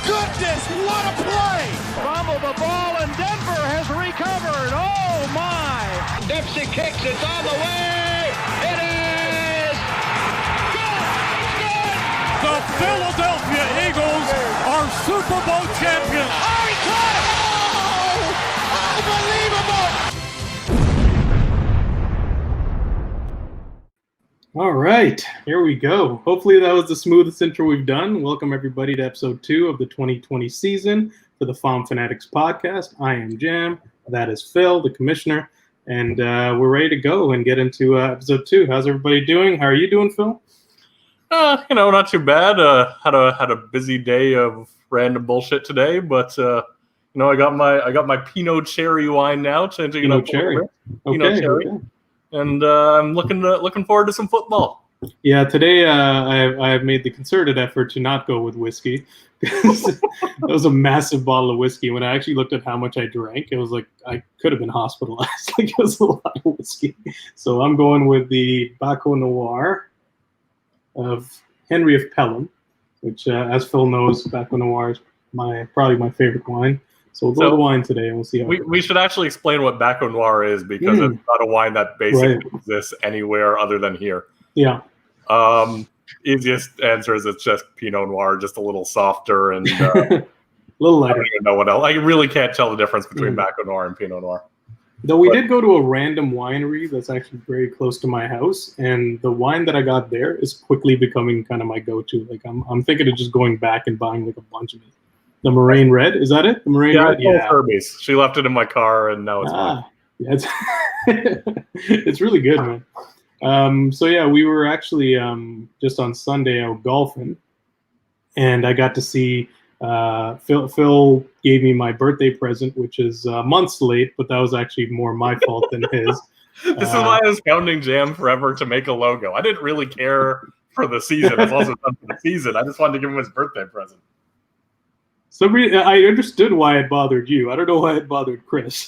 goodness, what a play! Fumble the ball, and Denver has recovered. Oh, my! Dempsey kicks, it's on the way! It is! Good! Good! The Philadelphia Eagles are Super Bowl champions! Oh, he caught it! Oh! Unbelievable! All right, here we go. Hopefully that was the smoothest intro we've done. Welcome everybody to episode 2 of the 2020 season for the FOMFanatics podcast. I am Jam. That is Phil, the commissioner, and we're ready to go and get into episode 2. How's everybody doing? How are you doing, Phil? Not too bad. Had a busy day of random bullshit today, but I got my Pinot Cherry wine now, changing it up. Pinot Cherry. Okay. And I'm looking forward to some football. Yeah, today I made the concerted effort to not go with whiskey. That was a massive bottle of whiskey. When I actually looked at how much I drank, it was like I could have been hospitalized. Like, it was a lot of whiskey. So I'm going with the Baco Noir of Henry of Pelham, which, as Phil knows, Baco Noir is probably my favorite wine. So we'll go to wine today, and we'll see how we should actually explain what Baco Noir is, because it's not a wine that basically exists anywhere other than here. Yeah. Easiest answer is it's just Pinot Noir, just a little softer and a little lighter. I don't even know what else. I really can't tell the difference between Baco Noir and Pinot Noir. Though we did go to a random winery that's actually very close to my house, and the wine that I got there is quickly becoming kind of my go-to. Like I'm thinking of just going back and buying like a bunch of it. The Moraine Red, is that it? The Moraine Red? Yeah, Kirby's. She left it in my car, and now it's mine. Yeah, it's really good, man. So yeah, we were actually just on Sunday out golfing, and I got to see Phil gave me my birthday present, which is months late, but that was actually more my fault than his. This is why I was pounding Jam forever to make a logo. I didn't really care for the season. It's also done for the season. I just wanted to give him his birthday present. I understood why it bothered you. I don't know why it bothered Chris.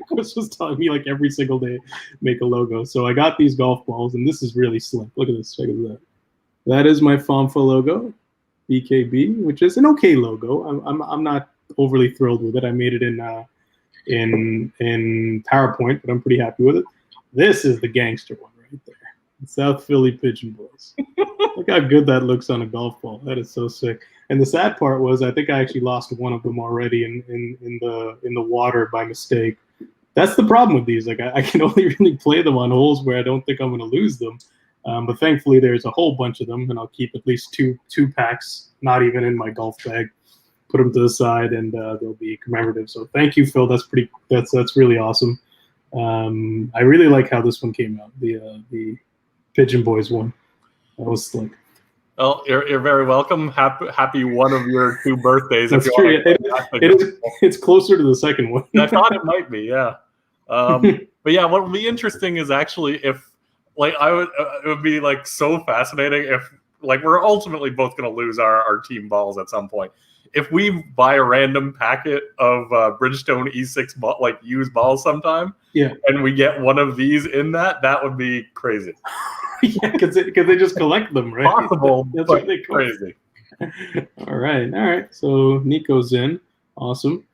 Chris was telling me like every single day, make a logo. So I got these golf balls, and this is really slick. Look at this. Check it out. That is my FOMFA logo, BKB, which is an okay logo. I'm not overly thrilled with it. I made it in PowerPoint, but I'm pretty happy with it. This is the gangster one right there. South Philly Pigeon Boys. Look how good that looks on a golf ball. That is so sick. And the sad part was, I think I actually lost one of them already in the water by mistake. That's the problem with these. Like I can only really play them on holes where I don't think I'm going to lose them. But thankfully, there's a whole bunch of them, and I'll keep at least two packs, not even in my golf bag. Put them to the side, and they'll be commemorative. So thank you, Phil. That's really awesome. I really like how this one came out. The Pigeon Boys one. That was slick. Well, you're very welcome. Happy one of your 2 birthdays. That's true. It's closer to the second one. I thought it might be, yeah. But yeah, what would be interesting is actually if, like, it would be like so fascinating if, like, we're ultimately both going to lose our team balls at some point. If we buy a random packet of Bridgestone E6 like used balls sometime, and we get one of these in that would be crazy. Yeah, because they just collect them, right? Possible, That's but what they crazy. All right. So Nico's in, awesome,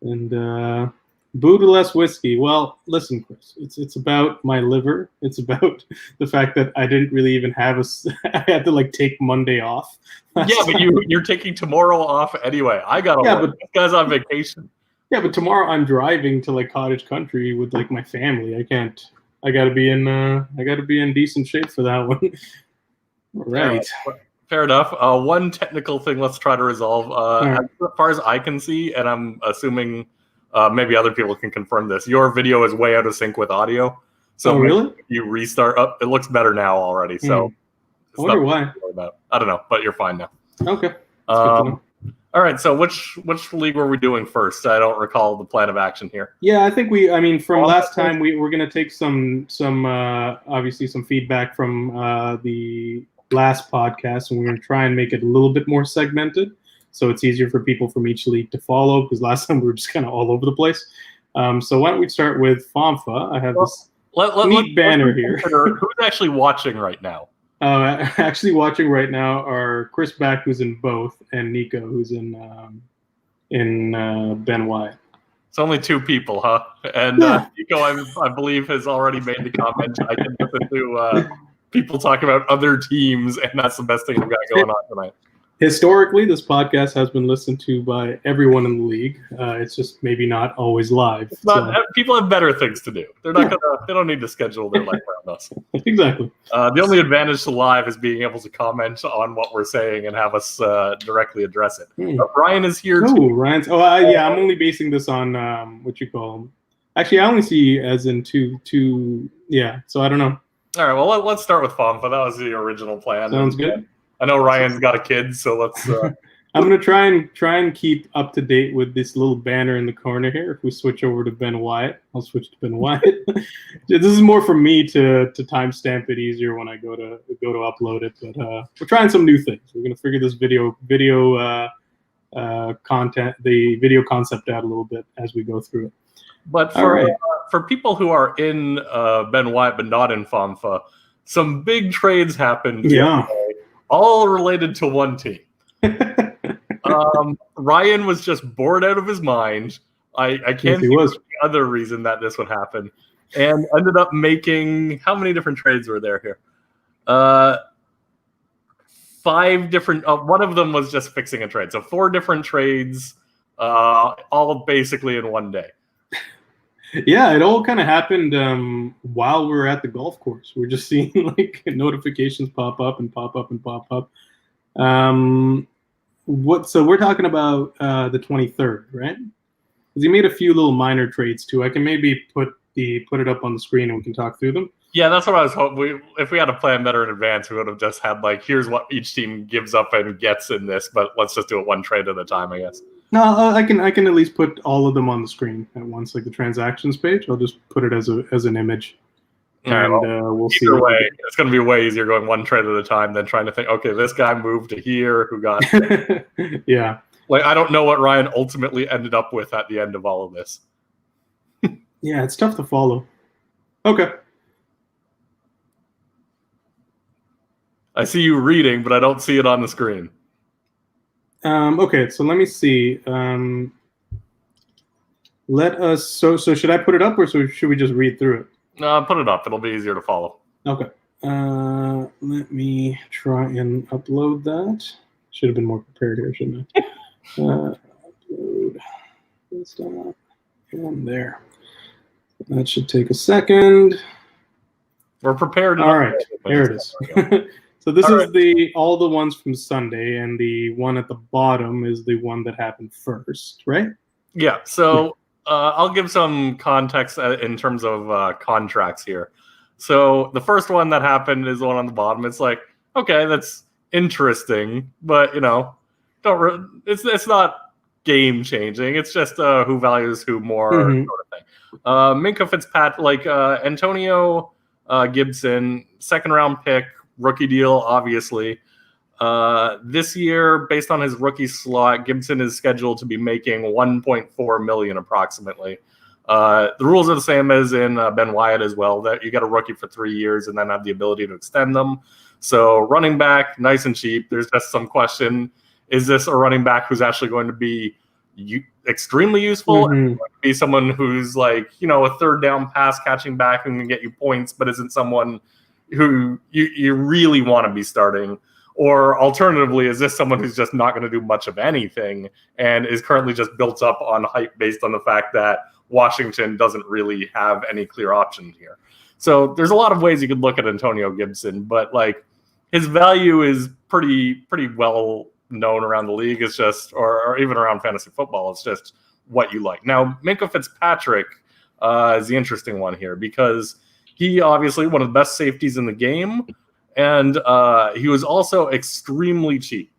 and boo to less whiskey. Well, listen, Chris, it's about my liver. It's about the fact that I didn't really even have I had to like take Monday off. Yeah, but you're taking tomorrow off anyway. I gotta work. This guy's on vacation. Yeah, but tomorrow I'm driving to like cottage country with like my family. I can't. I gotta be in decent shape for that one. All right. Fair enough. One technical thing let's try to resolve. As far as I can see, and I'm assuming maybe other people can confirm this, your video is way out of sync with audio. So really? If you restart up, it looks better now already. So I wonder why. I don't know, but you're fine now. Okay. All right, so which league were we doing first? I don't recall the plan of action here. Yeah, I think from last time we're going to take some obviously some feedback from the last podcast, and we're going to try and make it a little bit more segmented, so it's easier for people from each league to follow, because last time we were just kind of all over the place. So why don't we start with FOMFA? I have this neat banner here. Who's actually watching right now? Actually watching right now are Chris Back, who's in both, and Nico, who's in Ben Wyatt. It's only two people, huh? And Nico, I believe, has already made the comment. I can listen to people talk about other teams, and that's the best thing we've got going on tonight. Historically, this podcast has been listened to by everyone in the league. It's just maybe not always live. People have better things to do. They're not gonna. They don't need to schedule their life around us. Exactly. The only advantage to live is being able to comment on what we're saying and have us directly address it. Ryan is here too. Ryan's. Yeah. I'm only basing this on what you call them. Actually, I only see as in two. Yeah. So I don't know. All right. Well, let's start with FOMFA. That was the original plan. Sounds good. I know Ryan's got a kid, so let's. I'm gonna try and keep up to date with this little banner in the corner here. If we switch over to Ben Wyatt, I'll switch to Ben Wyatt. This is more for me to timestamp it easier when I go to upload it. But we're trying some new things. We're gonna figure this video content, the video concept out a little bit as we go through it. But for people who are in Ben Wyatt but not in FOMFA, some big trades happened. Yeah. All related to one team. Ryan was just bored out of his mind. I can't think of the other reason that this would happen. And ended up making, how many different trades were there here? 5 different, one of them was just fixing a trade. So 4 different trades, all basically in one day. Yeah, it all kind of happened while we were at the golf course. We're just seeing like notifications pop up and pop up and pop up. So we're talking about the 23rd, right? Because he made a few little minor trades too. I can maybe put it up on the screen and we can talk through them. Yeah, that's what I was hoping. If we had a plan better in advance, we would have just had like, here's what each team gives up and gets in this, but let's just do it one trade at a time, I guess. No, I can at least put all of them on the screen at once, like the transactions page. I'll just put it as an image, and we'll see. Either way, it's going to be way easier going one trade at a time than trying to think, okay, this guy moved to here, who got... Yeah. Like, I don't know what Ryan ultimately ended up with at the end of all of this. Yeah, it's tough to follow. Okay. I see you reading, but I don't see it on the screen. Okay, so let me see. So should I put it up or should we just read through it? No, put it up. It'll be easier to follow. Okay. Let me try and upload that. Should have been more prepared here, shouldn't I? Upload this up and there. That should take a second. We're prepared. All right, there it is. So this is all the ones from Sunday, and the one at the bottom is the one that happened first, right? Yeah. So I'll give some context in terms of contracts here. So the first one that happened is the one on the bottom. It's like, okay, that's interesting, but it's not game changing. It's just who values who more sort of thing. Minkah Fitzpatrick, Antonio Gibson, 2nd round pick. Rookie deal, obviously. This year, based on his rookie slot, Gibson is scheduled to be making $1.4 million approximately. The rules are the same as in Ben Wyatt as well, that you get a rookie for 3 years and then have the ability to extend them. So running back, nice and cheap. There's just some question. Is this a running back who's actually going to be extremely useful? And be someone who's like, a 3rd down pass catching back and can get you points, but isn't someone who you really want to be starting? Or alternatively, is this someone who's just not going to do much of anything and is currently just built up on hype based on the fact that Washington doesn't really have any clear option here? So there's a lot of ways you could look at Antonio Gibson, but like his value is pretty well known around the league. It's just, or even around fantasy football, it's just what you like. Now, Minkah Fitzpatrick is the interesting one here because he obviously one of the best safeties in the game, and he was also extremely cheap.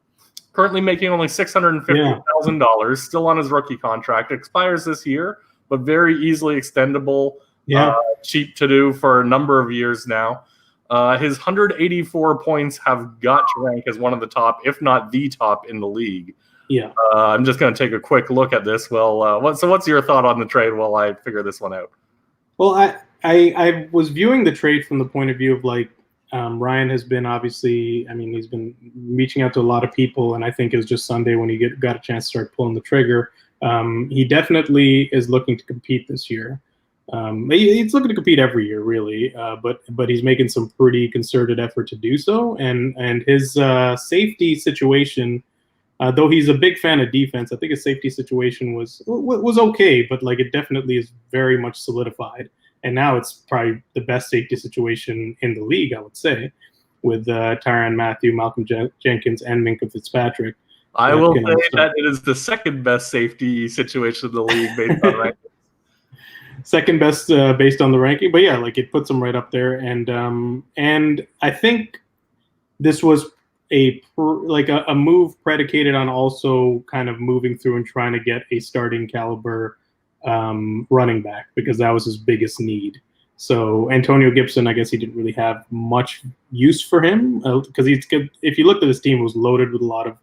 Currently making only $650,000, still on his rookie contract. Expires this year, but very easily extendable. Cheap to do for a number of years now. His 184 points have got to rank as one of the top, if not the top, in the league. Yeah. I'm just going to take a quick look at this. Well, what's your thought on the trade while I figure this one out? Well, I was viewing the trade from the point of view of like, Ryan has been obviously, I mean, he's been reaching out to a lot of people, and I think it was just Sunday when he got a chance to start pulling the trigger. He definitely is looking to compete this year. He's looking to compete every year, really, but he's making some pretty concerted effort to do so. And his safety situation, though he's a big fan of defense, I think his safety situation was okay, but like it definitely is very much solidified. And now it's probably the best safety situation in the league, I would say, with Tyrann Mathieu, Malcolm Jenkins, and Minkah Fitzpatrick. I will say that it is the second best safety situation in the league based on rankings. Second best based on the ranking, but yeah, like it puts them right up there. And I think this was a move predicated on also kind of moving through and trying to get a starting caliber running back, because that was his biggest need. So Antonio Gibson, I guess he didn't really have much use for him because if you looked at his team, it was loaded with a lot of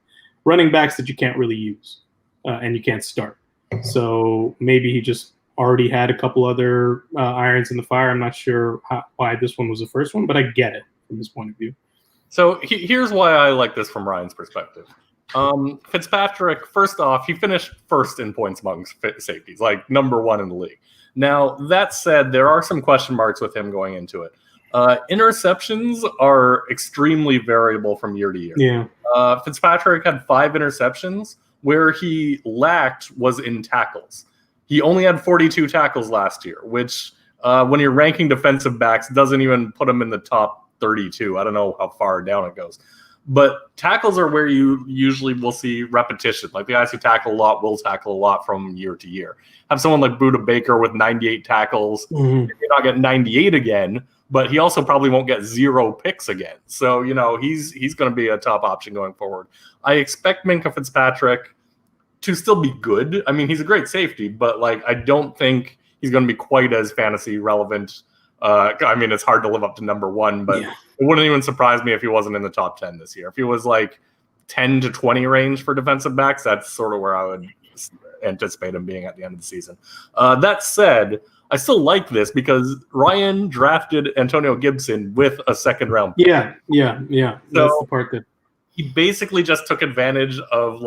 running backs that you can't really use and you can't start. So maybe he just already had a couple other irons in the fire. I'm not sure why this one was the first one, but I get it from his point of view. So here's why I like this from Ryan's perspective. Fitzpatrick, first off, he finished first in points amongst safeties, like number one in the league. Now, that said, there are some question marks with him going into it. Interceptions are extremely variable from year to year. Yeah. Fitzpatrick had 5 interceptions. Where he lacked was in tackles. He only had 42 tackles last year, which when you're ranking defensive backs doesn't even put him in the top 32. I don't know how far down it goes. But tackles are where you usually will see repetition. Like the guys who tackle a lot will tackle a lot from year to year. Have someone like Buda Baker with 98 tackles. Mm-hmm. He may not get 98 again, but he also probably won't get 0 picks again. So, he's going to be a top option going forward. I expect Minkah Fitzpatrick to still be good. I mean, he's a great safety, but I don't think he's going to be quite as fantasy relevant. I mean, it's hard to live up to number one, but it wouldn't even surprise me if he wasn't in the top 10 this year. If he was 10 to 20 range for defensive backs, that's sort of where I would anticipate him being at the end of the season. That said, I still like this because Ryan drafted Antonio Gibson with a second round pick. Yeah. So that's the part that he basically just took advantage of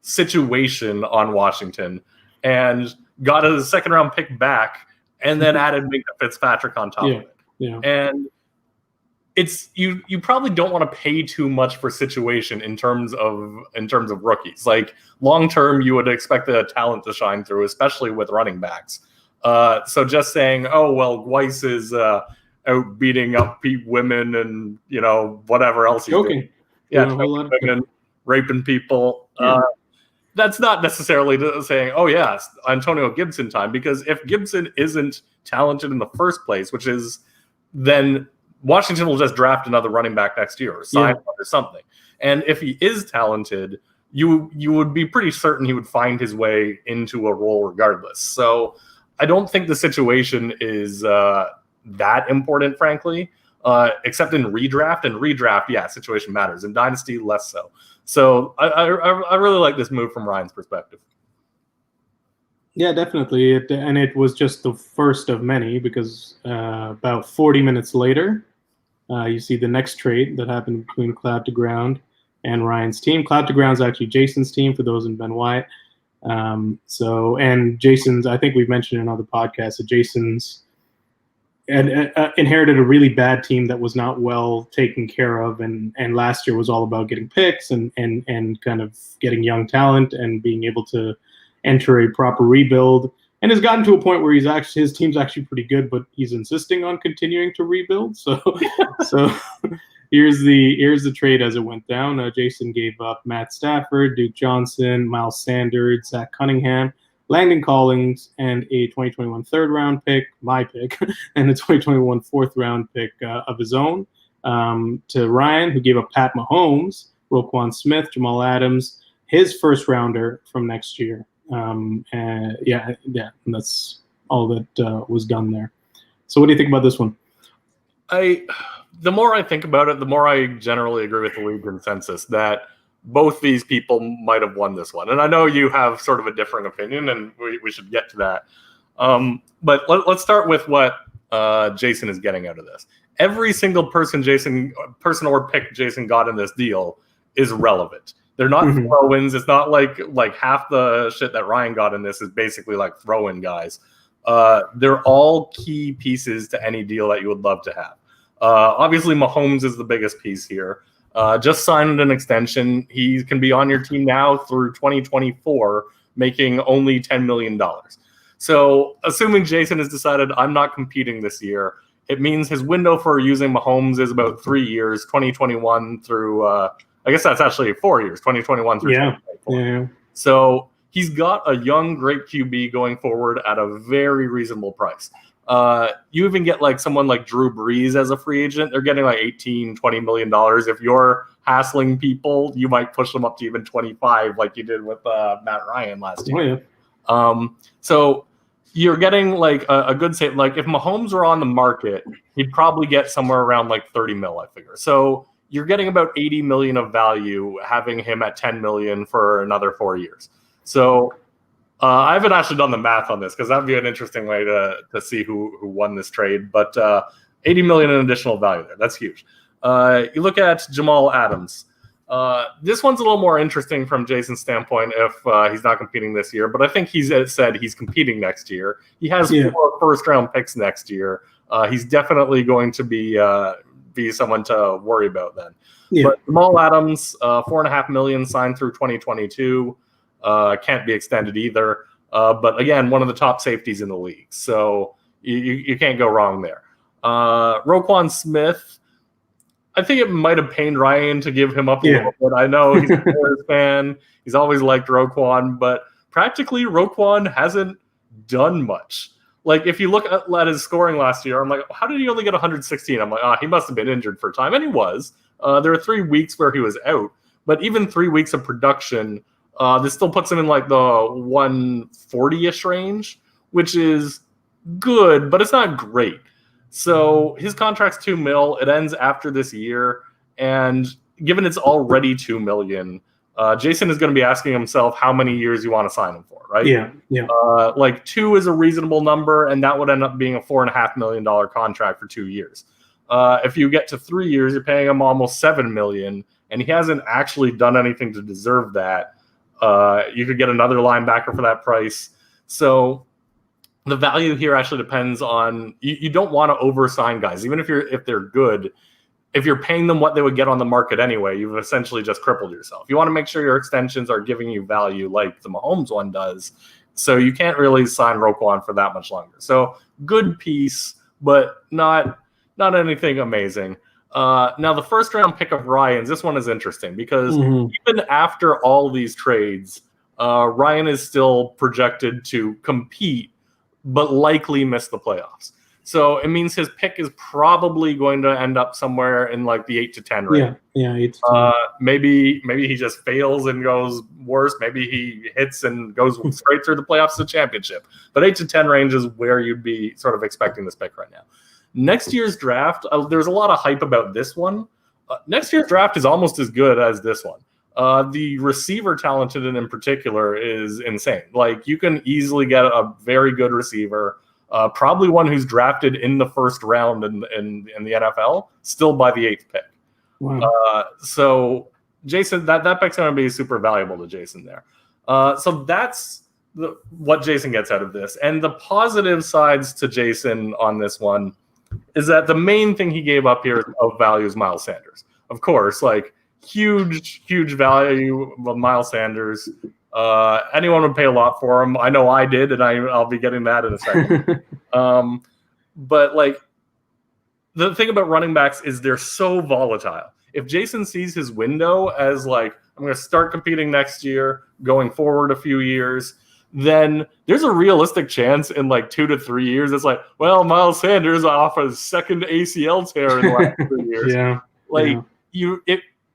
situation on Washington and got a second round pick back and then added Minkah Fitzpatrick on top of it. Yeah. And it's you probably don't want to pay too much for situation in terms of rookies. Long term, you would expect the talent to shine through, especially with running backs. So just saying, oh well, Weiss is out beating up women and whatever else he's doing. Yeah, women, raping people. Yeah. That's not necessarily saying, oh yeah, it's Antonio Gibson time, because if Gibson isn't talented in the first place, which is then Washington will just draft another running back next year or sign one or something. And if he is talented, you would be pretty certain he would find his way into a role regardless. So I don't think the situation is that important, frankly, except in redraft. And redraft, yeah, situation matters. In Dynasty, less so. So I really like this move from Ryan's perspective. Yeah, definitely. It was just the first of many, because about 40 minutes later, you see the next trade that happened between Cloud to Ground and Ryan's team. Cloud to Ground is actually Jason's team, for those in Ben Wyatt. And Jason's, I think we've mentioned in other podcasts that Jason's inherited a really bad team that was not well taken care of, and last year was all about getting picks and kind of getting young talent and being able to enter a proper rebuild, and has gotten to a point where his team's actually pretty good, but he's insisting on continuing to rebuild. So here's the trade as it went down. Jason gave up Matt Stafford, Duke Johnson, Miles Sanders, Zach Cunningham, Landon Collins, and a 2021 third-round pick, my pick, and a 2021 fourth-round pick of his own, to Ryan, who gave up Pat Mahomes, Roquan Smith, Jamal Adams, his first-rounder from next year. And that's all that was done there. So what do you think about this one? The more I think about it, the more I generally agree with the league consensus that both these people might have won this one. And I know you have sort of a differing opinion, and we should get to that. But let's start with what Jason is getting out of this. every single person or pick Jason got in this deal is relevant. They're not throw-ins. It's not like half the shit that Ryan got in this is basically like throw-in guys. They're all key pieces to any deal that you would love to have. Obviously, Mahomes is the biggest piece here. Just signed an extension. He can be on your team now through 2024, making only $10 million. So assuming Jason has decided I'm not competing this year, it means his window for using Mahomes is about 3 years, 2021 through, I guess that's actually 4 years, 2021 through 2024. Yeah. So he's got a young, great QB going forward at a very reasonable price. You even get like someone like Drew Brees as a free agent. They're getting like $18, $20 million. If you're hassling people, you might push them up to even 25 like you did with Matt Ryan last year. Oh, yeah. So you're getting like a good save. Like if Mahomes were on the market, he'd probably get somewhere around like 30 mil, I figure. So you're getting about 80 million of value having him at 10 million for another 4 years. So I haven't actually done the math on this because that'd be an interesting way to see who won this trade. But 80 million in additional value there. That's huge. You look at Jamal Adams. This one's a little more interesting from Jason's standpoint if he's not competing this year, but I think he's said he's competing next year. He has 4 first-round picks next year. He's definitely going to be someone to worry about then. Yeah. But Jamal Adams, $4.5 million signed through 2022. Can't be extended either. But again, one of the top safeties in the league. So you can't go wrong there. Roquan Smith, I think it might have pained Ryan to give him up a little bit. I know he's a Bears fan. He's always liked Roquan, but practically Roquan hasn't done much. Like if you look at his scoring last year, I'm like, how did he only get 116? I'm like, he must have been injured for a time. And he was. There were 3 weeks where he was out. But even 3 weeks of production, this still puts him in like the 140-ish range, which is good, but it's not great. So his contract's $2 million. It ends after this year, and given it's already $2 million, Jason is going to be asking himself how many years you want to sign him for, right? Yeah. Like 2 is a reasonable number, and that would end up being a $4.5 million contract for 2 years. If you get to 3 years, you're paying him almost $7 million, and he hasn't actually done anything to deserve that. You could get another linebacker for that price. So the value here actually depends on you don't want to oversign guys, even if they're good. If you're paying them what they would get on the market anyway, you've essentially just crippled yourself. You want to make sure your extensions are giving you value like the Mahomes one does. So you can't really sign Roquan for that much longer. So good piece, but not anything amazing. Now the first round pick of Ryan's, this one is interesting because even after all these trades, Ryan is still projected to compete, but likely miss the playoffs. So it means his pick is probably going to end up somewhere in like the 8 to 10 range. Yeah, 8 to 10. Maybe he just fails and goes worse. Maybe he hits and goes straight through the playoffs to the championship. But 8 to 10 range is where you'd be sort of expecting this pick right now. Next year's draft, there's a lot of hype about this one. Next year's draft is almost as good as this one. The receiver talented in particular is insane. Like you can easily get a very good receiver, probably one who's drafted in the first round in the NFL, still by the 8th pick. Wow. So Jason, that pick's going to be super valuable to Jason there. So that's what Jason gets out of this. And the positive sides to Jason on this one is that the main thing he gave up here of value is Miles Sanders. Of course, like huge value of Miles Sanders. Anyone would pay a lot for him. I know I did, and I'll be getting that in a second. But like the thing about running backs is they're so volatile. If Jason sees his window as like, I'm going to start competing next year, going forward a few years, then there's a realistic chance in like 2 to 3 years. It's like, well, Miles Sanders off a second ACL tear in the last 3 years.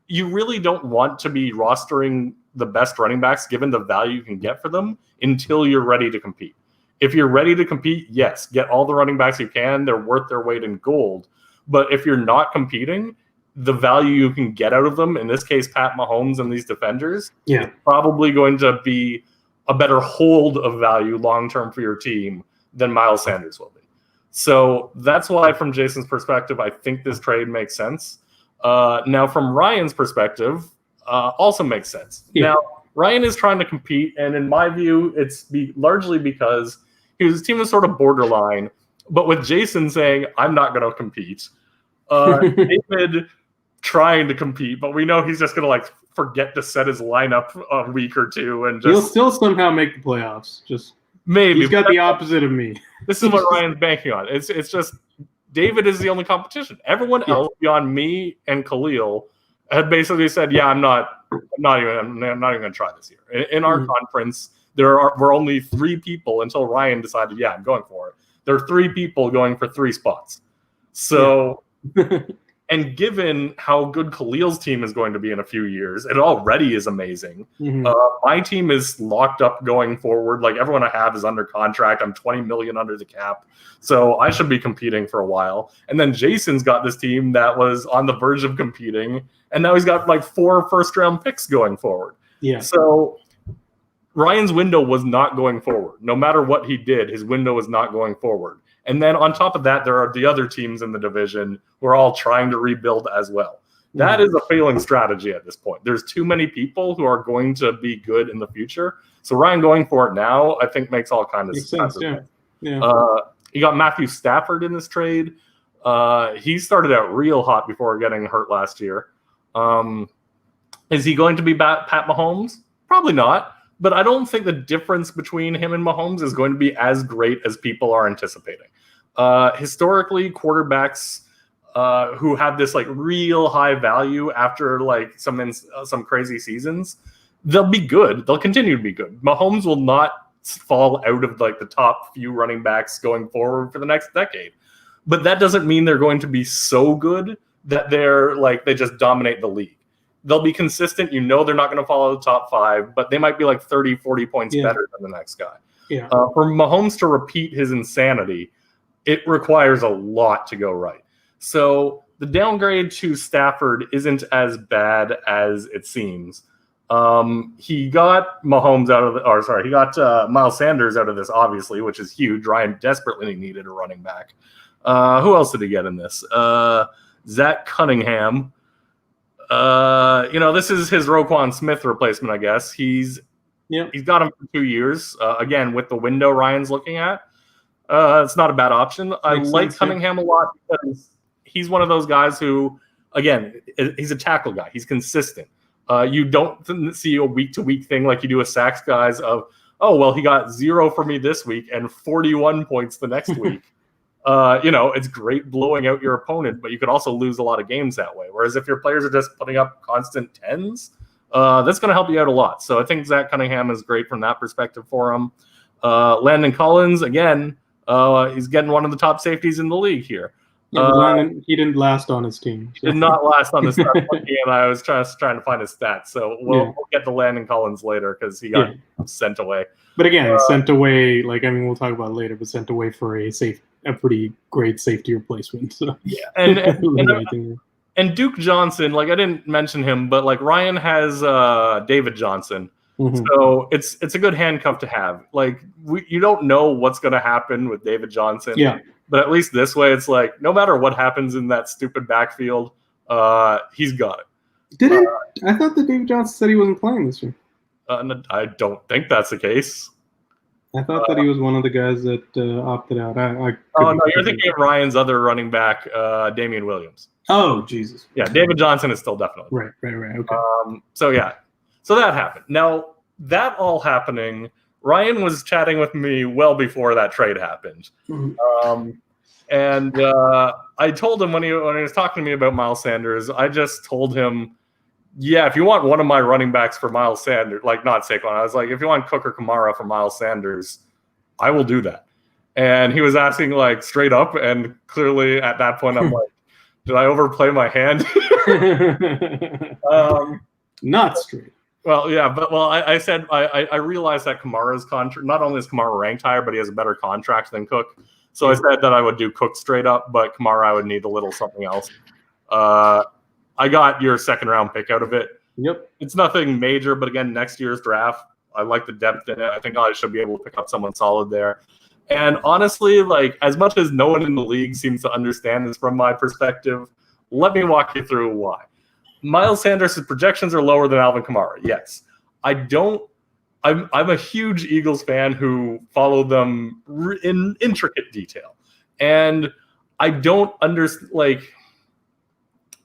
You really don't want to be rostering the best running backs given the value you can get for them until you're ready to compete. If you're ready to compete, yes, get all the running backs you can. They're worth their weight in gold. But if you're not competing, the value you can get out of them, in this case, Pat Mahomes and these defenders, is probably going to be a better hold of value long-term for your team than Miles Sanders will be. So that's why, from Jason's perspective, I think this trade makes sense. Now, from Ryan's perspective, also makes sense. Yeah. Now, Ryan is trying to compete, and in my view, it's largely because his team is sort of borderline. But with Jason saying, I'm not going to compete, David trying to compete, but we know he's just going to like forget to set his lineup a week or two, and just he'll still somehow make the playoffs. Just maybe he's got the opposite of me. This is what Ryan's banking on. It's just David is the only competition. Everyone else beyond me and Khalil had basically said, "Yeah, I'm not even going to try this year." In our conference, we're only 3 people until Ryan decided, "Yeah, I'm going for it." There are 3 people going for 3 spots. So, and given how good Khalil's team is going to be in a few years, it already is amazing. My team is locked up going forward. Like, everyone I have is under contract. I'm $20 million under the cap. So I should be competing for a while. And then Jason's got this team that was on the verge of competing. And now he's got like 4 first-round picks going forward. Yeah. So Ryan's window was not going forward. No matter what he did, his window was not going forward. And then on top of that, there are the other teams in the division who are all trying to rebuild as well. That is a failing strategy at this point. There's too many people who are going to be good in the future. So Ryan going for it now, I think, makes all kinds of sense. You got Matthew Stafford in this trade. He started out real hot before getting hurt last year. Is he going to be Pat Mahomes? Probably not. But I don't think the difference between him and Mahomes is going to be as great as people are anticipating. Historically, quarterbacks who have this like real high value after like some crazy seasons, they'll be good. They'll continue to be good. Mahomes will not fall out of like the top few running backs going forward for the next decade. But that doesn't mean they're going to be so good that they just dominate the league. They'll be consistent. You know they're not going to follow the top 5, but they might be like 30, 40 points better than the next guy. Yeah. For Mahomes to repeat his insanity, it requires a lot to go right. So the downgrade to Stafford isn't as bad as it seems. He got Mahomes he got Miles Sanders out of this, obviously, which is huge. Ryan desperately needed a running back. Who else did he get in this? Zach Cunningham. This is his Roquan Smith replacement, I guess. He's got him for 2 years. Again, with the window Ryan's looking at, it's not a bad option. I like Cunningham a lot because he's one of those guys who, again, he's a tackle guy. He's consistent. You don't see a week-to-week thing like you do with sacks guys of, oh, well, he got 0 for me this week and 41 points the next week. It's great blowing out your opponent, but you could also lose a lot of games that way. Whereas if your players are just putting up constant 10s, that's going to help you out a lot. So I think Zach Cunningham is great from that perspective for him. Landon Collins, again, he's getting one of the top safeties in the league here. He didn't last on his team. So. Did not last on the stats. And I was trying to find his stats. So we'll get to Landon Collins later because he got sent away. But again, sent away, we'll talk about it later, but sent away for a pretty great safety replacement. So. Yeah. And Duke Johnson, I didn't mention him, but Ryan has David Johnson. Mm-hmm. So it's a good handcuff to have. You don't know what's going to happen with David Johnson. Yeah. But at least this way, it's no matter what happens in that stupid backfield, he's got it. Did it? I thought that David Johnson said he wasn't playing this year. I don't think that's the case. I thought that he was one of the guys that opted out. No, you're thinking of Ryan's other running back, Damian Williams. Oh, Jesus. Yeah, David Johnson is still definitely. Right. Okay. So that happened. Now, that all happening, Ryan was chatting with me well before that trade happened. Mm-hmm. I told him when he was talking to me about Miles Sanders, I just told him, yeah, if you want one of my running backs for Miles Sanders, not Saquon, I was like, if you want Cook or Kamara for Miles Sanders, I will do that. And he was asking straight up, and clearly at that point I'm like, did I overplay my hand? Not straight. Well, yeah, but I said I realized that Kamara's contract, not only is Kamara ranked higher, but he has a better contract than Cook. So I said that I would do Cook straight up, but Kamara I would need a little something else. I got your second round pick out of it. Yep. It's nothing major, but again, next year's draft, I like the depth in it. I think I should be able to pick up someone solid there. And honestly, like, as much as no one in the league seems to understand this from my perspective, let me walk you through why. Miles Sanders' projections are lower than Alvin Kamara. Yes. I'm a huge Eagles fan who follow them in intricate detail. And I don't understand, like,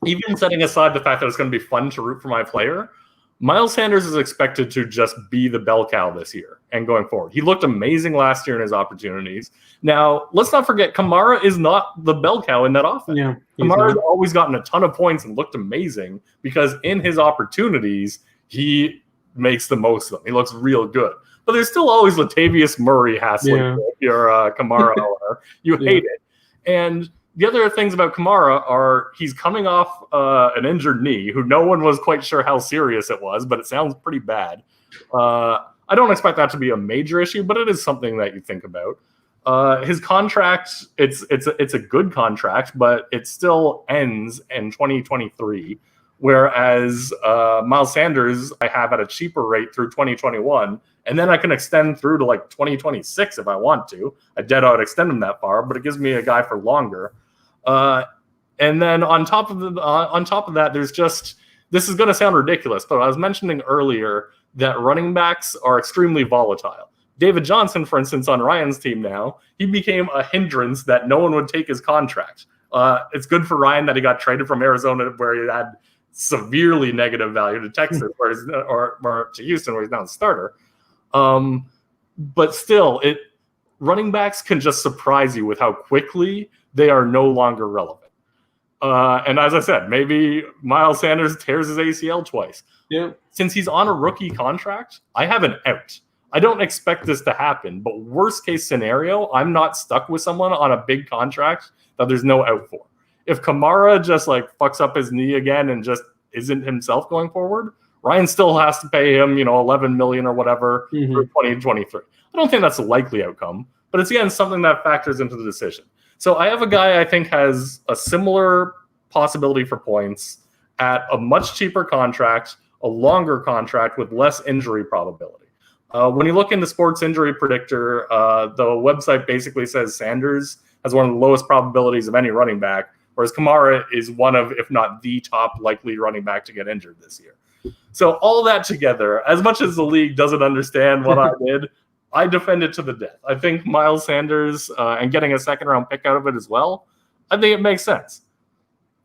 even setting aside the fact that it's going to be fun to root for my player, Miles Sanders is expected to just be the bell cow this year and going forward. He looked amazing last year in his opportunities. Now, let's not forget, Kamara is not the bell cow in that offense. Yeah, Kamara's always gotten a ton of points and looked amazing because in his opportunities, he makes the most of them. He looks real good. But there's still always Latavius Murray hassling if you're a Kamara owner. You hate it. And the other things about Kamara are he's coming off an injured knee, who no one was quite sure how serious it was, but it sounds pretty bad. I don't expect that to be a major issue, but it is something that you think about. His contract, it's a good contract, but it still ends in 2023, whereas Miles Sanders I have at a cheaper rate through 2021, and then I can extend through to like 2026 if I want to. I doubt I would extend him that far, but it gives me a guy for longer. And then on top of that, there's just, this is going to sound ridiculous, but I was mentioning earlier that running backs are extremely volatile. David Johnson, for instance, on Ryan's team now, he became a hindrance that no one would take his contract. It's good for Ryan that he got traded from Arizona, where he had severely negative value, to Texas, or to Houston, where he's now a starter. But still, running backs can just surprise you with how quickly they are no longer relevant. And as I said, maybe Miles Sanders tears his ACL twice. Yeah. Since he's on a rookie contract, I have an out. I don't expect this to happen, but worst case scenario, I'm not stuck with someone on a big contract that there's no out for. If Kamara just like fucks up his knee again and just isn't himself going forward, Ryan still has to pay him, $11 million or whatever for 2023. I don't think that's a likely outcome, but it's again something that factors into the decision. So I have a guy I think has a similar possibility for points at a much cheaper contract, a longer contract with less injury probability. When you look into Sports Injury Predictor, the website basically says Sanders has one of the lowest probabilities of any running back, whereas Kamara is one of, if not the top likely running back to get injured this year. So all that together, as much as the league doesn't understand what I did, I defend it to the death. I think Miles Sanders and getting a second-round pick out of it as well, I think it makes sense.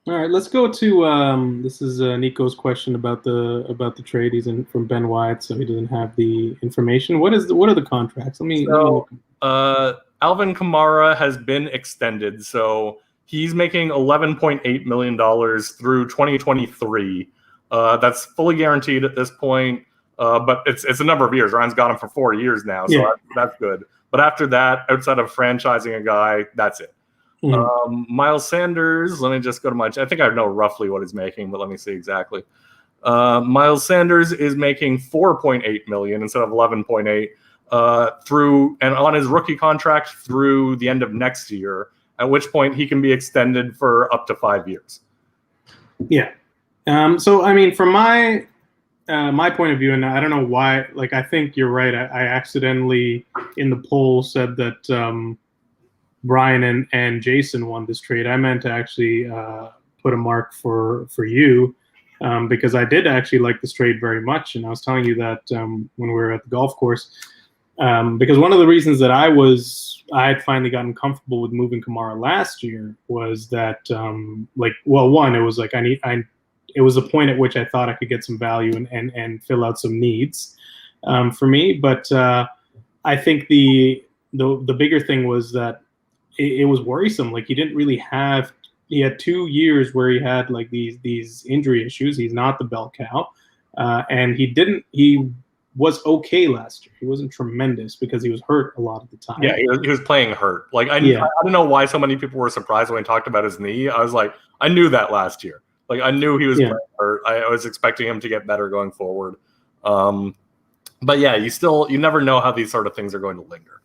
All right, let's go to this is Nico's question about the trade. He's in from Ben Wyatt, so he doesn't have the information. What are the contracts? Let me look. Alvin Kamara has been extended, so he's making $11.8 million through 2023. That's fully guaranteed at this point, but it's a number of years. Ryan's got him for 4 years now, so that's good. But after that, outside of franchising a guy, that's it. Miles Sanders, let me just go to I think I know roughly what he's making, but let me see exactly. Miles Sanders is making $4.8 million instead of $11.8 through, and on his rookie contract through the end of next year, at which point he can be extended for up to 5 years. Yeah. So I mean, from my point of view, and I don't know why, like, I think you're right. I accidentally in the poll said that Brian and Jason won this trade. I meant to actually put a mark for you because I did actually like this trade very much. And I was telling you that when we were at the golf course, because one of the reasons that I had finally gotten comfortable with moving Kamara last year was that one, it was like it was a point at which I thought I could get some value and fill out some needs for me. But I think the bigger thing was that it was worrisome. Like, he didn't really have. He had 2 years where he had like these injury issues. He's not the bell cow, and he was okay last year. He wasn't tremendous because he was hurt a lot of the time. Yeah, he was playing hurt. Like I don't know why so many people were surprised when he talked about his knee. I was like, I knew that last year. Like, I knew he was playing hurt. I was expecting him to get better going forward. But yeah, you never know how these sort of things are going to linger.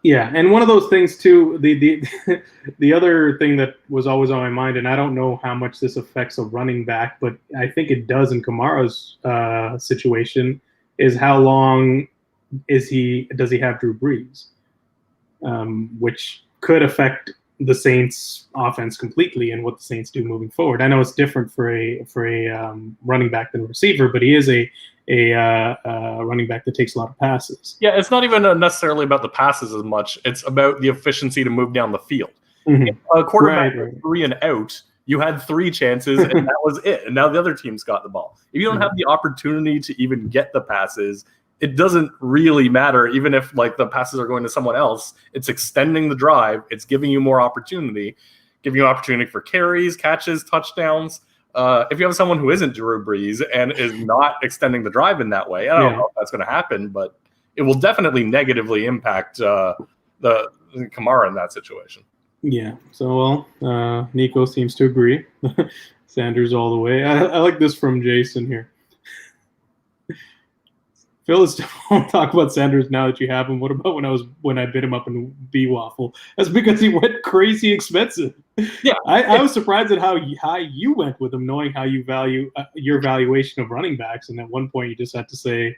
Yeah, and one of those things too, the other thing that was always on my mind, and I don't know how much this affects a running back, but I think it does in Kamara's situation, is how long does he have Drew Brees? which could affect the Saints' offense completely and what the Saints do moving forward. I know it's different for a running back than a receiver, but he is a running back that takes a lot of passes. Yeah, it's not even necessarily about the passes as much. It's about the efficiency to move down the field. Mm-hmm. If a quarterback Right. 3 and out, you had 3 chances, and that was it. And now the other team's got the ball. If you don't have the opportunity to even get the passes, it doesn't really matter. Even if like the passes are going to someone else, it's extending the drive. It's giving you more opportunity, giving you opportunity for carries, catches, touchdowns. If you have someone who isn't Drew Brees and is not extending the drive in that way, I don't know if that's going to happen, but it will definitely negatively impact the Kamara in that situation. Yeah. So, well, Nico seems to agree. Sanders all the way. I like this from Jason here. Phil is don't talk about Sanders now that you have him. What about when I bid him up in BWAFF? That's because he went crazy expensive. Yeah, I was surprised at how high you went with him, knowing how you value your valuation of running backs. And at one point, you just had to say,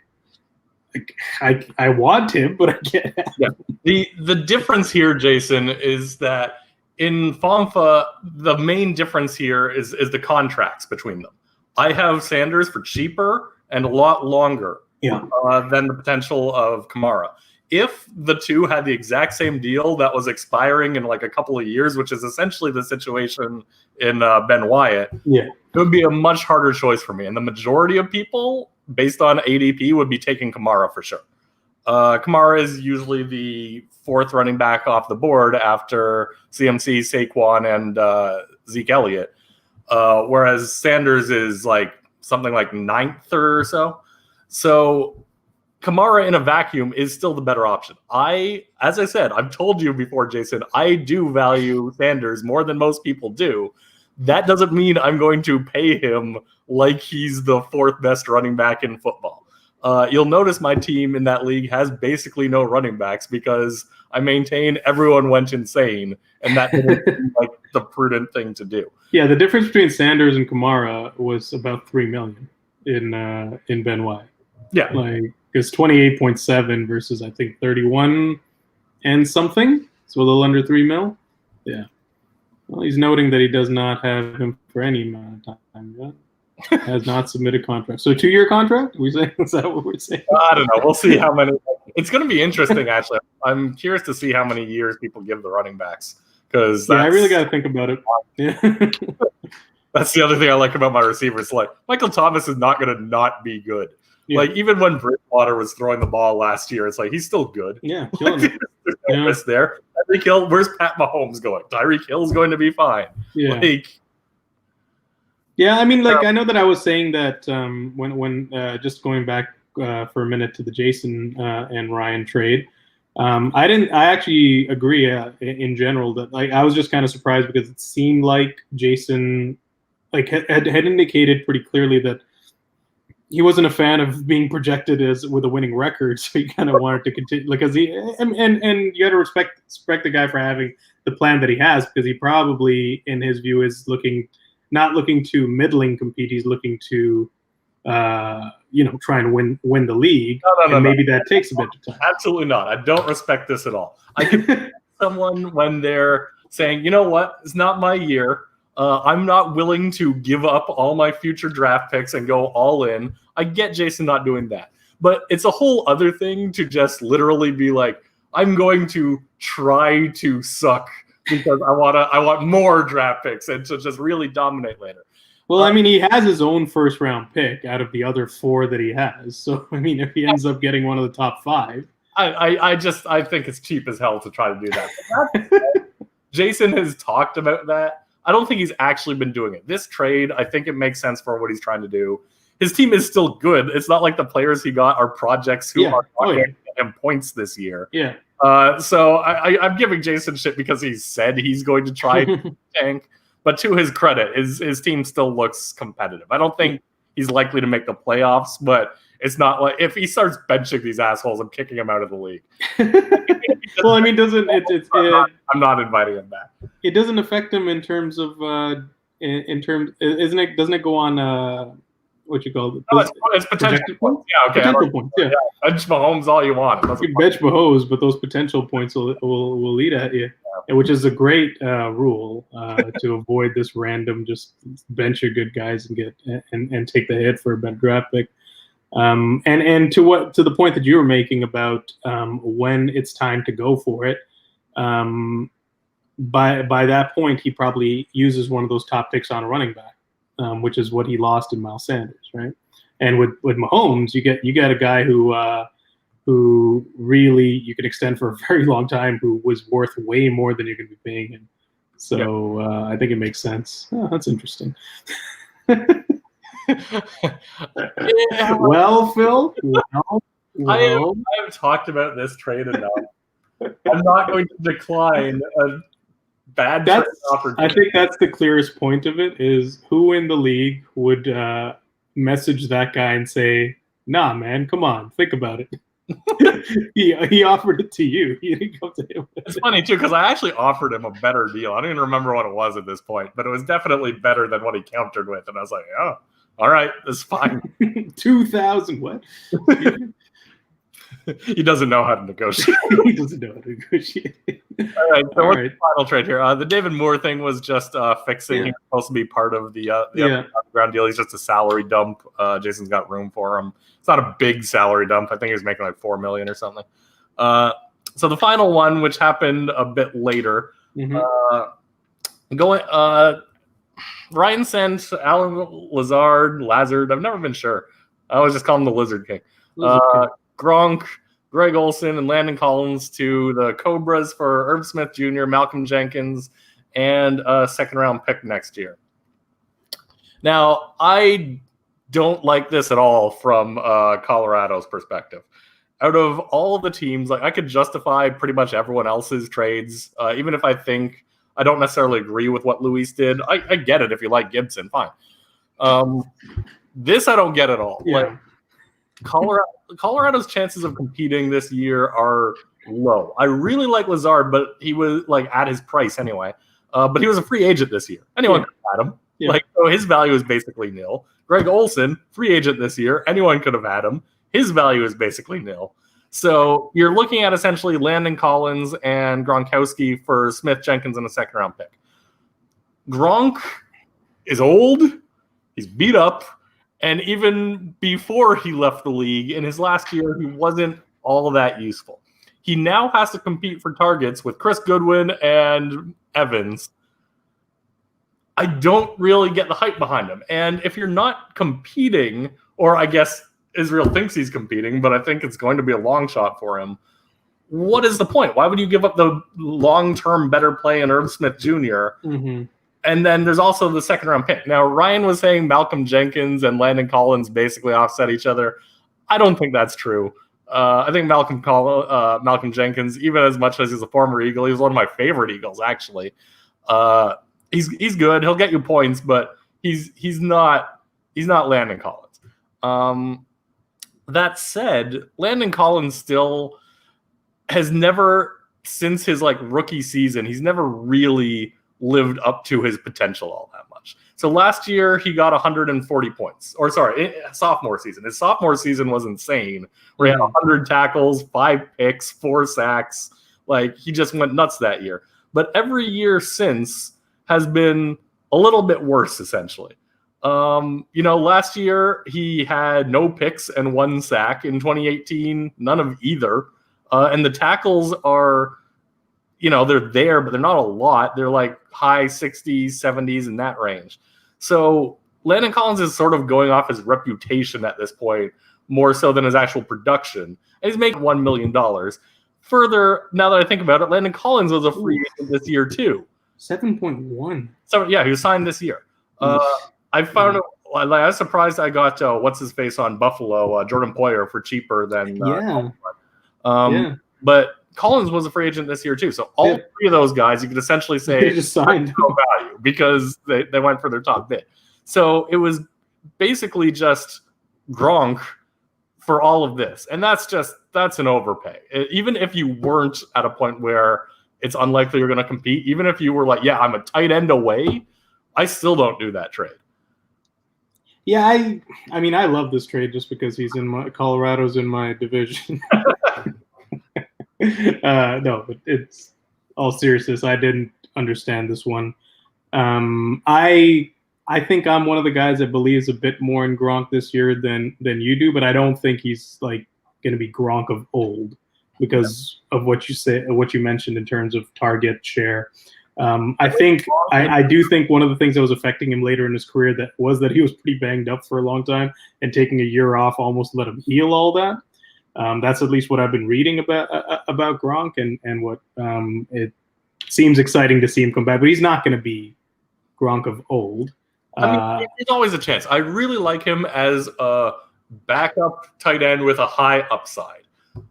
I want him, but I can't. Yeah. The difference here, Jason, is that in FOMFA, the main difference here is the contracts between them. I have Sanders for cheaper and a lot longer. Than the potential of Kamara. If the two had the exact same deal that was expiring in like a couple of years, which is essentially the situation in Ben Wyatt, it would be a much harder choice for me. And the majority of people, based on ADP, would be taking Kamara for sure. Kamara is usually the 4th running back off the board after CMC, Saquon, and Zeke Elliott, whereas Sanders is like something like 9th or so. So Kamara in a vacuum is still the better option. As I said, I've told you before, Jason, I do value Sanders more than most people do. That doesn't mean I'm going to pay him like he's the 4th best running back in football. You'll notice my team in that league has basically no running backs because I maintain everyone went insane, and that didn't seem like the prudent thing to do. Yeah, the difference between Sanders and Kamara was about $3 million in Ben Wyatt. Yeah, like it's 28.7 versus I think 31 and something, so a little under $3 million. Yeah. Well, he's noting that he does not have him for any amount of time yet. Has not submitted contract. So 2-year contract? Is that what we're saying? I don't know. We'll see how many. It's going to be interesting, actually. I'm curious to see how many years people give the running backs because I really got to think about it. Yeah. That's the other thing I like about my receivers. Like Michael Thomas is not going to not be good. Yeah. Like even when Bridgewater was throwing the ball last year, it's like he's still good. Yeah, killing it. There's no risk there. Tyreek Hill, where's Pat Mahomes going? Tyreek Hill's going to be fine. Yeah. I mean, like I know that I was saying that when just going back for a minute to the Jason and Ryan trade, I actually agree in general that like I was just kind of surprised because it seemed like Jason like had indicated pretty clearly that he wasn't a fan of being projected as with a winning record, so he kind of wanted to continue because he and you got to respect the guy for having the plan that he has because he probably in his view is not looking to middling compete. He's looking to try and win the league. No, maybe that takes a bit of time. Absolutely not. I don't respect this at all. I can someone when they're saying, you know what, it's not my year. I'm not willing to give up all my future draft picks and go all in. I get Jason not doing that. But it's a whole other thing to just literally be like, I'm going to try to suck because I want more draft picks and to just really dominate later. Well, I mean, he has his own first round pick out of the other 4 that he has. So, I mean, if he ends up getting one of the top 5. I think it's cheap as hell to try to do that. Jason has talked about that. I don't think he's actually been doing it. This trade, I think it makes sense for what he's trying to do. His team is still good. It's not like the players he got are projects who are not getting him points this year. Yeah. So I'm giving Jason shit because he said he's going to try to tank. But to his credit, his team still looks competitive. I don't think he's likely to make the playoffs, but it's not like if he starts benching these assholes, I'm kicking him out of the league. Well, I mean, I'm not inviting him back. It doesn't affect him in terms of doesn't it go on what you call it. No, it's potential points. Yeah, okay. Potential points. Yeah. Bench Mahomes all you want. You can bench Mahomes, but those potential points will eat at you, which is a great rule to avoid this random just bench your good guys and get and take the hit for a better draft pick. And to the point that you were making about when it's time to go for it. By that point, he probably uses one of those top picks on a running back, which is what he lost in Miles Sanders, right? And with Mahomes, you get a guy who really you can extend for a very long time, who was worth way more than you're going to be paying him. So I think it makes sense. Oh, that's interesting. Well, Phil. I have talked about this trade enough. I'm not going to decline a bad trade opportunity. I think that's the clearest point of it, is who in the league would message that guy and say, nah, man, come on, think about it. he offered it to you. He didn't come to him. It's funny, too, because I actually offered him a better deal. I don't even remember what it was at this point, but it was definitely better than what he countered with. And I was like, oh, all right, that's fine. 2,000, what? He doesn't know how to negotiate. He doesn't know how to negotiate. All right, so what's the final trade here? The David Moore thing was just fixing. He was supposed to be part of the underground deal. He's just a salary dump. Jason's got room for him. It's not a big salary dump. I think he was making like $4 million or something. So the final one, which happened a bit later, Ryan sent Alan Lazard. I've never been sure. I always just call him the Lizard King. Gronk, Greg Olsen, and Landon Collins to the Cobras for Irv Smith Jr., Malcolm Jenkins, and a second-round pick next year. Now, I don't like this at all from Colorado's perspective. Out of all of the teams, like I could justify pretty much everyone else's trades, even if I think I don't necessarily agree with what Luis did. I get it if you like Gibson, fine. This I don't get at all. Yeah. Like, Colorado's chances of competing this year are low. I really like Lazard, but he was like at his price anyway. But he was a free agent this year. Anyone could have had him. Yeah. Like, so his value is basically nil. Greg Olsen, free agent this year. Anyone could have had him. His value is basically nil. So you're looking at essentially Landon Collins and Gronkowski for Smith, Jenkins, and a second-round pick. Gronk is old. He's beat up. And even before he left the league, in his last year, he wasn't all that useful. He now has to compete for targets with Chris Goodwin and Evans. I don't really get the hype behind him. And if you're not competing, or I guess Israel thinks he's competing, but I think it's going to be a long shot for him, what is the point? Why would you give up the long-term better play in Irv Smith Jr.? Mm-hmm. And then there's also the second-round pick. Now, Ryan was saying Malcolm Jenkins and Landon Collins basically offset each other. I don't think that's true. I think Malcolm Jenkins, even as much as he's a former Eagle, he was one of my favorite Eagles, actually. He's good. He'll get you points, but he's not Landon Collins. That said, Landon Collins still has never, since his like rookie season, he's never really lived up to his potential all that much. So last year he got 140 points. Or sorry, sophomore season. His sophomore season was insane. Where he had 100 tackles, 5 picks, 4 sacks. Like he just went nuts that year. But every year since has been a little bit worse, essentially. Last year he had no picks and 1 sack. In 2018, none of either. And the tackles are, they're there, but they're not a lot. They're like high 60s, 70s in that range. So Landon Collins is sort of going off his reputation at this point, more so than his actual production. And he's making $1 million. Further, now that I think about it, Landon Collins was a free agent this year too. 7.1. So yeah, he was signed this year. I found it. I was surprised I got what's his face on Buffalo, Jordan Poyer, for cheaper than But Collins was a free agent this year too. So all 3 of those guys, you could essentially say they just signed no value because they went for their top bid. So it was basically just Gronk for all of this, and that's an overpay. Even if you weren't at a point where it's unlikely you're going to compete, even if you were like, yeah, I'm a tight end away, I still don't do that trade. Yeah, I mean, I love this trade just because Colorado's in my division. No, but it's all seriousness. I didn't understand this one. I think I'm one of the guys that believes a bit more in Gronk this year than you do, but I don't think he's like going to be Gronk of old because of what you mentioned in terms of target share. I do think one of the things that was affecting him later in his career that he was pretty banged up for a long time, and taking a year off almost let him heal all that. That's at least what I've been reading about Gronk, and what it seems exciting to see him come back. But he's not going to be Gronk of old. I mean, there's always a chance. I really like him as a backup tight end with a high upside.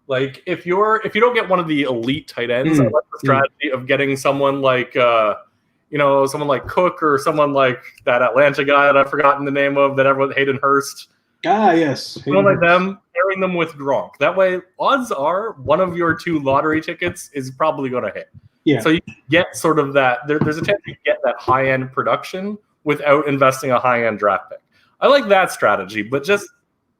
Like if you don't get one of the elite tight ends, I like the strategy of getting someone like someone like Cook or someone like that Atlanta guy that I've forgotten the name of, that everyone, Hayden Hurst. Ah, yes. Someone like them, pairing them with Gronk. That way, odds are one of your 2 lottery tickets is probably going to hit. Yeah. So you get sort of that. There's a chance you get that high end production without investing a high end draft pick. I like that strategy, but just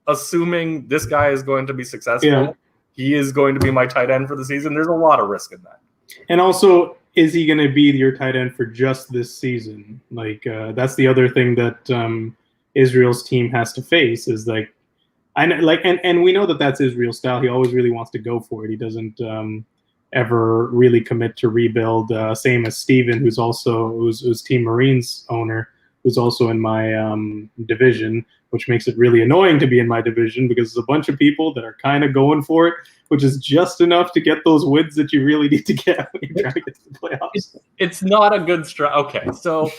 assuming this guy is going to be successful, he is going to be my tight end for the season. There's a lot of risk in that. And also, is he going to be your tight end for just this season? Like that's the other thing that Israel's team has to face is like, and we know that that's Israel's style. He always really wants to go for it. He doesn't ever really commit to rebuild. Same as Steven, who's Team Marines owner, who's also in my division, which makes it really annoying to be in my division because there's a bunch of people that are kind of going for it, which is just enough to get those wins that you really need to get when you're trying to get to the playoffs. It's not a good Okay, so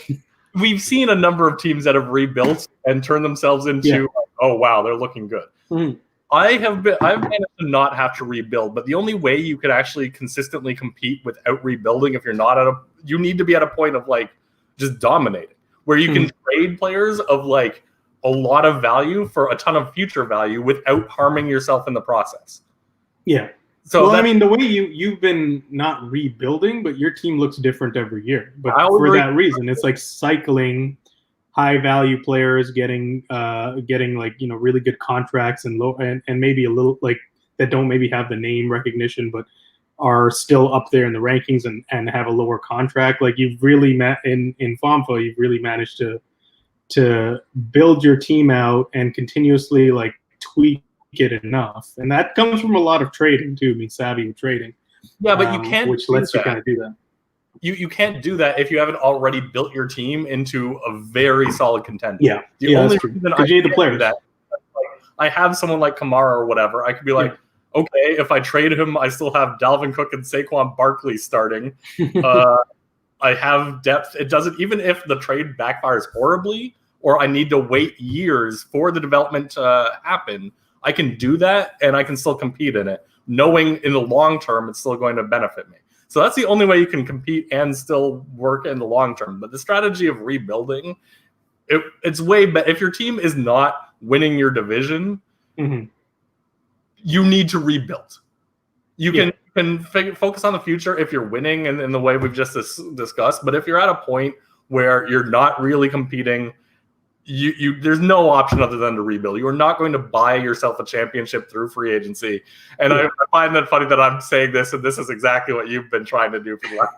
we've seen a number of teams that have rebuilt and turned themselves into, oh wow, they're looking good. Mm-hmm. I've managed to not have to rebuild, but the only way you could actually consistently compete without rebuilding, if you're not you need to be at a point of like just dominating, where you can trade players of like a lot of value for a ton of future value without harming yourself in the process. Yeah. So I mean, the way you've been not rebuilding, but your team looks different every year. But for that reason, it's like cycling high value players, getting like really good contracts and low and maybe a little like that don't maybe have the name recognition, but are still up there in the rankings and have a lower contract. Like you've really in FOMFA, you've really managed to build your team out and continuously like tweak it enough, and that comes from a lot of trading too. I mean, savvy with trading. Yeah, but you can't. Which lets you kind of do that. You can't do that if you haven't already built your team into a very solid contender. Yeah, the only that's true. reason I need the players. That, like, I have someone like Kamara or whatever. I could be like, okay, if I trade him, I still have Dalvin Cook and Saquon Barkley starting. I have depth. It doesn't, even if the trade backfires horribly, or I need to wait years for the development to happen, I can do that and I can still compete in it, knowing in the long term it's still going to benefit me. So that's the only way you can compete and still work in the long term. But the strategy of rebuilding, it's way better. If your team is not winning your division, you need to rebuild. You can focus on the future if you're winning in the way we've just discussed. But if you're at a point where you're not really competing, there's no option other than to rebuild. You are not going to buy yourself a championship through free agency. And I find that funny that I'm saying this, and this is exactly what you've been trying to do for the last.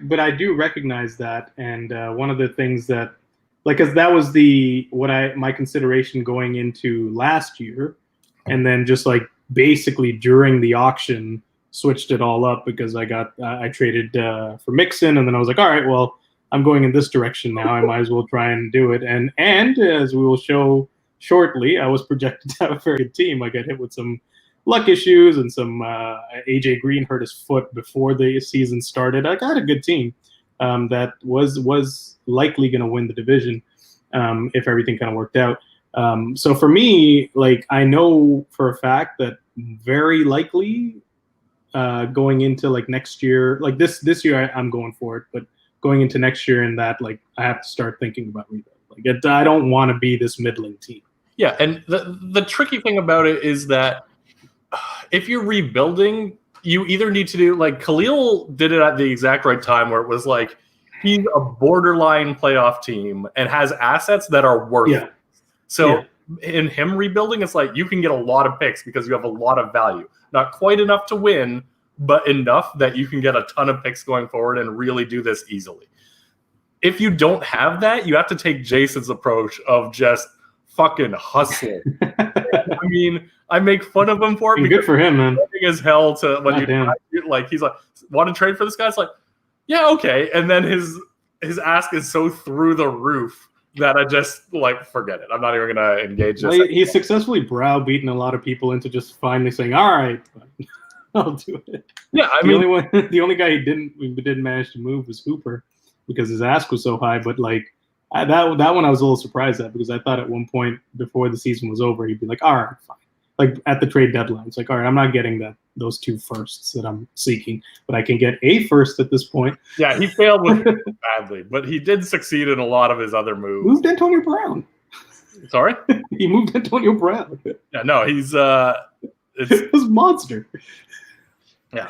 But I do recognize that. And one of the things that, like, because that was my consideration going into last year, and then just like basically during the auction switched it all up because I traded for Mixon, and then I was like, all right, well, I'm going in this direction now. I might as well try and do it. And as we will show shortly, I was projected to have a very good team. I got hit with some luck issues and some AJ Green hurt his foot before the season started. I got a good team that was likely going to win the division if everything kind of worked out. So for me, like, I know for a fact that very likely going into like next year, like this year, I'm going for it, but going into next year and that, like, I have to start thinking about rebuild. Like, I don't want to be this middling team. Yeah, and the tricky thing about it is that if you're rebuilding, you either need to do, like, Khalil did it at the exact right time where it was like, he's a borderline playoff team and has assets that are worth it. So in him rebuilding, it's like you can get a lot of picks because you have a lot of value. Not quite enough to win, but enough that you can get a ton of picks going forward and really do this easily. If you don't have that, you have to take Jason's approach of just fucking hustling. I mean, I make fun of him for it. Good for him, man. As hell to when you like, he's like, want to trade for this guy? It's like, yeah, okay. And then his ask is so through the roof that I just like forget it. I'm not even gonna engage. Well, he's successfully browbeaten a lot of people into just finally saying, "All right, I'll do it." Yeah, I mean, the only guy we didn't manage to move was Hooper because his ask was so high. But like that one, I was a little surprised at because I thought at one point before the season was over, he'd be like, "All right, fine." Like at the trade deadline, it's like, "All right, I'm not getting those 2 firsts that I'm seeking, but I can get a first at this point." Yeah, he failed with it badly, but he did succeed in a lot of his other moves. Moved Antonio Brown. Sorry? He moved Antonio Brown. Yeah, no, he's it was monster. Yeah.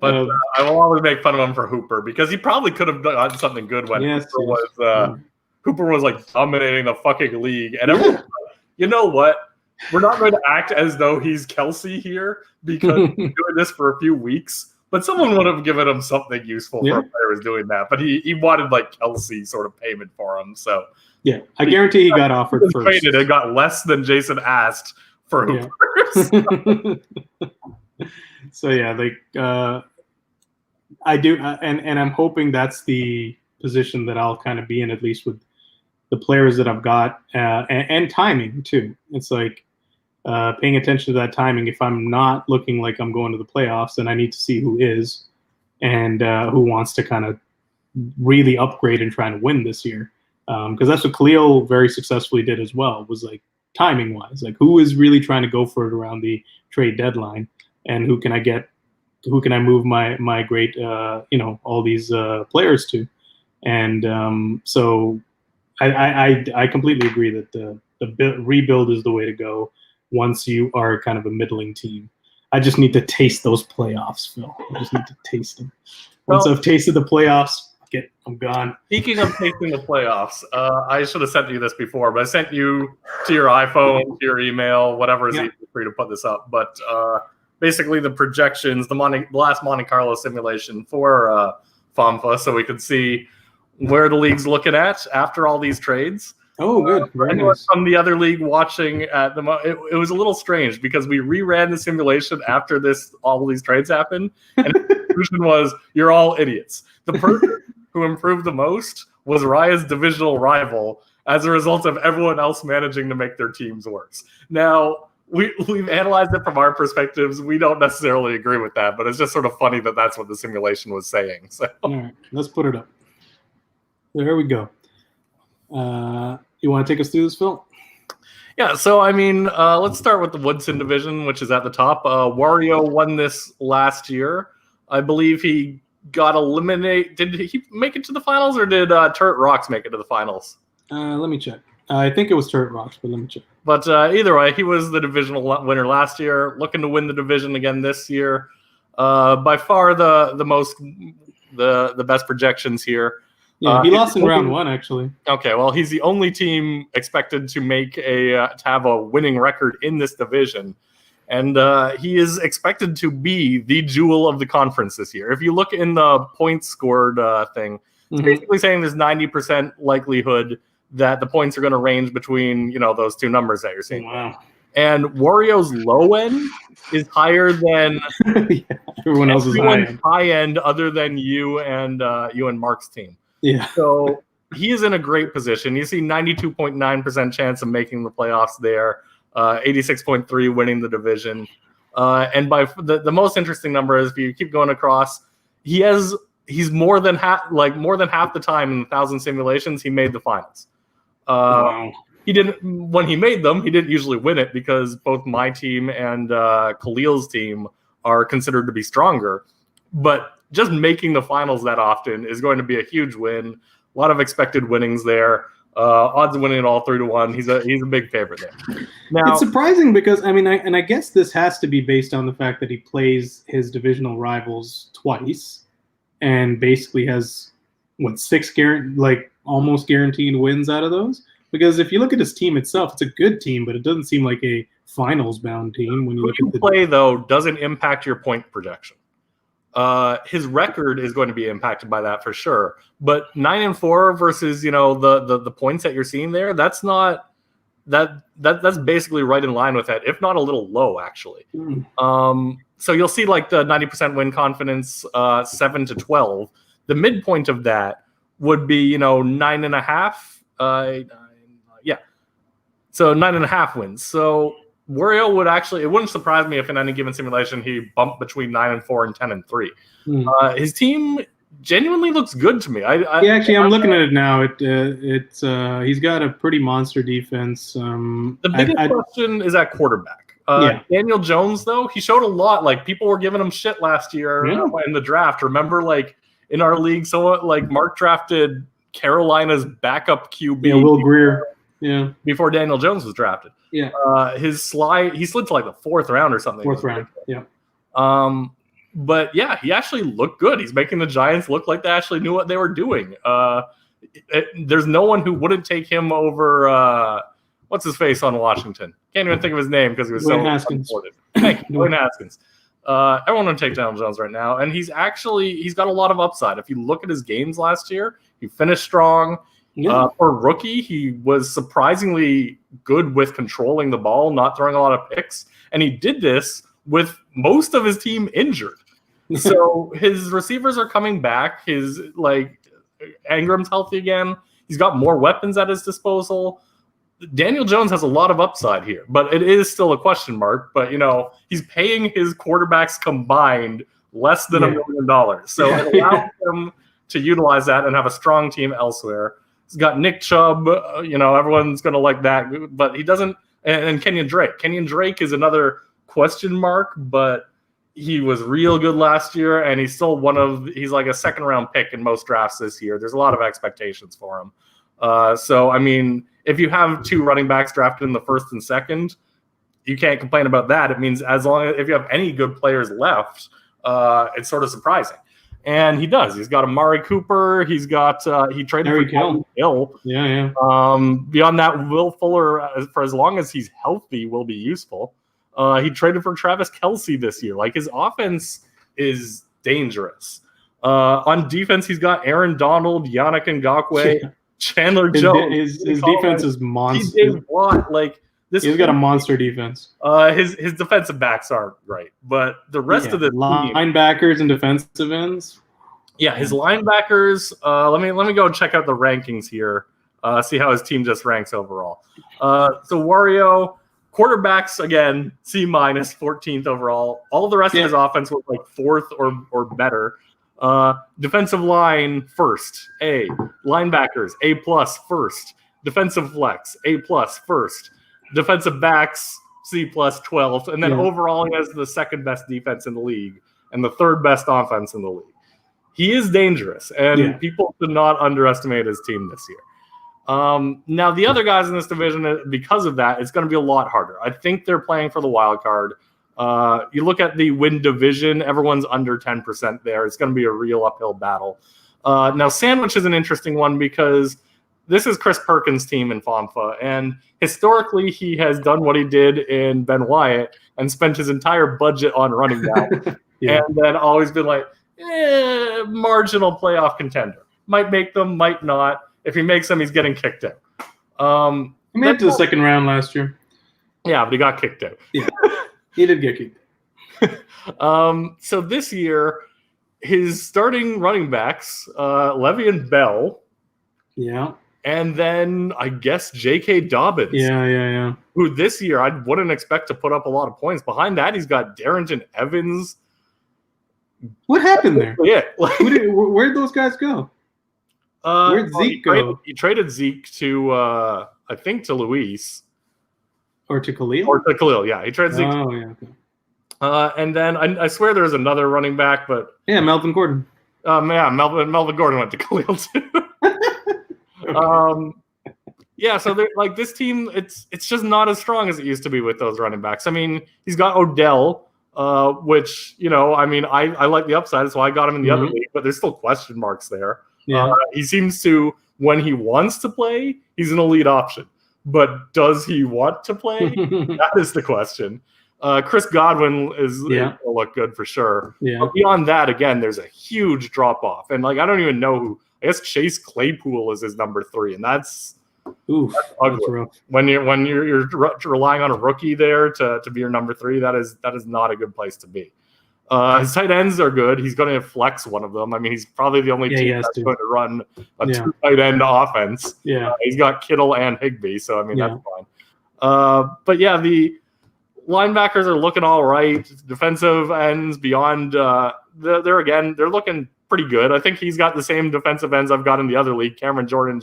But I will always make fun of him for Hooper because he probably could have done something good when Hooper was like dominating the fucking league. And everyone was like, you know what? We're not going to act as though he's Kelsey here because he's doing this for a few weeks. But someone would have given him something useful for a player who's doing that. But he wanted like Kelsey sort of payment for him. So yeah, I guarantee he got offered first. Traded and got less than Jason asked for Hooper. So yeah, like I do, and I'm hoping that's the position that I'll kind of be in, at least with the players that I've got, and timing too. It's like paying attention to that timing. If I'm not looking like I'm going to the playoffs, then I need to see who is and who wants to kind of really upgrade and try to win this year. Because that's what Khalil very successfully did as well, was like timing wise, like who is really trying to go for it around the trade deadline, and who can I move my great all these players to. And so I completely agree that the rebuild is the way to go once you are kind of a middling team. I just need to taste those playoffs, Phil. I just need to taste them. Once I've tasted the playoffs, I'm gone. Speaking of tasting the playoffs, I should have sent you this before, but I sent you to your iPhone, to your email, whatever is easy for you to put this up. But basically the projections, the last Monte Carlo simulation for FOMFA, so we could see where the league's looking at after all these trades. Oh, good. Very nice. nice. From the other league watching at it was a little strange because we reran the simulation after all these trades happened, and the conclusion was you're all idiots. The person who improved the most was Raya's divisional rival as a result of everyone else managing to make their teams worse. Now, we've analyzed it from our perspectives. We don't necessarily agree with that, but it's just sort of funny that that's what the simulation was saying. So, all right, let's put it up. There we go. You want to take us through this, Phil? Yeah, so I mean, let's start with the Woodson division, which is at the top. Wario won this last year. I believe he got eliminated. Did he make it to the finals, or did Turret Rocks make it to the finals? Let me check. I think it was Turret Rocks, but let me check. But either way, he was the divisional winner last year, looking to win the division again this year. By far the best projections here. Yeah, he lost in round 1, actually. Okay, well, he's the only team expected to make to have a winning record in this division, and he is expected to be the jewel of the conference this year. If you look in the points scored thing, it's basically saying there's 90% likelihood that the points are going to range between those two numbers that you're seeing. Wow. And Wario's low end is higher than everyone else's high end, other than you and Mark's team. Yeah. So he is in a great position. You see 92.9% chance of making the playoffs there, 86.3 winning the division. And by the most interesting number is, if you keep going across, he's more than half the time in 1,000 simulations he made the finals. Wow. He didn't, when he made them, he didn't usually win it because both my team and Khalil's team are considered to be stronger. But just making the finals that often is going to be a huge win. A lot of expected winnings there. Odds of winning it all 3-1. He's a big favorite there. Now, it's surprising because I guess this has to be based on the fact that he plays his divisional rivals twice, and basically has almost guaranteed wins out of those. Because if you look at his team itself, it's a good team, but it doesn't seem like a finals-bound team when you look at the play. Though doesn't impact your point projection. His record is going to be impacted by that for sure. But 9-4 versus the points that you're seeing there, that's not that's basically right in line with that, if not a little low actually. So you'll see like the 90% win confidence, 7-12. The midpoint of that would be 9.5. So 9.5 wins. So Wario would actually, it wouldn't surprise me if in any given simulation he bumped between 9-4 and 10-3. His team genuinely looks good to me. I'm looking at it now. It's he's got a pretty monster defense. The biggest question is at quarterback. Daniel Jones, though, he showed a lot. Like, people were giving him shit last year in the draft. Remember, like, in our league, Mark drafted Carolina's backup QB. Will Greer. Before Daniel Jones was drafted. He slid to like the 4th round or something. 4th round. Yeah. But yeah, he actually looked good. He's making the Giants look like they actually knew what they were doing. There's no one who wouldn't take him over. What's his face on Washington? Can't even think of his name because he was so important. Thank you, Dwayne Haskins. Everyone would take Daniel Jones right now, and he's got a lot of upside. If you look at his games last year, he finished strong. For a rookie, he was surprisingly good with controlling the ball, not throwing a lot of picks. And he did this with most of his team injured. So his receivers are coming back. Ingram's healthy again. He's got more weapons at his disposal. Daniel Jones has a lot of upside here, but it is still a question mark. But, he's paying his quarterbacks combined less than $1 million. So it allows him to utilize that and have a strong team elsewhere. He's got Nick Chubb, everyone's going to like that, but he doesn't. And Kenyon Drake. Kenyon Drake is another question mark, but he was real good last year, and he's still he's like a 2nd-round pick in most drafts this year. There's a lot of expectations for him. So, I mean, if you have 2 running backs drafted in the 1st and 2nd, you can't complain about that. It means if you have any good players left, it's sort of surprising. And he does. He's got Amari Cooper. He's got he traded for Hill. Yeah. Beyond that, Will Fuller, for as long as he's healthy, will be useful. He traded for Travis Kelce this year. Like, his offense is dangerous. On defense, he's got Aaron Donald, Yannick Ngakoue, Chandler Jones. His defense is monster. He's got a monster defense. His defensive backs aren't right, but the rest of the linebackers and defensive ends. Yeah, his linebackers. Let me go check out the rankings here. See how his team just ranks overall. So Wario, quarterbacks again, C-, 14th overall. All the rest of his offense was like 4th or better. Defensive line 1st, A. Linebackers A+, 1st. Defensive flex A+, 1st. Defensive backs C+, 12th, and then overall he has the 2nd best defense in the league and the 3rd best offense in the league. He is dangerous, and people should not underestimate his team this year. Now, the other guys in this division, because of that, it's going to be a lot harder. I think they're playing for the wild card. You look at the win division, everyone's under 10% there. It's going to be a real uphill battle. Now, Sandwich is an interesting one because this is Chris Perkins' team in FOMFA, and historically he has done what he did in Ben Wyatt and spent his entire budget on running back, and then always been like, marginal playoff contender. Might make them, might not. If he makes them, he's getting kicked out. He made it to the 2nd round last year. Yeah, but he got kicked out. Yeah, he did get kicked out. So this year, his starting running backs, Le'Veon Bell. Yeah. And then I guess J.K. Dobbins. Yeah. Who this year I wouldn't expect to put up a lot of points. Behind that, he's got Darrington Evans. What happened there? Yeah. Where'd those guys go? Where'd Zeke go? He traded Zeke to, I think, to Luis. Or to Khalil? Or to Khalil, yeah. He traded Zeke. Oh, yeah. Okay. And then I swear there was another running back, but... Yeah, Melvin Gordon. Melvin Gordon went to Khalil, too. So like this team, it's just not as strong as it used to be with those running backs. I mean, he's got Odell, which I like the upside, so I got him in the other league, but there's still question marks there. Yeah. He seems to, when he wants to play, he's an elite option. But does he want to play? That is the question. Chris Godwin is going to look good for sure. Yeah. But beyond that, again, there's a huge drop off. And like, I don't even know who. I guess Chase Claypool is his number 3, and that's ugly. That's rough. When you're relying on a rookie there to be your number 3, that is not a good place to be. His tight ends are good. He's going to flex one of them. I mean, he's probably the only team that's going to run a 2 tight end offense. Yeah. He's got Kittle and Higbee, so I mean that's fine. But yeah, the linebackers are looking all right. Defensive ends beyond they're looking pretty good. I think he's got the same defensive ends I've got in the other league, Cameron Jordan.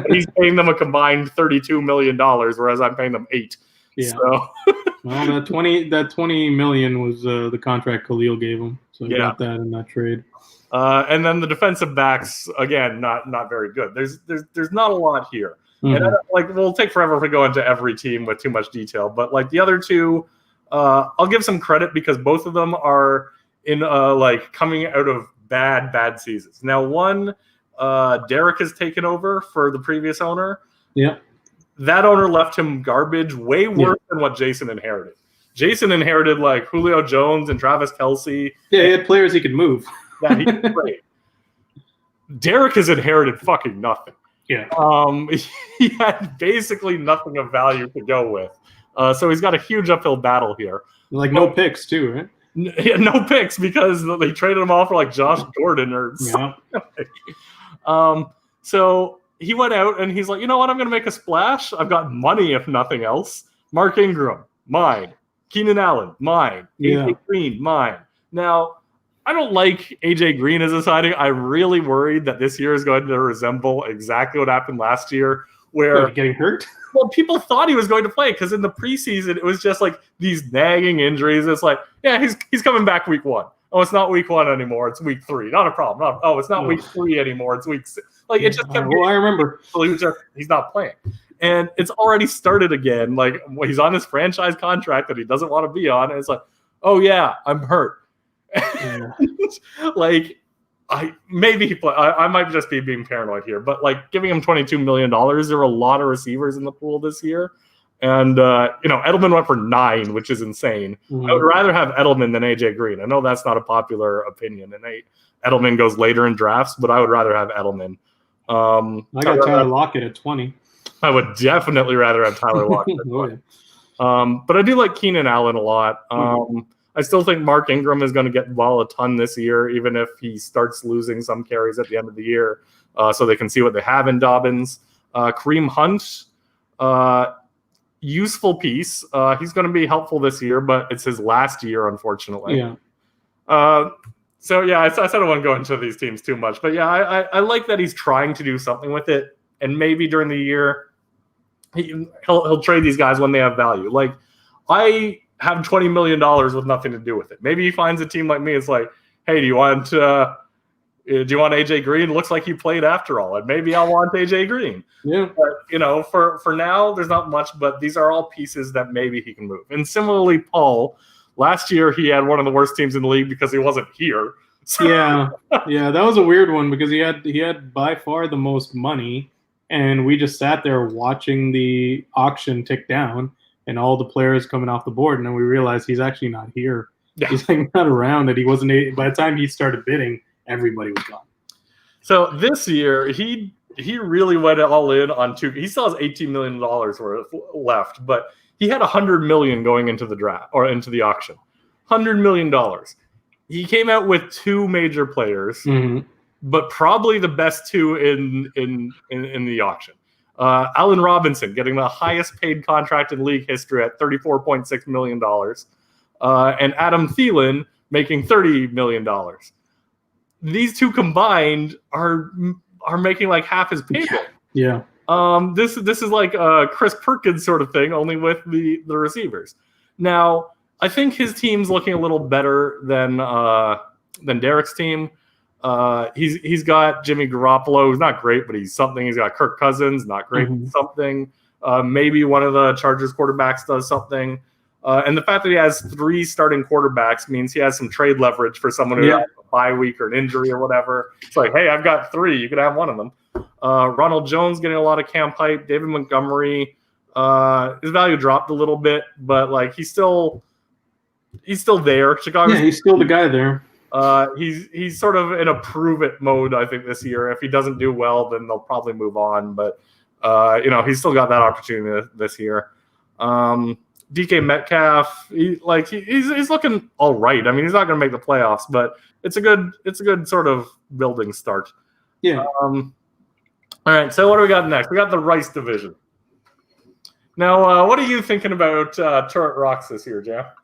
He's paying them a combined $32 million, whereas I'm paying them $8 million. Yeah. So. Well, that $20 million was the contract Khalil gave him, so he got that in that trade. And then the defensive backs, again, not very good. There's not a lot here. Mm-hmm. And we'll take forever to go into every team with too much detail. But like the other two, I'll give some credit because both of them are in coming out of bad seasons. Now, one, Derek has taken over for the previous owner. Yeah. That owner left him garbage, way worse than what Jason inherited. Jason inherited like Julio Jones and Travis Kelce. Yeah, he had players he could move. That he could play. Derek has inherited fucking nothing. Yeah. He had basically nothing of value to go with. So he's got a huge uphill battle here. Like no picks too, right? No picks because they traded him off for like Josh Gordon or something. So he went out and he's like, you know what? I'm going to make a splash. I've got money, if nothing else. Mark Ingram, mine. Keenan Allen, mine. AJ Green, mine. Now, I don't like AJ Green as a signing. I'm really worried that this year is going to resemble exactly what happened last year, where getting hurt. Well, people thought he was going to play because in the preseason it was just like these nagging injuries. It's like, yeah, he's coming back week 1. Oh, it's not week 1 anymore. It's week 3. Not a problem. It's not week 3 anymore. It's week 6. Like it just kept. I remember. He's not playing, and it's already started again. Like he's on this franchise contract that he doesn't want to be on, and it's like, oh yeah, I'm hurt. Yeah. Like I might just be being paranoid here, but like giving him $22 million, there are a lot of receivers in the pool this year. And, Edelman went for 9, which is insane. Mm-hmm. I would rather have Edelman than AJ Green. I know that's not a popular opinion. And Edelman goes later in drafts, but I would rather have Edelman. I got Tyler Lockett at 20. I would definitely rather have Tyler Lockett at 20. But I do like Keenan Allen a lot. I still think Mark Ingram is going to get the ball a ton this year, even if he starts losing some carries at the end of the year, so they can see what they have in Dobbins. Kareem Hunt, useful piece. He's going to be helpful this year, but it's his last year, unfortunately. Yeah. So, yeah, I don't want to go into these teams too much. But, yeah, I like that he's trying to do something with it. And maybe during the year, he'll trade these guys when they have value. Like, I have $20 million with nothing to do with it. Maybe he finds a team like me. It's like, hey, do you want AJ Green? Looks like he played after all, and maybe I want AJ Green. Yeah. But, for now, there's not much, but these are all pieces that maybe he can move. And similarly, Paul, last year he had one of the worst teams in the league because he wasn't here. So. Yeah, that was a weird one because he had by far the most money, and we just sat there watching the auction tick down. And all the players coming off the board, and then we realized he's actually not here. Yeah. He's like not around. That he wasn't. By the time he started bidding, everybody was gone. So this year, he really went all in on 2. He still has $18 million worth left, but he had $100 million going into the draft or into the auction. $100 million. He came out with 2 major players, but probably the best 2 in the auction. Allen Robinson getting the highest paid contract in league history at $34.6 million. And Adam Thielen making $30 million. These 2 combined are making like half his payroll. Yeah. This is like a Chris Perkins sort of thing, only with the receivers. Now, I think his team's looking a little better than Derek's team. He's got Jimmy Garoppolo, who's not great, but he's something. He's got Kirk Cousins, not great, something. Maybe one of the Chargers quarterbacks does something. And the fact that he has 3 starting quarterbacks means he has some trade leverage for someone who bye week or an injury or whatever. It's like, hey, I've got 3. You could have one of them. Ronald Jones getting a lot of camp hype. David Montgomery, his value dropped a little bit, but like he's still there. Chicago. Yeah, he's still the guy there. He's sort of in a prove it mode, I think, this year. If he doesn't do well, then they'll probably move on. But he's still got that opportunity this year. DK Metcalf, he's looking all right. I mean, he's not going to make the playoffs, but it's a good sort of building start. Yeah. All right. So what do we got next? We got the Rice division. Now, what are you thinking about Turret Rocks this year, Jeff?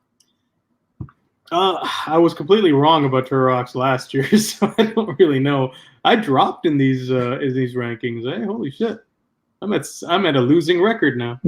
I was completely wrong about Turret Rocks last year, so I don't really know. I dropped in these rankings. Hey, holy shit! I'm at a losing record now.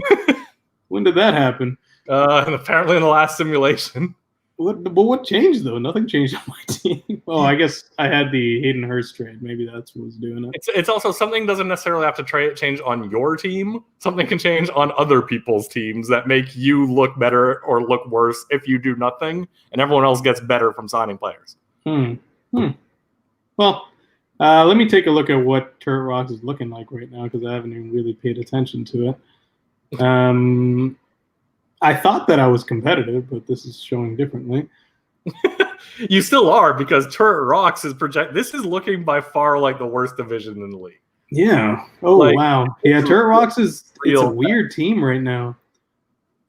When did that happen? And apparently in the last simulation. What changed though? Nothing changed on my team. Oh, I guess I had the Hayden Hurst trade. Maybe that's what was doing it. It's also something doesn't necessarily have to change on your team. Something can change on other people's teams that make you look better or look worse if you do nothing, and everyone else gets better from signing players. Well, let me take a look at what Turret Rocks is looking like right now because I haven't even really paid attention to it. I thought that I was competitive, but this is showing differently. You still are because Turret Rocks is This is looking by far like the worst division in the league. Yeah. Oh, wow. Yeah, Turret Rocks it's a weird team right now.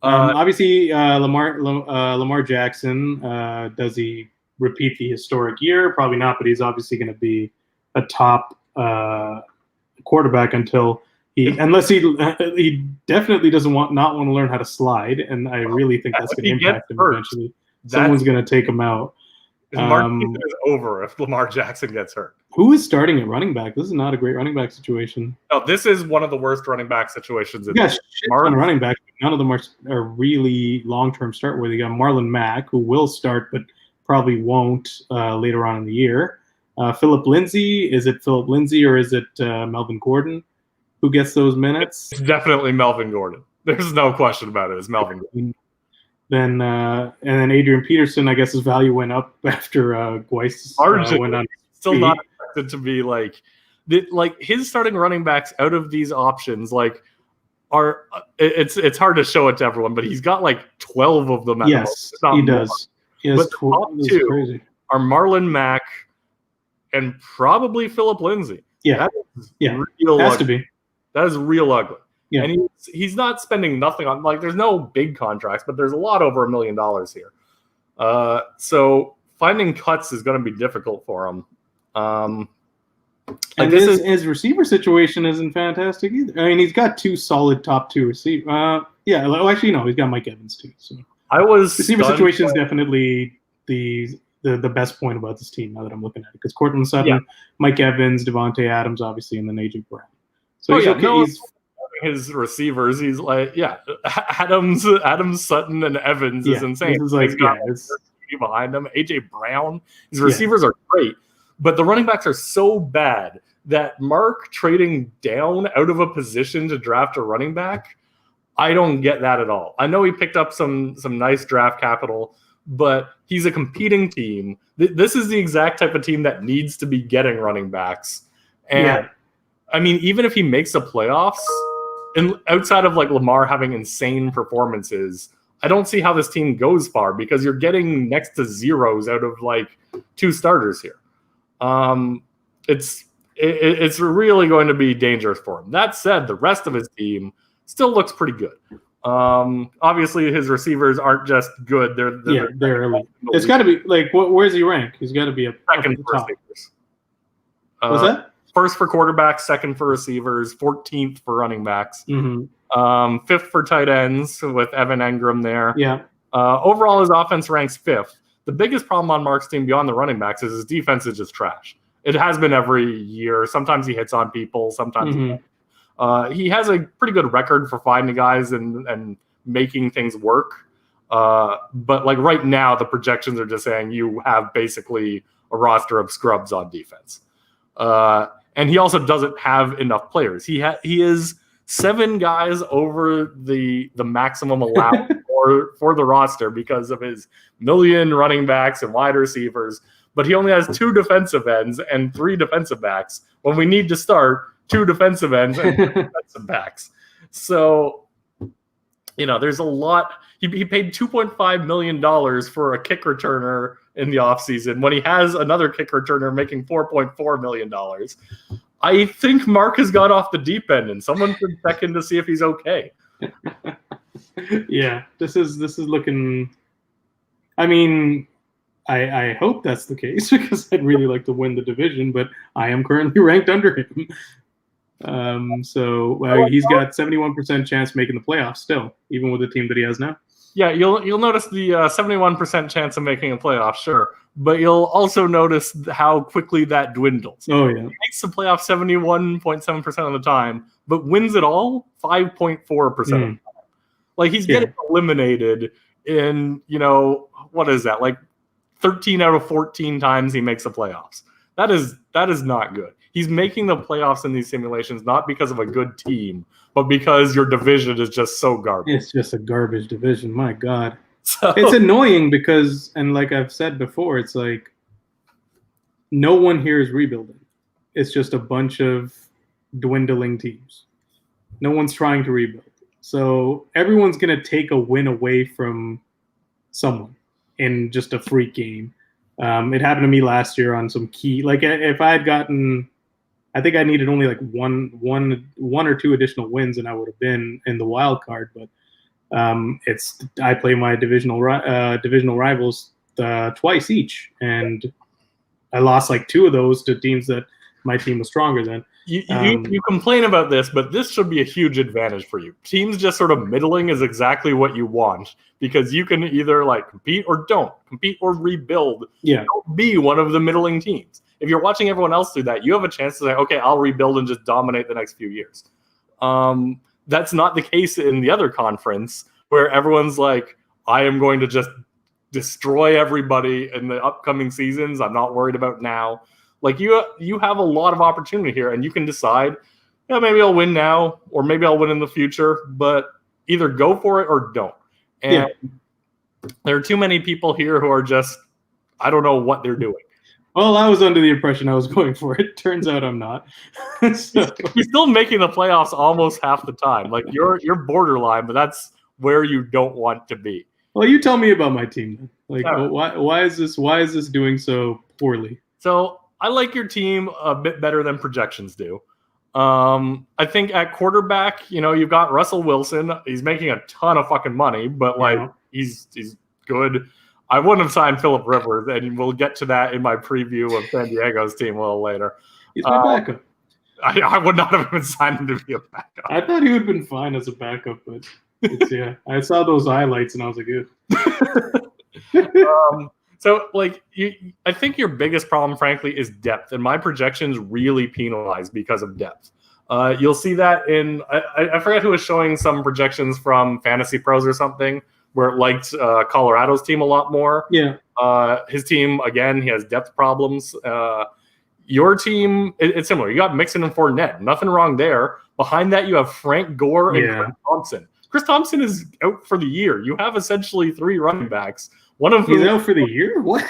Obviously, Lamar Jackson, does he repeat the historic year? Probably not, but he's obviously going to be a top quarterback until unless he definitely doesn't want to learn how to slide, and I really think that's going to impact him eventually. Someone's going to take him out. Mark is over if Lamar Jackson gets hurt. Who is starting at running back? This is not a great running back situation. No, this is one of the worst running back situations. Yes, on running back. None of them are really long-term start worthy. You got Marlon Mack, who will start, but probably won't later on in the year. Philip Lindsay. Is it Philip Lindsay or is it Melvin Gordon who gets those minutes? It's definitely Melvin Gordon. There's no question about it. It's Melvin Gordon. Then and then Adrian Peterson, I guess his value went up after Weiss went on. Still not expected to be like his starting running backs out of these options are it's hard to show it to everyone, but he's got like 12 of them. Yes, he does. Yes, but the top 2 are Marlon Mack and probably Philip Lindsay. Yeah, real has ugly. To be. That is real ugly. Yeah. And he's not spending nothing on there's no big contracts, but there's a lot over $1 million here. So finding cuts is going to be difficult for him. And his receiver situation isn't fantastic either. I mean, he's got 2 solid top 2 receivers. Actually, no, he's got Mike Evans too. So receiver situation is definitely the best point about this team now that I'm looking at it because Cortland Sutton, Mike Evans, Devontae Adams, obviously, and then AJ Brown. So he's his receivers. He's like, Adams, Sutton, and Evans is insane. This is like, he's got behind him. AJ Brown. His receivers are great, but the running backs are so bad that Mark trading down out of a position to draft a running back, I don't get that at all. I know he picked up some nice draft capital, but he's a competing team. This is the exact type of team that needs to be getting running backs. And I mean, even if he makes the playoffs, and outside of like Lamar having insane performances, I don't see how this team goes far because you're getting next to zeros out of like 2 starters here. It's really going to be dangerous for him. That said, the rest of his team still looks pretty good. Obviously, his receivers aren't just good; they're elite. It's got to be like where's he rank? He's got to be a second for receivers. What's that? First for quarterbacks, second for receivers, 14th for running backs, 5th for tight ends with Evan Engram there. Yeah. Overall, his offense ranks 5th. The biggest problem on Mark's team beyond the running backs is his defense is just trash. It has been every year. Sometimes he hits on people. Sometimes he has a pretty good record for finding guys and making things work. But like right now, the projections are just saying you have basically a roster of scrubs on defense. And he also doesn't have enough players. He is 7 guys over the maximum allowed for the roster because of his million running backs and wide receivers. but he only has 2 defensive ends and 3 defensive backs when we need to start 2 defensive ends and 3 defensive backs. So, there's a lot. He paid $2.5 million for a kick returner in the offseason when he has another kick returner making $4.4 million. I think Mark has got off the deep end, and someone should check in to see if he's okay. Yeah, this is looking. I mean, I hope that's the case because I'd really like to win the division, but I am currently ranked under him. He's got 71% chance making the playoffs still, even with the team that he has now. Yeah, you'll notice the 71% chance of making a playoff, sure, but you'll also notice how quickly that dwindles. Oh yeah, he makes the playoff 71.7% of the time, but wins it all 5.4% of the time. Like he's getting eliminated in what is that? Like 13 out of 14 times he makes the playoffs. That is not good. He's making the playoffs in these simulations not because of a good team, but because your division is just so garbage. It's just a garbage division. My God. So, it's annoying because, and like I've said before, it's like no one here is rebuilding. It's just a bunch of dwindling teams. No one's trying to rebuild. So everyone's going to take a win away from someone in just a freak game. It happened to me last year on some key. Like if I had gotten, I think I needed only like one or 2 additional wins, and I would have been in the wild card. But I play my divisional rivals twice each, and I lost like 2 of those to teams that my team was stronger than. You complain about this, but this should be a huge advantage for you. Teams just sort of middling is exactly what you want because you can either like compete or don't compete or rebuild. Yeah, don't be one of the middling teams. If you're watching everyone else do that, you have a chance to say, okay, I'll rebuild and just dominate the next few years. That's not the case in the other conference where everyone's like, I am going to just destroy everybody in the upcoming seasons. I'm not worried about now. Like you have a lot of opportunity here, and you can decide, maybe I'll win now, or maybe I'll win in the future. But either go for it or don't. And there are too many people here who are just, I don't know what they're doing. Well, I was under the impression I was going for it. Turns out I'm not. So. You're still making the playoffs almost half the time. Like you're borderline, but that's where you don't want to be. Well, you tell me about my team. Like, why is this doing so poorly? So. I like your team a bit better than projections do. I think at quarterback, you've got Russell Wilson. He's making a ton of fucking money, but he's good. I wouldn't have signed Phillip Rivers, and we'll get to that in my preview of San Diego's team a little later. He's my backup. I would not have been signed him to be a backup. I thought he would have been fine as a backup, but I saw those highlights and I was like, ew. So, I think your biggest problem, frankly, is depth, and my projections really penalize because of depth. You'll see that in I forget who was showing some projections from Fantasy Pros or something where it liked Colorado's team a lot more. Yeah. His team, again, he has depth problems. Your team, it's similar. You got Mixon and Fournette. Nothing wrong there. Behind that, you have Frank Gore and Chris Thompson. Chris Thompson is out for the year. You have essentially 3 running backs. One of He's out for the year? What?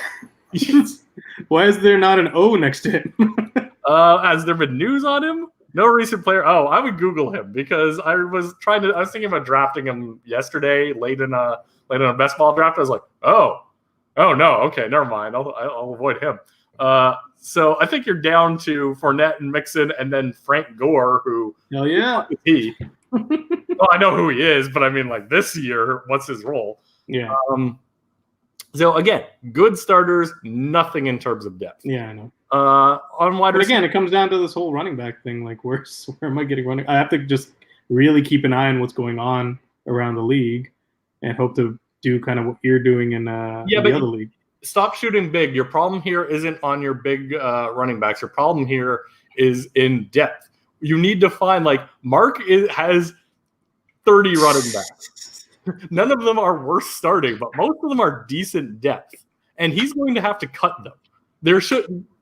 Why is there not an O next to him? Has there been news on him? No recent player. Oh, I would Google him because I was thinking about drafting him yesterday, late in a best ball draft. I was like, oh no, okay, never mind. I'll avoid him. So I think you're down to Fournette and Mixon, and then Frank Gore, who hell yeah, is he? Well, I know who he is, but I mean, like this year, what's his role? Yeah. So again, good starters, nothing in terms of depth. Yeah, I know. On wide receiver, again, it comes down to this whole running back thing. Like, where am I getting running? I have to just really keep an eye on what's going on around the league, and hope to do kind of what you're doing in the other league. Stop shooting big. Your problem here isn't on your big running backs. Your problem here is in depth. You need to find Mark has 30 running backs. None of them are worth starting, but most of them are decent depth, and he's going to have to cut them.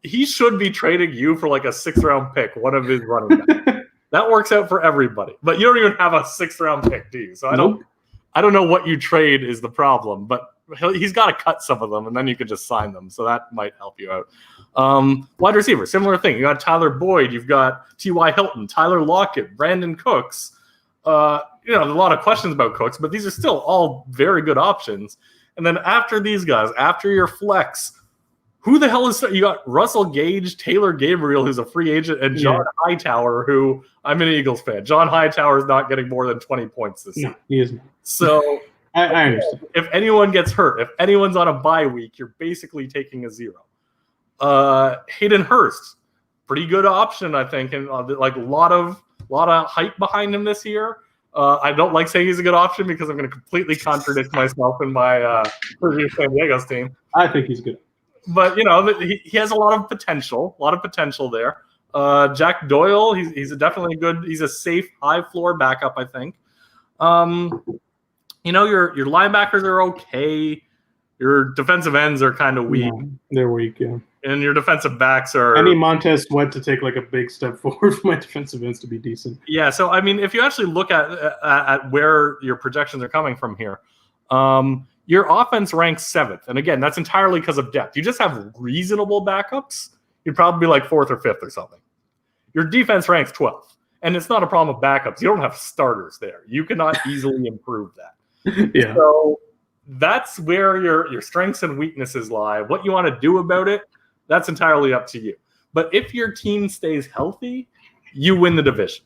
He should be trading you for a 6th round pick, one of his running backs. That works out for everybody, but you don't even have a 6th round pick, do you? So I don't. I don't know what you trade is the problem, but he's got to cut some of them, and then you can just sign them. So that might help you out. Wide receiver, similar thing. You got Tyler Boyd, you've got T.Y. Hilton, Tyler Lockett, Brandon Cooks. There's a lot of questions about Cooks, but these are still all very good options. And then after these guys, after your flex, who the hell is – you got Russell Gage, Taylor Gabriel, who's a free agent, and John Hightower, who – I'm an Eagles fan. John Hightower is not getting more than 20 points this season. No, he isn't. So I understand. If anyone gets hurt, if anyone's on a bye week, you're basically taking a 0. Hayden Hurst, pretty good option, I think, and like a lot of hype behind him this year. I don't like saying he's a good option because I'm going to completely contradict myself in my previous San Diego's team. I think he's good. But he has a lot of potential there. Jack Doyle, he's definitely good. He's a safe high floor backup, I think. Your linebackers are okay. Your defensive ends are kind of weak. Yeah, they're weak, yeah. And your defensive backs are... I need Montez Sweat to take like a big step forward for my defensive ends to be decent. Yeah, so I mean, if you actually look at where your projections are coming from here, your offense ranks 7th. And again, that's entirely because of depth. You just have reasonable backups. You'd probably be like 4th or 5th or something. Your defense ranks 12th. And it's not a problem with backups. You don't have starters there. You cannot easily improve that. Yeah. So that's where your strengths and weaknesses lie. What you want to do about it, that's entirely up to you. But if your team stays healthy, you win the division.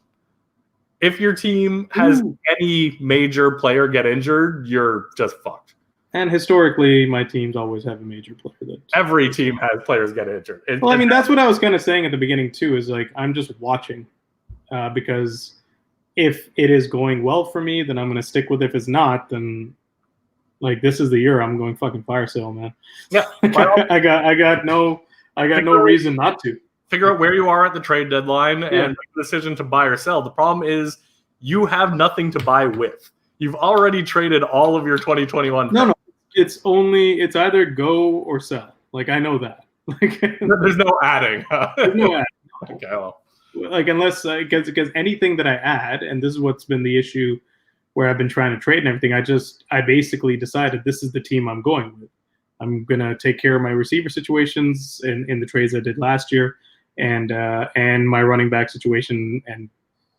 If your team has any major player get injured, you're just fucked. And historically, my teams always have a major player. Every team has players get injured. That's what I was kind of saying at the beginning, too, is like I'm just watching because if it is going well for me, then I'm going to stick with it. If it's not, then like this is the year I'm going fucking fire sale, man. Yeah. I got no reason not to. Figure out where you are at the trade deadline and make a decision to buy or sell. The problem is you have nothing to buy with. You've already traded all of your 2021. No. It's either go or sell. Like I know that. Like there's no adding. There's no adding. Okay, well. Like unless because anything that I add, and this is what's been the issue where I've been trying to trade and everything, I basically decided this is the team I'm going with. I'm gonna take care of my receiver situations in the trades I did last year, and my running back situation, and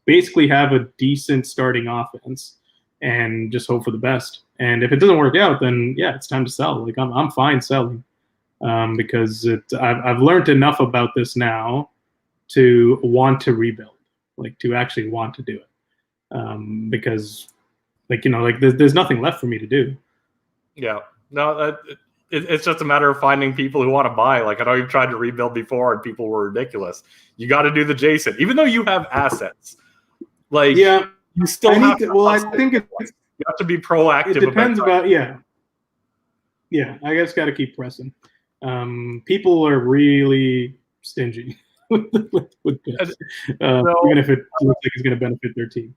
basically have a decent starting offense, and just hope for the best. And if it doesn't work out, then yeah, it's time to sell. Like I'm fine selling, because I've learned enough about this now to want to rebuild, like to actually want to do it, because there's nothing left for me to do. Yeah, no, it's just a matter of finding people who want to buy. Like I know you've tried to rebuild before and people were ridiculous. You got to do the Jason, even though you have assets. Like you still have to. Well, I think you have to be proactive. It depends about Yeah, I just got to keep pressing. People are really stingy with this, even if it looks like it's going to benefit their team.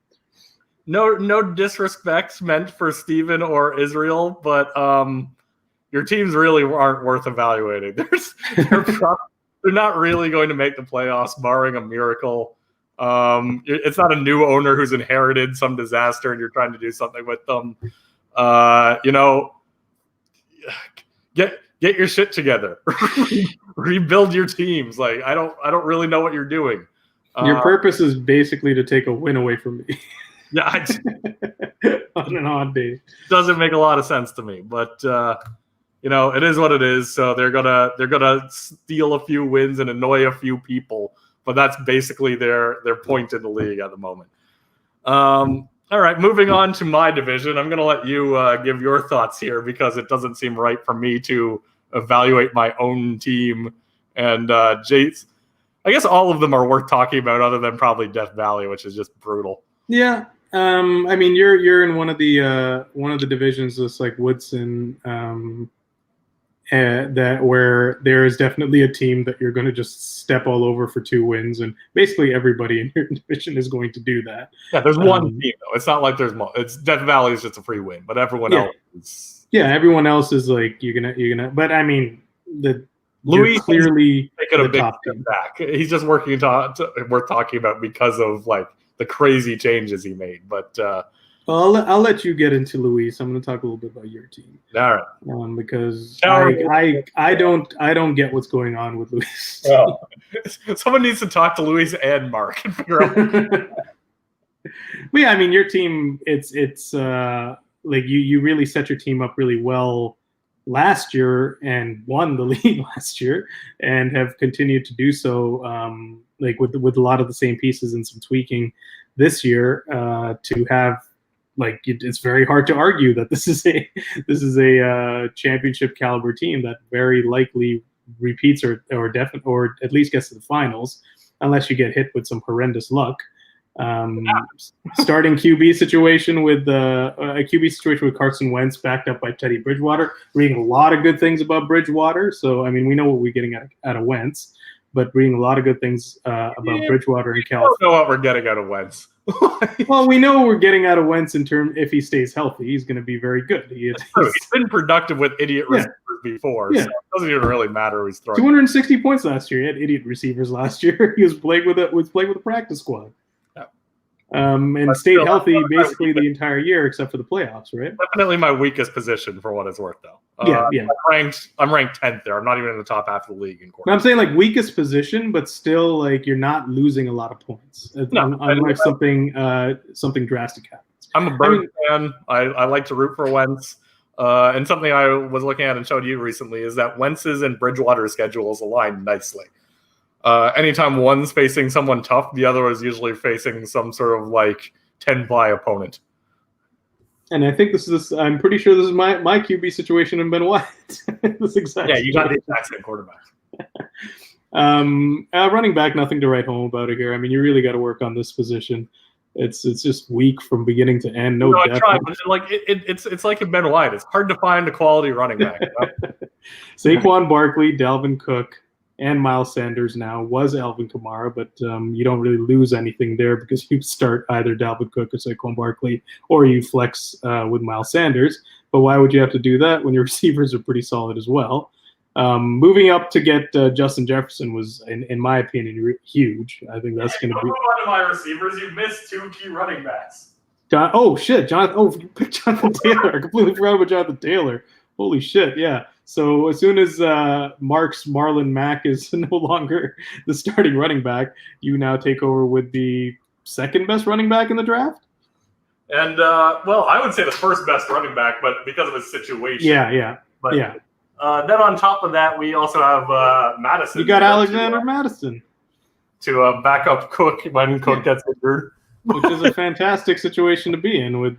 No disrespect meant for Steven or Israel, but your teams really aren't worth evaluating. They're not really going to make the playoffs, barring a miracle. It's not a new owner who's inherited some disaster and you're trying to do something with them. Get your shit together. Rebuild your teams. Like I don't really know what you're doing. Your purpose is basically to take a win away from me. Yeah, on an odd day. Doesn't make a lot of sense to me, but it is what it is. So they're gonna steal a few wins and annoy a few people, but that's basically their point in the league at the moment. All right, moving on to my division. I'm gonna let you give your thoughts here because it doesn't seem right for me to evaluate my own team. And Jace, I guess all of them are worth talking about, other than probably Death Valley, which is just brutal. Yeah. I mean, you're in one of the divisions, just like Woodson, that where there is definitely a team that you're going to just step all over for 2 wins, and basically everybody in your division is going to do that. Yeah, there's one team though. It's not like there's it's Death Valley is just a free win, but everyone else is. Yeah, everyone else is like you're gonna. But I mean, Louis clearly taking a big step back. He's just worth talking about because of like the crazy changes he made. But Well, I'll let you get into Luis. I'm going to talk a little bit about your team. All right. Because I don't get what's going on with Luis. Well, someone needs to talk to Luis and Mark and figure out. But yeah, I mean, your team, it's like you really set your team up really well last year and won the league last year and have continued to do so, like with a lot of the same pieces and some tweaking this year to have. Like it's very hard to argue that this is a championship caliber team that very likely repeats or at least gets to the finals, unless you get hit with some horrendous luck. Starting QB situation with a QB situation with Carson Wentz backed up by Teddy Bridgewater. Reading a lot of good things about Bridgewater, so I mean we know what we're getting out of Wentz, but reading a lot of good things about Bridgewater and California. I don't know what we're getting out of Wentz. Well, we know we're getting out of Wentz in terms if he stays healthy, he's going to be very good. He's been productive with idiot receivers before, so it doesn't even really matter who he's throwing. 260 points last year. He had idiot receivers last year. He was playing with a practice squad. Yeah. And stayed healthy basically the entire year except for the playoffs, right? Definitely my weakest position for what it's worth, though. Yeah. I'm ranked 10th there. I'm not even in the top half of the league in quarterback. I'm saying like weakest position, but still like you're not losing a lot of points unless something drastic happens. I'm a Bird fan. I like to root for Wentz. And something I was looking at and showed you recently is that Wentz's and Bridgewater's schedules align nicely. Anytime one's facing someone tough, the other is usually facing some sort of like 10-ply opponent. And I think I'm pretty sure this is my QB situation in Ben White. You got the exact same quarterback. Running back, nothing to write home about it here. I mean, you really got to work on this position. It's just weak from beginning to end. No depth. I tried, but it's like in Ben White. It's hard to find a quality running back. You know? Saquon Barkley, Dalvin Cook, and Miles Sanders now was Alvin Kamara, but you don't really lose anything there because you start either Dalvin Cook or Saquon Barkley, or you flex with Miles Sanders. But why would you have to do that when your receivers are pretty solid as well? Moving up to get Justin Jefferson was, in my opinion, huge. I think that's going to be. Move on to my receivers. You missed 2 key running backs. You picked Jonathan Taylor. I completely forgot about Jonathan Taylor. Holy shit, yeah. So as soon as Mark's Marlon Mack is no longer the starting running back, you now take over with the second best running back in the draft? And, I would say the first best running back, but because of his situation. Yeah. Then on top of that, we also have Madison. You got Alexander Madison. To back up Cook when Cook gets injured. Which is a fantastic situation to be in with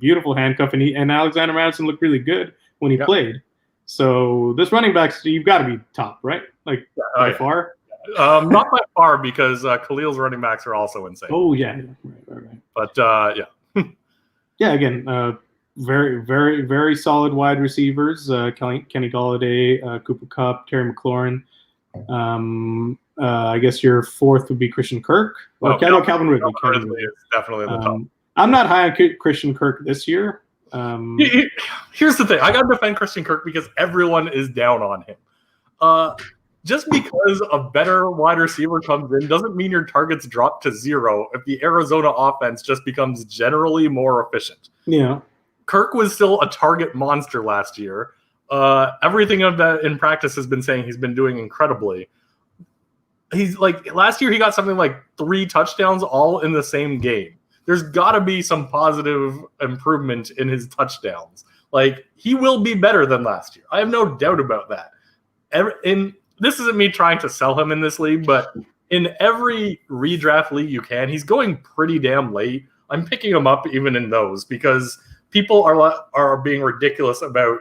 beautiful handcuff. And Alexander Madison looked really good when he played. So this running back, you've got to be top, right? By far? Not by far because Khalil's running backs are also insane. Oh, yeah. Right. But, Yeah, again, very, very, very solid wide receivers. Kenny Golladay, Cooper Kupp, Terry McLaurin. I guess your fourth would be Christian Kirk. Calvin Ridley. Calvin Ridley is definitely the top. I'm not high on Christian Kirk this year. Here's the thing. I got to defend Christian Kirk because everyone is down on him. Just because a better wide receiver comes in doesn't mean your targets drop to 0 if the Arizona offense just becomes generally more efficient. Yeah. Kirk was still a target monster last year. Everything of that in practice has been saying he's been doing incredibly. He's last year he got something like 3 touchdowns all in the same game. There's got to be some positive improvement in his touchdowns. He will be better than last year. I have no doubt about that. This isn't me trying to sell him in this league, but in every redraft league you can, he's going pretty damn late. I'm picking him up even in those because people are being ridiculous about,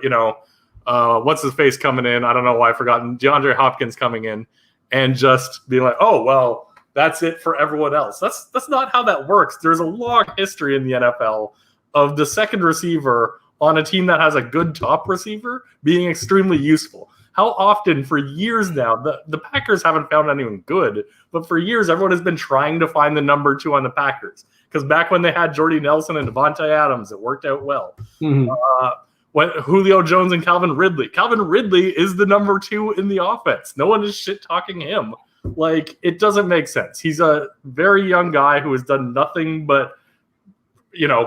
what's his face coming in. I don't know why I've forgotten. DeAndre Hopkins coming in and just being like, oh, well, that's it for everyone else. That's not how that works. There's a long history in the NFL of the second receiver on a team that has a good top receiver being extremely useful. How often for years now, the Packers haven't found anyone good, but for years everyone has been trying to find the number 2 on the Packers. Because back when they had Jordy Nelson and Devontae Adams, it worked out well. Mm-hmm. When Julio Jones and Calvin Ridley is the number 2 in the offense. No one is shit-talking him. It doesn't make sense. He's a very young guy who has done nothing but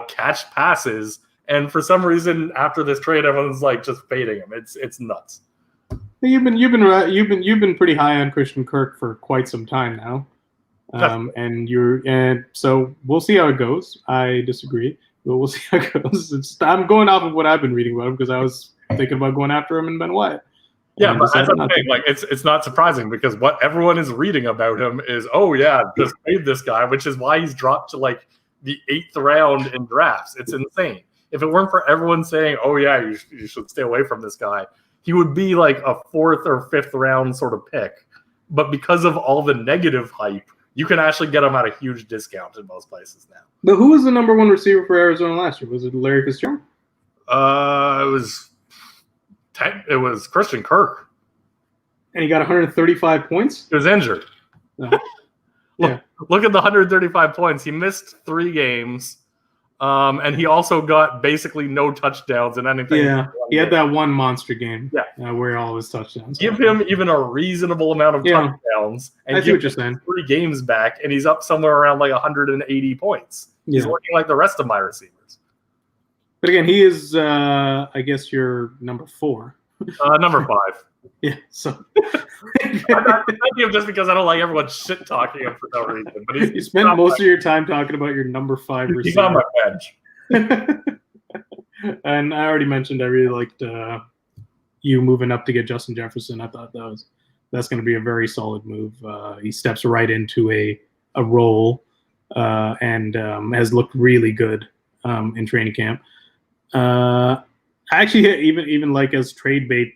catch passes. And for some reason, after this trade, everyone's like just fading him. It's nuts. You've been pretty high on Christian Kirk for quite some time now, and so we'll see how it goes. I disagree, but we'll see how it goes. I'm going off of what I've been reading about him because I was thinking about going after him and Ben Wyatt. Yeah, but as I'm saying, like it's not surprising because what everyone is reading about him is, oh yeah, just trade this guy, which is why he's dropped to like the 8th round in drafts. It's insane. If it weren't for everyone saying, oh yeah, you should stay away from this guy, he would be like a 4th or 5th round sort of pick. But because of all the negative hype, you can actually get him at a huge discount in most places now. But who was the number 1 receiver for Arizona last year? Was it Larry Fitzgerald? It was Christian Kirk. And he got 135 points? He was injured. Oh. Yeah. Look at the 135 points. He missed 3 games. And he also got basically no touchdowns in anything. Yeah, he had that one monster game. Yeah, where all his touchdowns. Give him even a reasonable amount of touchdowns, and I see what you're saying. 3 games back, and he's up somewhere around like 180 points. He's looking like the rest of my receivers. But again, he is, I guess, your number 4. Number 5. Yeah, so I'm not him just because I don't like everyone shit talking him for no reason. But you spent most of your time talking about your number 5 receiver. He's on my bench. And I already mentioned I really liked you moving up to get Justin Jefferson. I thought that's going to be a very solid move. He steps right into a role and has looked really good in training camp. I actually even like as trade bait.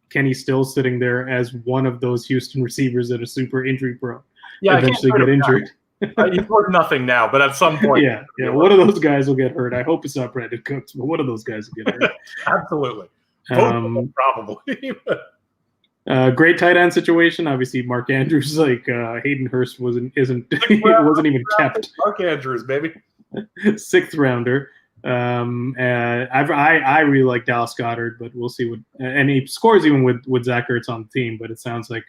Kenny still sitting there as one of those Houston receivers that are super injury prone. Yeah, eventually get injured. He's worth nothing now, but at some point, yeah, one of those guys will get hurt. I hope it's not Brandon Cooks, but one of those guys will get hurt. Absolutely, probably. Great tight end situation. Obviously, Mark Andrews, like Hayden Hurst, wasn't even kept. Mark Andrews, baby, 6th rounder. I really like Dallas Goedert, but we'll see what. And he scores even with Zach Ertz on the team. But it sounds like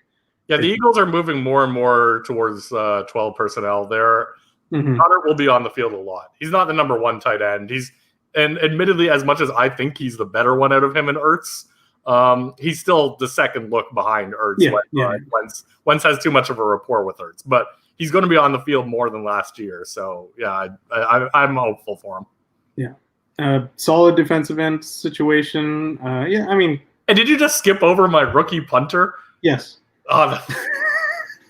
the Eagles are moving more and more towards 12 personnel. Goedert will be on the field a lot. He's not the number 1 tight end. And admittedly, as much as I think he's the better one out of him and Ertz, he's still the second look behind Ertz. Wentz has too much of a rapport with Ertz, but he's going to be on the field more than last year. So yeah, I'm hopeful for him. Yeah. Solid defensive end situation. Yeah, I mean. And did you just skip over my rookie punter? Yes. Oh,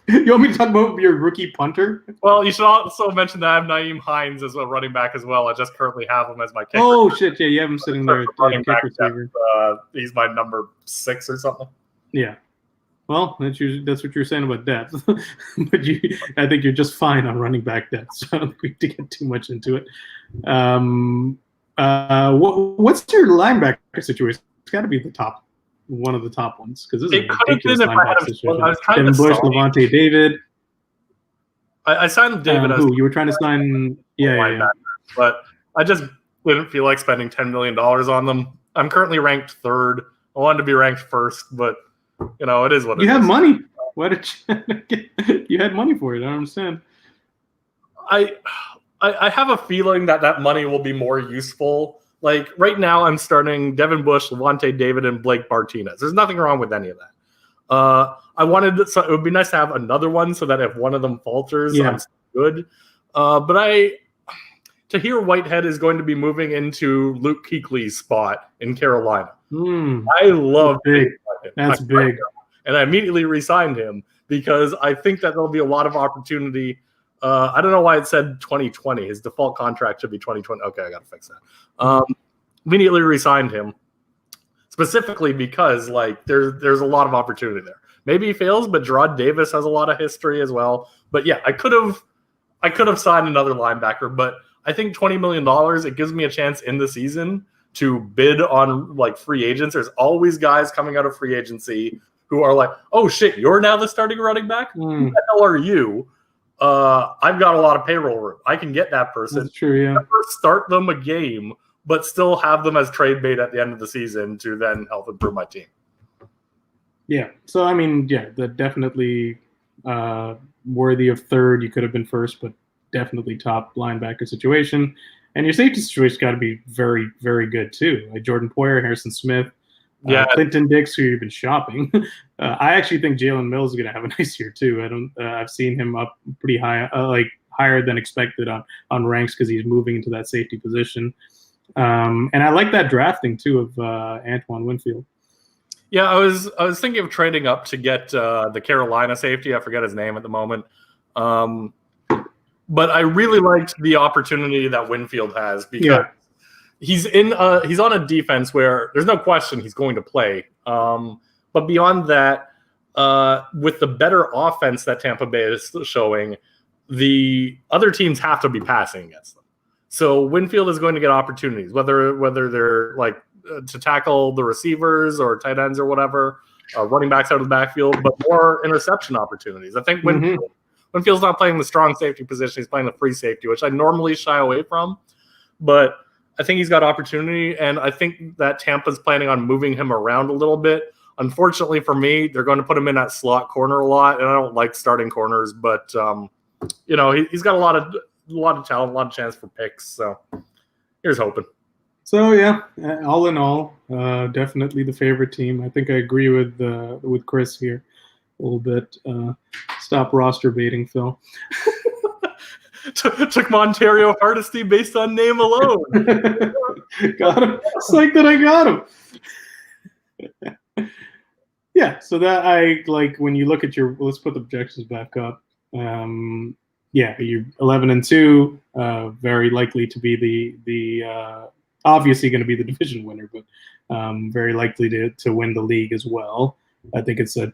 you want me to talk about your rookie punter? Well, you should also mention that I have Naeem Hines as a running back as well. I just currently have him as my kicker. Oh, shit. Yeah, you have him sitting there. Running back receiver. He's my number 6 or something. Yeah. Well, that's what you're saying about depth. But I think you're just fine on running back depth, so I don't think we have to get too much into it. What's your linebacker situation? It's got to be one of the top ones because this is a ridiculous linebacker situation. Devin Bush, Levante David. I signed David. Who you were trying to sign? Yeah. But I just didn't feel like spending $10 million on them. I'm currently ranked 3rd. I wanted to be ranked 1st, but it is what it is. You have money. Why did you had money for it? I don't understand. I have a feeling that money will be more useful. Like right now, I'm starting Devin Bush, Levante David, and Blake Martinez. There's nothing wrong with any of that. It would be nice to have another one so that if one of them falters, I'm good. But Tahir Whitehead is going to be moving into Luke Kuechly's spot in Carolina. I love big. That's big. And I immediately re-signed him because I think that there'll be a lot of opportunity. I don't know why it said 2020. His default contract should be 2020. Okay, I got to fix that. Immediately re-signed him specifically because there's a lot of opportunity there. Maybe he fails, but Gerard Davis has a lot of history as well. But yeah, I could have signed another linebacker, but I think $20 million, it gives me a chance in the season to bid on free agents. There's always guys coming out of free agency who are like, oh shit, you're now the starting running back? Who the hell are you? I've got a lot of payroll room. I can get that person. That's true, yeah. Never start them a game, but still have them as trade bait at the end of the season to then help improve my team. Yeah. So, I mean, that definitely worthy of 3rd. You could have been 1st, but definitely top linebacker situation. And your safety situation's got to be very, very good too. Like Jordan Poyer, Harrison Smith, Clinton Dix, who you've been shopping. I actually think Jalen Mills is going to have a nice year too. I've seen him up pretty high, like higher than expected on ranks because he's moving into that safety position. And I like that drafting too of Antoine Winfield. Yeah, I was thinking of trading up to get the Carolina safety. I forget his name at the moment. But I really liked the opportunity that Winfield has because he's on a defense where there's no question he's going to play. But beyond that, with the better offense that Tampa Bay is showing, the other teams have to be passing against them. So Winfield is going to get opportunities, whether they're like to tackle the receivers or tight ends or whatever, running backs out of the backfield, but more interception opportunities. I think Winfield's not playing the strong safety position. He's playing the free safety, which I normally shy away from. But I think he's got opportunity, and I think that Tampa's planning on moving him around a little bit. Unfortunately for me, they're going to put him in that slot corner a lot, and I don't like starting corners, but he's got a lot of talent, a lot of chance for picks. So here's hoping. So yeah, all in all, definitely the favorite team. I think I agree with Chris here a little bit. Stop roster baiting, Phil. Took Montario Hardesty based on name alone. Got him. It's like that I got him. Yeah, so that I like when you look at let's put the projections back up. You're 11-2, very likely to be the obviously going to be the division winner, but very likely to win the league as well. I think it's a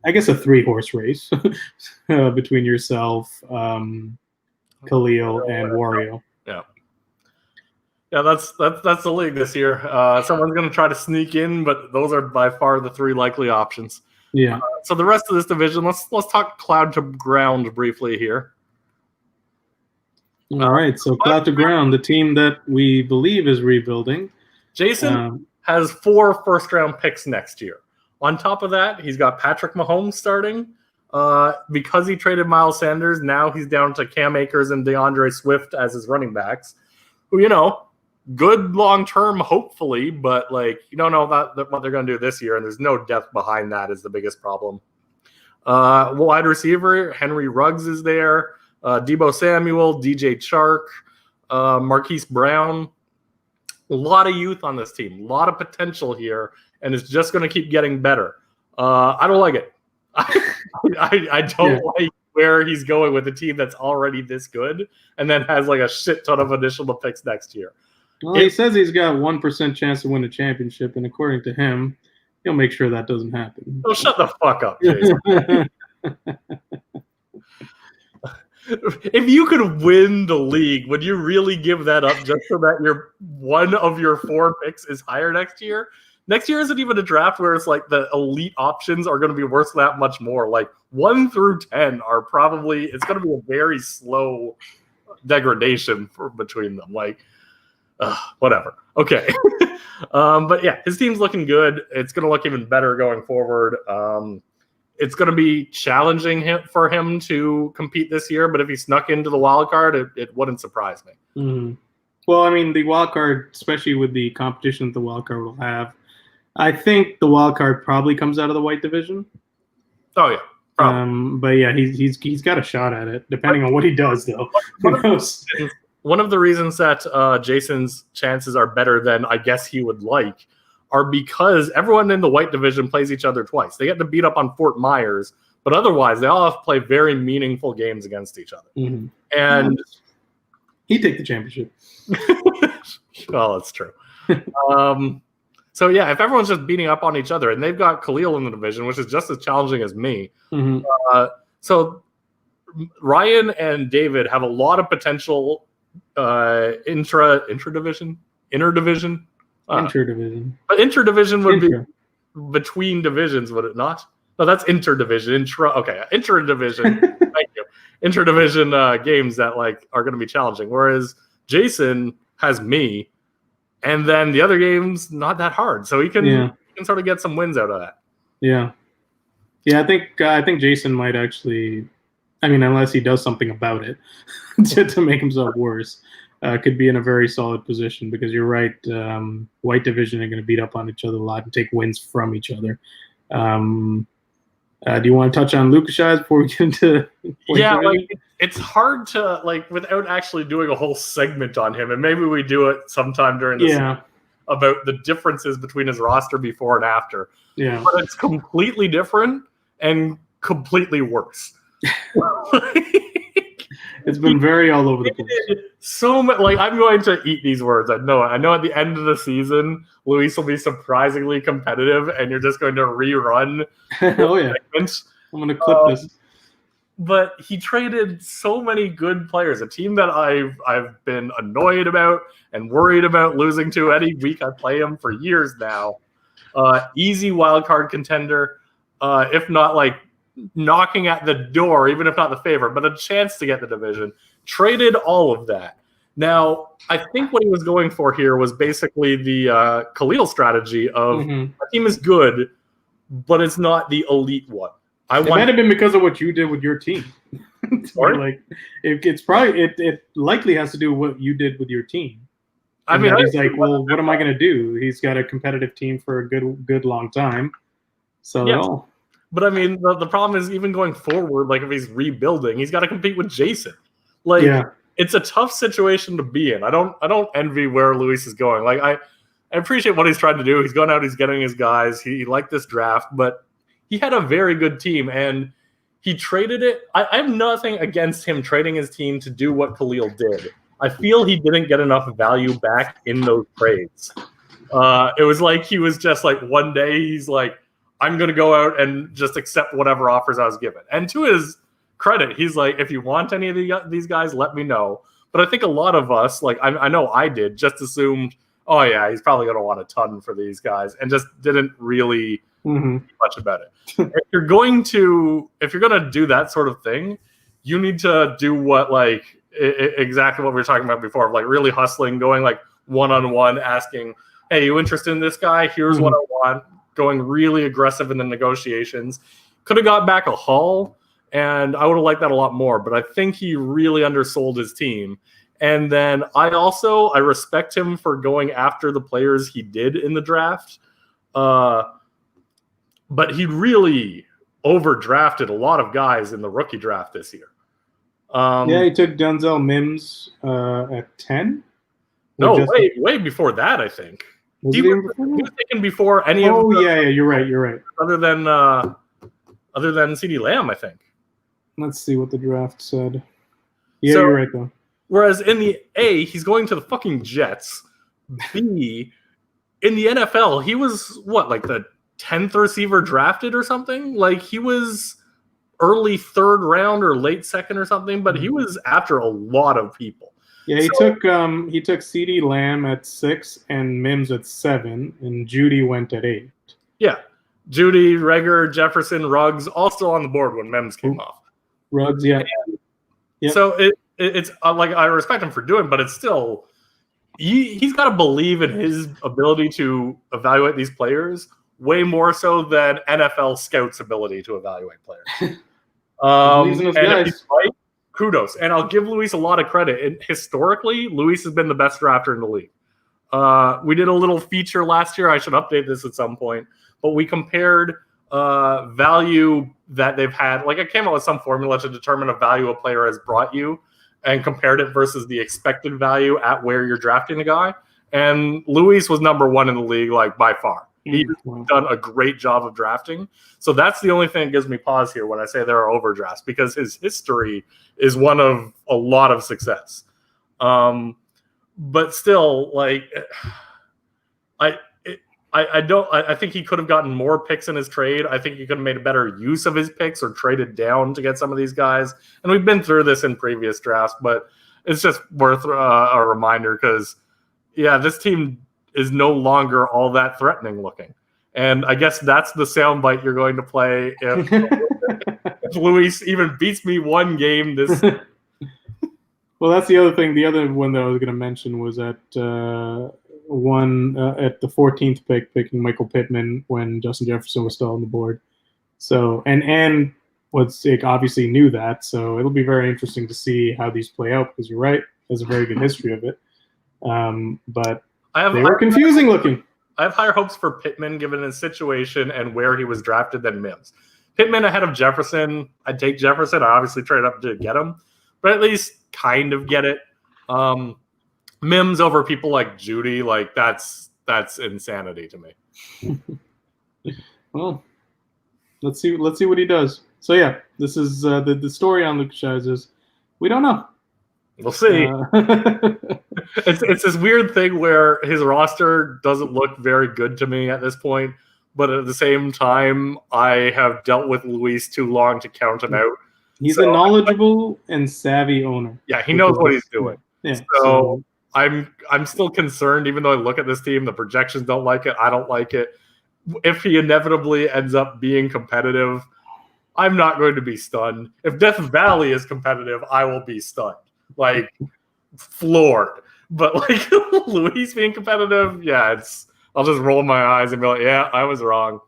3-horse race between yourself, Khalil, and Wario. Yeah, that's the league this year. Someone's going to try to sneak in, but those are by far the 3 likely options. Yeah. So the rest of this division, let's talk cloud to ground briefly here. All right, so cloud to ground, the team that we believe is rebuilding. Jason has 4 first-round picks next year. On top of that, he's got Patrick Mahomes starting. Because he traded Miles Sanders, now he's down to Cam Akers and DeAndre Swift as his running backs. Who, good long-term, hopefully, but you don't know what they're going to do this year, and there's no depth behind that is the biggest problem. Wide receiver, Henry Ruggs is there. Deebo Samuel, DJ Chark, Marquise Brown. A lot of youth on this team. A lot of potential here, and it's just going to keep getting better. I don't like it. I don't like where he's going with a team that's already this good and then has a shit ton of additional picks next year. Well, he says he's got 1% chance to win a championship, and according to him, he'll make sure that doesn't happen. Oh, shut the fuck up, Jason. If you could win the league, would you really give that up just so that one of your 4 picks is higher next year? Next year isn't even a draft where it's the elite options are going to be worth that much more. 1 through 10 are probably, it's going to be a very slow degradation between them. Whatever. Okay. But yeah, his team's looking good. It's going to look even better going forward. It's going to be challenging for him to compete this year, but if he snuck into the wild card, it wouldn't surprise me. Mm-hmm. Well, I mean, the wild card, especially with the competition that the wild card will have, I think the wild card probably comes out of the white division. Oh yeah, probably. But yeah, he's got a shot at it, depending on what he does, though. Who knows? One of the reasons that Jason's chances are better than I guess he would like are because everyone in the white division plays each other twice. They get to beat up on Fort Myers, but otherwise they all have to play very meaningful games against each other. Mm-hmm. And he'd take the championship. Well, that's true. So yeah, if everyone's just beating up on each other, and they've got Khalil in the division, which is just as challenging as me. Mm-hmm. So Ryan and David have a lot of potential interdivision. Interdivision. But interdivision would be between divisions, would it not? No, that's interdivision. Interdivision. Thank you. Interdivision games that are going to be challenging. Whereas Jason has me, and then the other game's not that hard, so he can sort of get some wins out of that. Yeah. I think Jason might actually. I mean, unless he does something about it to make himself worse. could be in a very solid position because you're right. White division are going to beat up on each other a lot and take wins from each other. Do you want to touch on Lukashai before we get into? Yeah, like it's hard to without actually doing a whole segment on him, and maybe we do it sometime during the season about the differences between his roster before and after. Yeah, but it's completely different and completely worse. It's been very all over the place. So much, I'm going to eat these words. I know it. I know at the end of the season, Luis will be surprisingly competitive, and you're just going to rerun. Oh yeah, segments. I'm going to clip this. But he traded so many good players. A team that I've been annoyed about and worried about losing to any week I play him for years now. Easy wild card contender, if not knocking at the door, even if not the favorite, but a chance to get the division. Traded all of that. Now, I think what he was going for here was basically the Khalil strategy of our team is good, but it's not the elite one. It might have been because of what you did with your team. It likely has to do with what you did with your team. I mean, he's like, well, what am I going to do? He's got a competitive team for a good long time. So. Yes. But I mean, the problem is even going forward, if he's rebuilding, he's got to compete with Jason. It's a tough situation to be in. I don't envy where Luis is going. I appreciate what he's trying to do. He's going out, he's getting his guys. He liked this draft, but he had a very good team and he traded it. I have nothing against him trading his team to do what Khalil did. I feel he didn't get enough value back in those trades. It was like he was just one day he's like, I'm going to go out and just accept whatever offers I was given. And to his credit, he's like, if you want any of these guys, let me know. But I think a lot of us, I know I did, just assumed, oh yeah, he's probably going to want a ton for these guys, and just didn't really think much about it. If you're going to do that sort of thing, you need to do what exactly what we were talking about before, really hustling, going one-on-one, asking, hey, you interested in this guy? Here's what I want. Going really aggressive in the negotiations. Could have got back a haul, and I would have liked that a lot more, but I think he really undersold his team. And then I respect him for going after the players he did in the draft, but he really overdrafted a lot of guys in the rookie draft this year. He took Denzel Mims at 10? No, way before that, I think. He was taken before any of them. Oh, yeah, you're right. Other than CeeDee Lamb, I think. Let's see what the draft said. Yeah, you're right, though. Whereas in the A, he's going to the fucking Jets. B, in the NFL, he was, the 10th receiver drafted or something? He was early third round or late second or something, but he was after a lot of people. Yeah, he took CeeDee Lamb at 6 and Mims at 7, and Judy went at 8. Yeah, Judy, Reagor, Jefferson, Ruggs, all still on the board when Mims came off. Ruggs, yeah. So it's I respect him for doing, but it's still he's got to believe in his ability to evaluate these players way more so than NFL scouts' ability to evaluate players. Kudos. And I'll give Luis a lot of credit. And historically, Luis has been the best drafter in the league. We did a little feature last year. I should update this at some point. But we compared value that they've had. I came up with some formula to determine a value a player has brought you and compared it versus the expected value at where you're drafting a guy. And Luis was number 1 in the league, by far. He's done a great job of drafting. So that's the only thing that gives me pause here when I say there are overdrafts, because his history is one of a lot of success. But still, I think he could have gotten more picks in his trade. I think he could have made a better use of his picks or traded down to get some of these guys. And we've been through this in previous drafts, but it's just worth a reminder because, this team is no longer all that threatening looking. And I guess that's the soundbite you're going to play if Luis even beats me one game this. Well, that's the other thing. The other one that I was going to mention was at the 14th pick, picking Michael Pittman when Justin Jefferson was still on the board. So, and obviously knew that. So it'll be very interesting to see how these play out, because you're right. has a very good history of it. But they were confusing looking. I have higher hopes for Pittman given his situation and where he was drafted than Mims. Pittman ahead of Jefferson. I'd take Jefferson. I obviously traded up to get him, but at least kind of get it. Mims over people like Judy, like that's insanity to me. Well, let's see what he does. So yeah, this is the story on Lucas Shives is we don't know. We'll see. It's this weird thing where his roster doesn't look very good to me at this point, but at the same time, I have dealt with Luis too long to count him out. He's a knowledgeable and savvy owner. Yeah, he knows what he's doing. Yeah, so I'm still concerned, even though I look at this team, the projections don't like it. I don't like it. If he inevitably ends up being competitive, I'm not going to be stunned. If Death Valley is competitive, I will be stunned. Like, floored. But, like, Luis being competitive, yeah, I'll just roll my eyes and be like, yeah, I was wrong.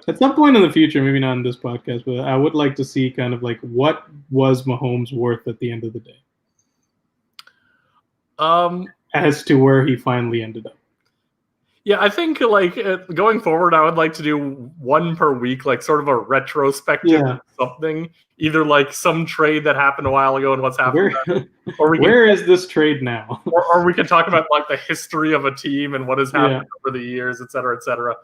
At some point in the future, maybe not in this podcast, but I would like to see kind of like what was Mahomes worth at the end of the day? As to where he finally ended up. Yeah, I think like going forward, I would like to do one per week, like sort of a retrospective something. Either like some trade that happened a while ago and what's happening, where is this trade now? or we can talk about like the history of a team and what has happened over the years, et cetera, et cetera.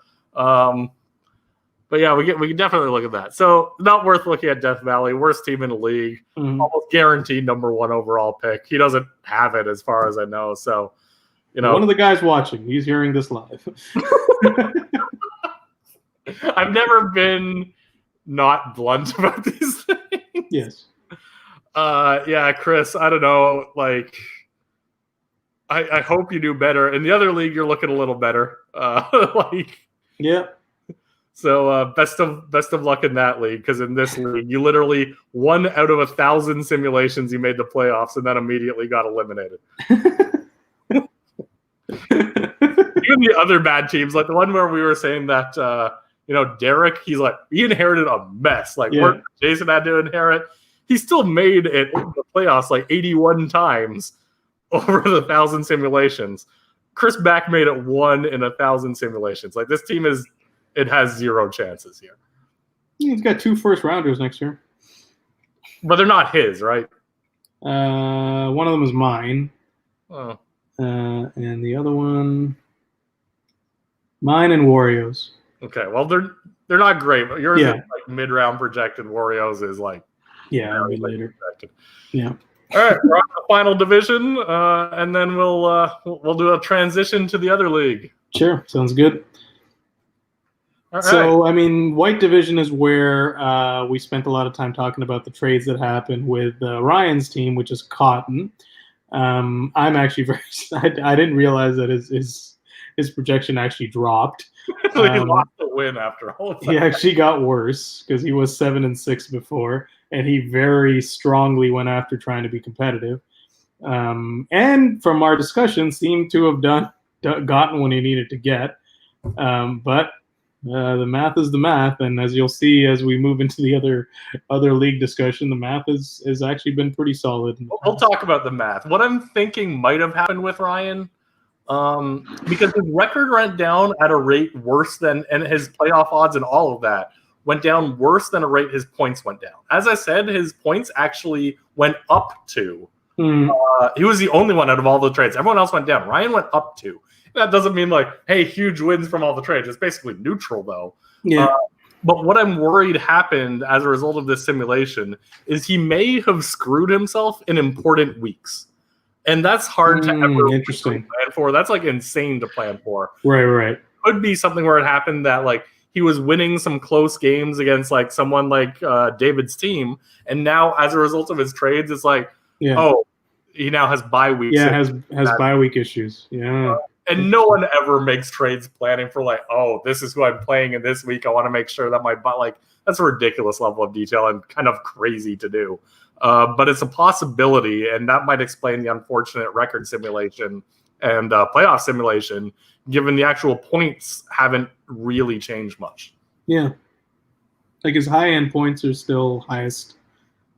But yeah, we can definitely look at that. So not worth looking at Death Valley, worst team in the league, almost guaranteed number 1 overall pick. He doesn't have it as far as I know. So, you know, one of the guys watching, he's hearing this live. I've never been not blunt about these things. Yes. Yeah, Chris, I don't know. Like, I hope you do better. In the other league, you're looking a little better. Yeah. So best of luck in that league, because in this league, you literally 1 out of 1,000 simulations you made the playoffs and then immediately got eliminated. Even the other bad teams, like the one where we were saying that Derek, he's like, he inherited a mess. Like what Jason had to inherit. He still made it in the playoffs like 81 times over the 1,000 simulations. Chris Back made it 1 in 1,000 simulations. Like this team has 0 chances here. He's got 2 first-rounders next year. But they're not his, right? One of them is mine. Oh. And the other one, mine and Warriors. Okay, well they're not great, but yours is like mid-round projected. Warriors is like later. Projected. Yeah. All right, we're on the final division, and then we'll do a transition to the other league. Sure, sounds good. All right. So, I mean, white division is where we spent a lot of time talking about the trades that happened with Ryan's team, which is Cotton. I'm actually very excited. I didn't realize that his projection actually dropped. He lost the win after all of that. He actually got worse because he was 7-6 before, and he very strongly went after trying to be competitive. And from our discussion, seemed to have gotten what he needed to get. But the math is the math, and as you'll see as we move into the other league discussion, the math has actually been pretty solid. We'll talk about the math. What I'm thinking might have happened with Ryan, because his record went down at a rate worse than, and his playoff odds and all of that went down worse than a rate his points went down. As I said, his points actually went up 2. He was the only one out of all the trades. Everyone else went down. Ryan went up 2. That doesn't mean like, hey, huge wins from all the trades. It's basically neutral, though. Yeah. But what I'm worried happened as a result of this simulation is he may have screwed himself in important weeks. And that's hard to ever plan for. That's like insane to plan for. Right. Could be something where it happened that like he was winning some close games against like someone like David's team. And now as a result of his trades, it's like, he now has bye weeks. Yeah, has bye week issues. Yeah. And no one ever makes trades planning for like, oh, this is who I'm playing in this week. I want to make sure that that's a ridiculous level of detail and kind of crazy to do. But it's a possibility, and that might explain the unfortunate record simulation and playoff simulation, given the actual points haven't really changed much. Yeah. Like his high-end points are still highest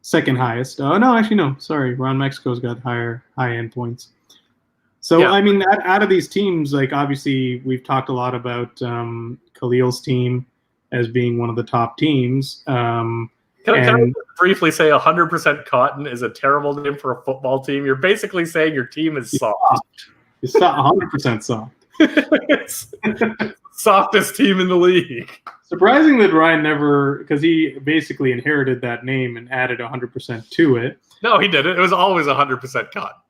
second highest. Oh no, actually no. Sorry, Ron Mexico's got high-end points. So Yeah. I mean, out of these teams, like obviously we've talked a lot about Khalil's team as being one of the top teams. Can I just briefly say 100% cotton is a terrible name for a football team? You're basically saying your team is soft. It's not 100% soft. It's the softest team in the league. Surprising that Ryan never, because he basically inherited that name and added 100% to it. No, he didn't. It was always 100% cotton.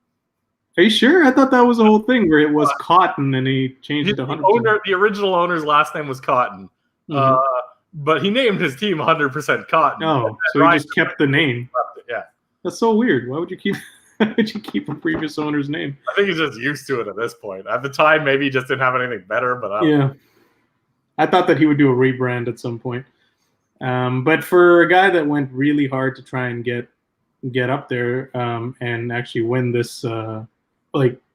Are you sure? I thought that was the whole thing where it was Cotton and he changed it to 100%. The original owner's last name was Cotton. But he named his team 100% Cotton. Oh, so he just kept the name. Yeah. That's so weird. Why would you keep a previous owner's name? I think he's just used to it at this point. At the time, maybe he just didn't have anything better, but I don't know. I thought that he would do a rebrand at some point. But for a guy that went really hard to try and get up there and actually win this,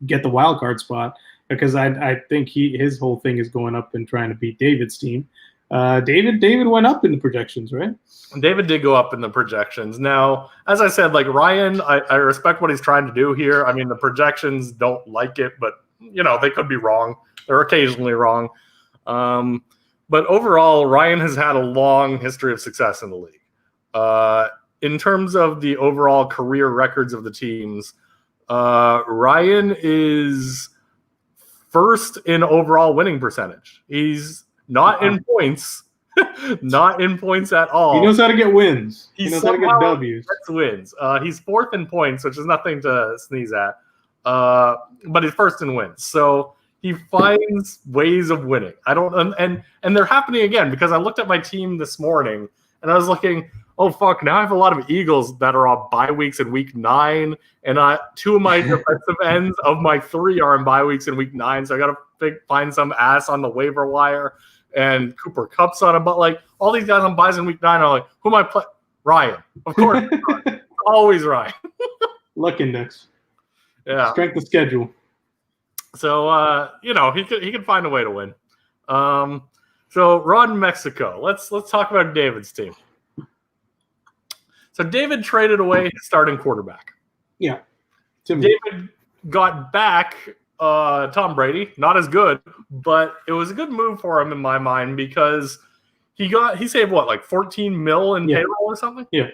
get the wild card spot, because I think his whole thing is going up and trying to beat David's team. David went up in the projections, right? David did go up in the projections. Now, as I said, like Ryan, I respect what he's trying to do here. I mean, the projections don't like it, but they could be wrong. They're occasionally wrong. But overall, Ryan has had a long history of success in the league. In terms of the overall career records of the teams, Ryan is first in overall winning percentage. He's not in points, not in points at all. He knows how to get wins. He knows how to get W's. Gets wins. He's fourth in points, which is nothing to sneeze at. But he's first in wins. So he finds ways of winning. And they're happening again, because I looked at my team this morning and I was looking, oh fuck, now I have a lot of Eagles that are on bye weeks in week 9, and 2 of my defensive ends of my 3 are on bye weeks in week 9, so I gotta find some ass on the waiver wire, and Cooper Kupp's on it, but like all these guys on buys in week 9 are like, who am I playing? Ryan, of course. Always Ryan. Luck index. Yeah. Strength of schedule. So he could find a way to win. So Ron Mexico. Let's talk about David's team. So David traded away his starting quarterback. Yeah. David got back Tom Brady. Not as good, but it was a good move for him in my mind, because he saved what, like 14 mil in payroll or something? Yeah.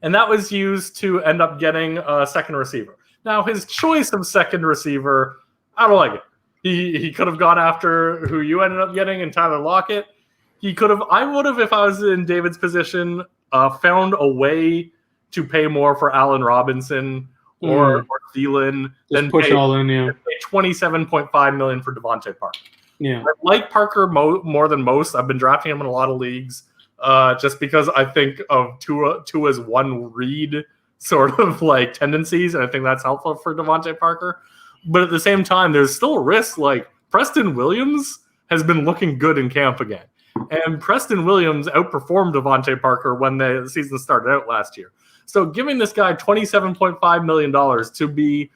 And that was used to end up getting a second receiver. Now, his choice of second receiver, I don't like it. He could have gone after who you ended up getting in Tyler Lockett. I would have, if I was in David's position, found a way to pay more for Allen Robinson or Thielen than push all in, pay $27.5 million for Devontae Parker. Yeah, I like Parker more than most. I've been drafting him in a lot of leagues just because I think of Tua's one read sort of like tendencies, and I think that's helpful for Devontae Parker. But at the same time, there's still a risk. Like Preston Williams has been looking good in camp again. And Preston Williams outperformed Devontae Parker when the season started out last year. So giving this guy $27.5 million to be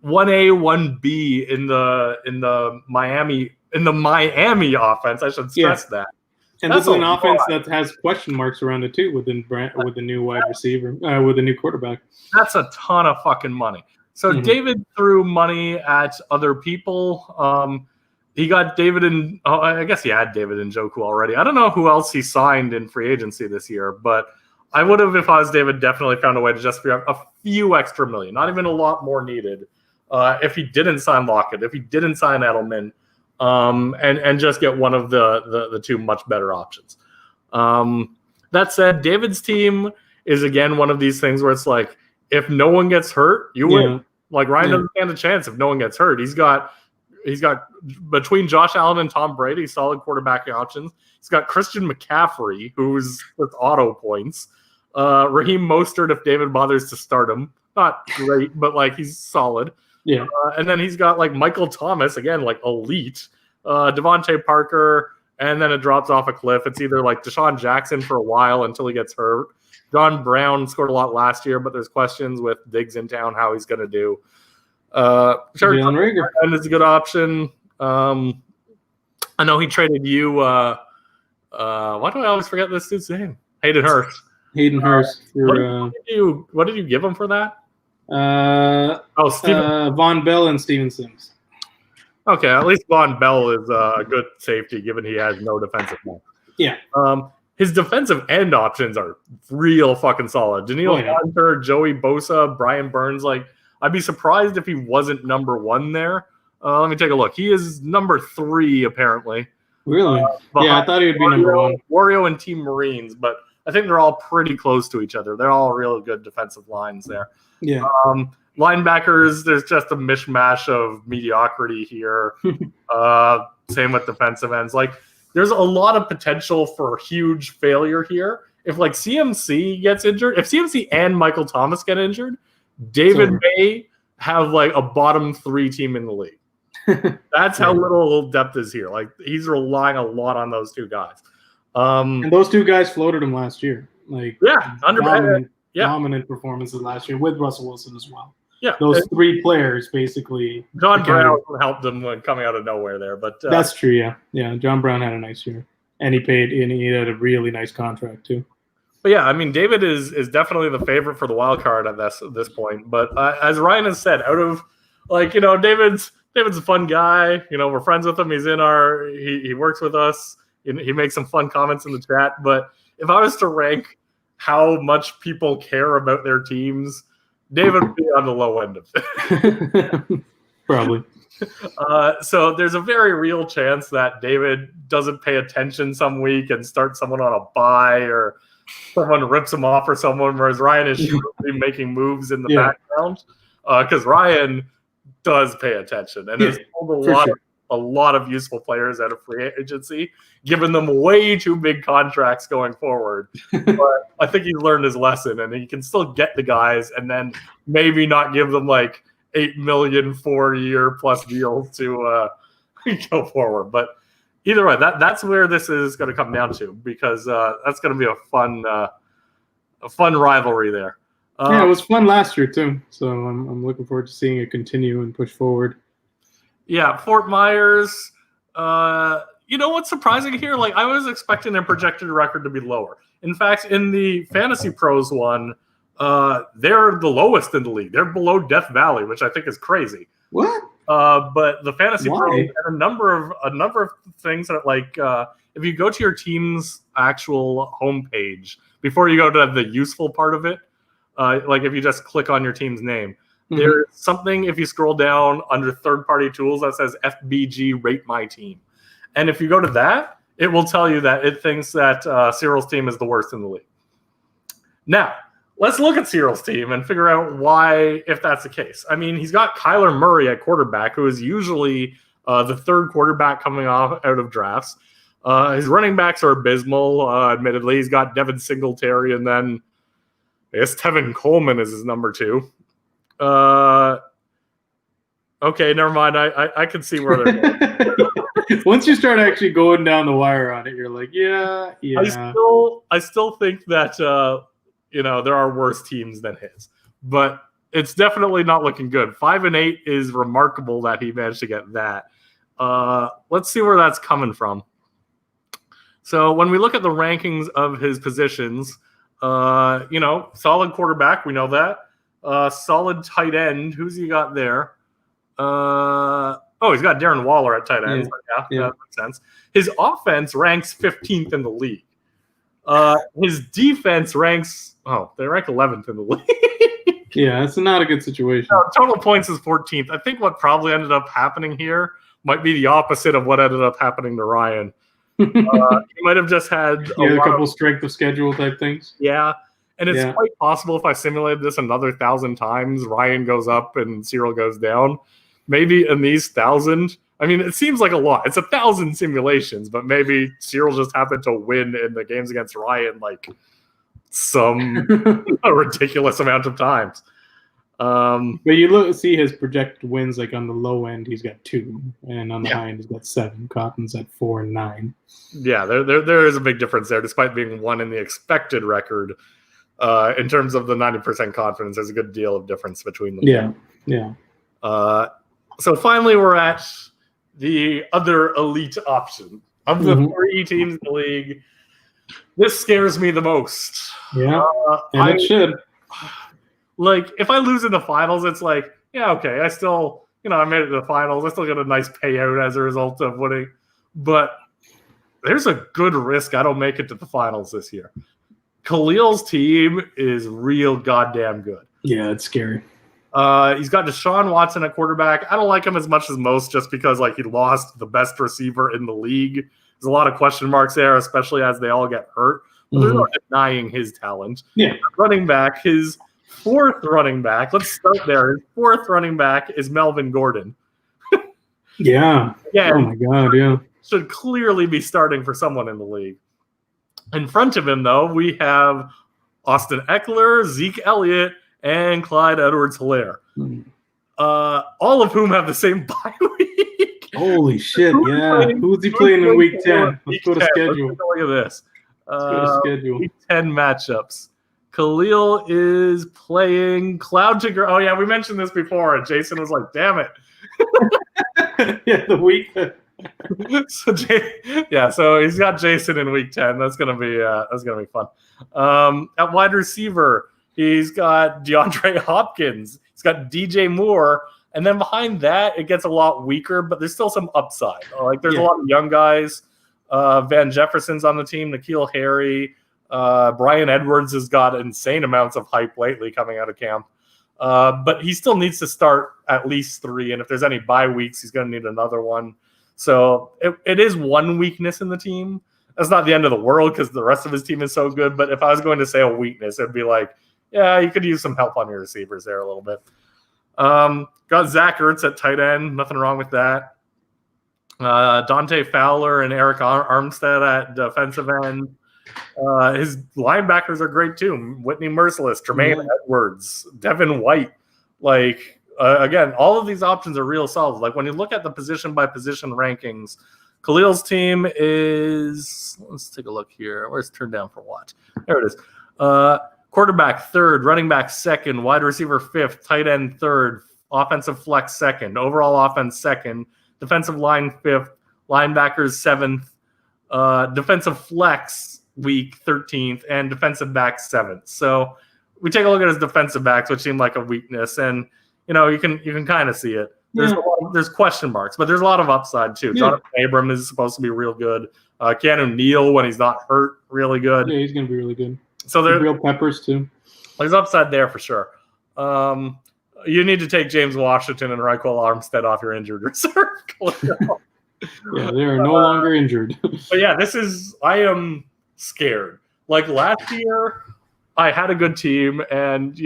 1A, 1B in the Miami offense, I should stress that. And this is an offense that has question marks around it too with the new wide receiver, with the new quarterback. That's a ton of fucking money. So David threw money at other people. He got David and I guess he had David and Njoku already. I don't know who else he signed in free agency this year, but I would have, if I was David, definitely found a way to just free up a few extra million, not even a lot more needed. If he didn't sign Lockett, if he didn't sign Edelman, and just get one of the two much better options. That said, David's team is again one of these things where it's like, if no one gets hurt, you win. Like Ryan doesn't stand a chance if no one gets hurt. He's got between Josh Allen and Tom Brady, solid quarterback options. He's got Christian McCaffrey, who's with auto points. Raheem Mostert, if David bothers to start him, not great, but like he's solid. Yeah. And then he's got like Michael Thomas, again, like elite, Devontae Parker, and then it drops off a cliff. It's either like Deshaun Jackson for a while until he gets hurt. John Brown scored a lot last year, but there's questions with Diggs in town how he's going to do. Jalen Reagor. And it's a good option. I know he traded you. Why do I always forget this dude's name? Hayden Hurst. Hayden Hurst for What did you give him for that? Steven Von Bell and Steven Sims. Okay, at least Von Bell is a good safety, given he has no defensive line. Yeah. His defensive end options are real fucking solid. Daniil Hunter, Joey Bosa, Brian Burns. Like, I'd be surprised if he wasn't number one there. Let me take a look. He is number 3, apparently. Really? Yeah, I thought he would be number 1. Wario and Team Marines, but I think they're all pretty close to each other. They're all real good defensive lines there. Yeah. Linebackers, there's just a mishmash of mediocrity here. Same with defensive ends. Like, there's a lot of potential for huge failure here. If like CMC gets injured, if CMC and Michael Thomas get injured, David may have like a bottom 3 team in the league. That's how little depth is here. Like, he's relying a lot on those 2 guys. And those 2 guys floated him last year. Like, dominant performances last year with Russell Wilson as well. Yeah, those 3 players basically. John Brown helped them when coming out of nowhere there, but that's true. Yeah. John Brown had a nice year, and he had a really nice contract too. But yeah, I mean, David is definitely the favorite for the wild card at this point. But as Ryan has said, out of David's a fun guy. We're friends with him. He's in he works with us. He makes some fun comments in the chat. But if I was to rank how much people care about their teams, David would be on the low end of it. Probably. So there's a very real chance that David doesn't pay attention some week and starts someone on a bye, or someone rips him off or someone, whereas Ryan is surely making moves in the background. Because Ryan does pay attention and has pulled a lot of useful players out of free agency, giving them way too big contracts going forward. But I think he's learned his lesson, and he can still get the guys and then maybe not give them like $8 million 4-year plus deals to go forward. But either way, that's where this is going to come down to, because that's going to be a fun rivalry there. It was fun last year too, so I'm looking forward to seeing it continue and push forward. Yeah, Fort Myers. What's surprising here? Like, I was expecting their projected record to be lower. In fact, in the Fantasy Pros one, they're the lowest in the league. They're below Death Valley, which I think is crazy. What? But the Fantasy Pros had a number of things that, like, if you go to your team's actual homepage before you go to the useful part of it, like if you just click on your team's name, there's something, if you scroll down under third-party tools, that says FBG Rate My Team. And if you go to that, it will tell you that it thinks that Cyril's team is the worst in the league. Now, let's look at Cyril's team and figure out why, if that's the case. I mean, he's got Kyler Murray at quarterback, who is usually the 3rd quarterback coming out of drafts. His running backs are abysmal, admittedly. He's got Devin Singletary, and then I guess Tevin Coleman is his number 2. Okay, never mind. I can see where they're going. Once you start actually going down the wire on it, you're like, yeah. I still think that there are worse teams than his, but it's definitely not looking good. 5-8 is remarkable that he managed to get that. Let's see where that's coming from. So when we look at the rankings of his positions, solid quarterback, we know that. Solid tight end. Who's he got there? He's got Darren Waller at tight end. Yeah, that makes sense. His offense ranks 15th in the league. His defense ranks, they rank 11th in the league. Yeah, it's not a good situation. Total points is 14th. I think what probably ended up happening here might be the opposite of what ended up happening to Ryan. He might have just had a couple strength of schedule type things. Yeah. And it's quite possible, if I simulated this another 1,000 times, Ryan goes up and Cyril goes down. Maybe in these 1,000, I mean, it seems like a lot. It's 1,000 simulations, but maybe Cyril just happened to win in the games against Ryan like some ridiculous amount of times. But you see his projected wins, like on the low end, he's got 2, and on the high end, he's got 7. Cotton's at 4 and 9. Yeah, there is a big difference there, despite being 1 in the expected record. In terms of the 90% confidence, there's a good deal of difference between them. Yeah. So finally, we're at the other elite option of the 3 teams in the league. This scares me the most. Yeah, and it should. Like, if I lose in the finals, it's like, yeah, okay, I still, I made it to the finals. I still get a nice payout as a result of winning. But there's a good risk I don't make it to the finals this year. Khalil's team is real goddamn good. Yeah, it's scary. He's got Deshaun Watson at quarterback. I don't like him as much as most just because, like, he lost the best receiver in the league. There's a lot of question marks there, especially as they all get hurt. But there's no denying his talent. Yeah. Running back, his fourth running back. Let's start there. His fourth running back is Melvin Gordon. Yeah. Yeah. Oh my God. Yeah. Should clearly be starting for someone in the league. In front of him, though, we have Austin Eckler, Zeke Elliott, and Clyde Edwards-Helaire. All of whom have the same bye week. Holy shit! Yeah. Who's he playing in Week 10? Let's go to schedule. Let's look at this. Let's go to schedule. Week 10 matchups. Khalil is playing Cloud Tinker. Oh, yeah, we mentioned this before, and Jason was like, damn it. Yeah, the week. So he's got Jason in Week 10. That's gonna be fun. At wide receiver, he's got DeAndre Hopkins. He's got DJ Moore, and then behind that, it gets a lot weaker, but there's still some upside. Like, there's a lot of young guys. Van Jefferson's on the team. N'Keal Harry. Brian Edwards has got insane amounts of hype lately coming out of camp. But he still needs to start at least 3, and if there's any bye weeks, he's going to need another one. So it is one weakness in the team. That's not the end of the world because the rest of his team is so good. But if I was going to say a weakness, it'd be like, yeah, you could use some help on your receivers there a little bit. Got Zach Ertz at tight end. Nothing wrong with that. Dante Fowler and Eric Armstead at defensive end. His linebackers are great too. Whitney Merciless, Tremaine Edwards, Devin White. Like, again, all of these options are real solid. Like, when you look at the position by position rankings, Khalil's team is, let's take a look here. Where's turned down for what? There it is. Quarterback 3rd, running back 2nd, wide receiver 5th, tight end 3rd, offensive flex 2nd, overall offense 2nd, defensive line 5th, linebackers 7th, defensive flex week 13th, and defensive back 7th. So we take a look at his defensive backs, which seem like a weakness, and you can kind of see it. There's question marks, but there's a lot of upside too. Jonathan Abram is supposed to be real good. Keanu Neal, when he's not hurt, really good. Yeah, he's going to be really good. So there's real peppers too. There's upside there for sure. You need to take James Washington and Raquel Armstead off your injured reserve. Yeah, they are no longer injured. But yeah, I am scared. Like, last year, I had a good team, and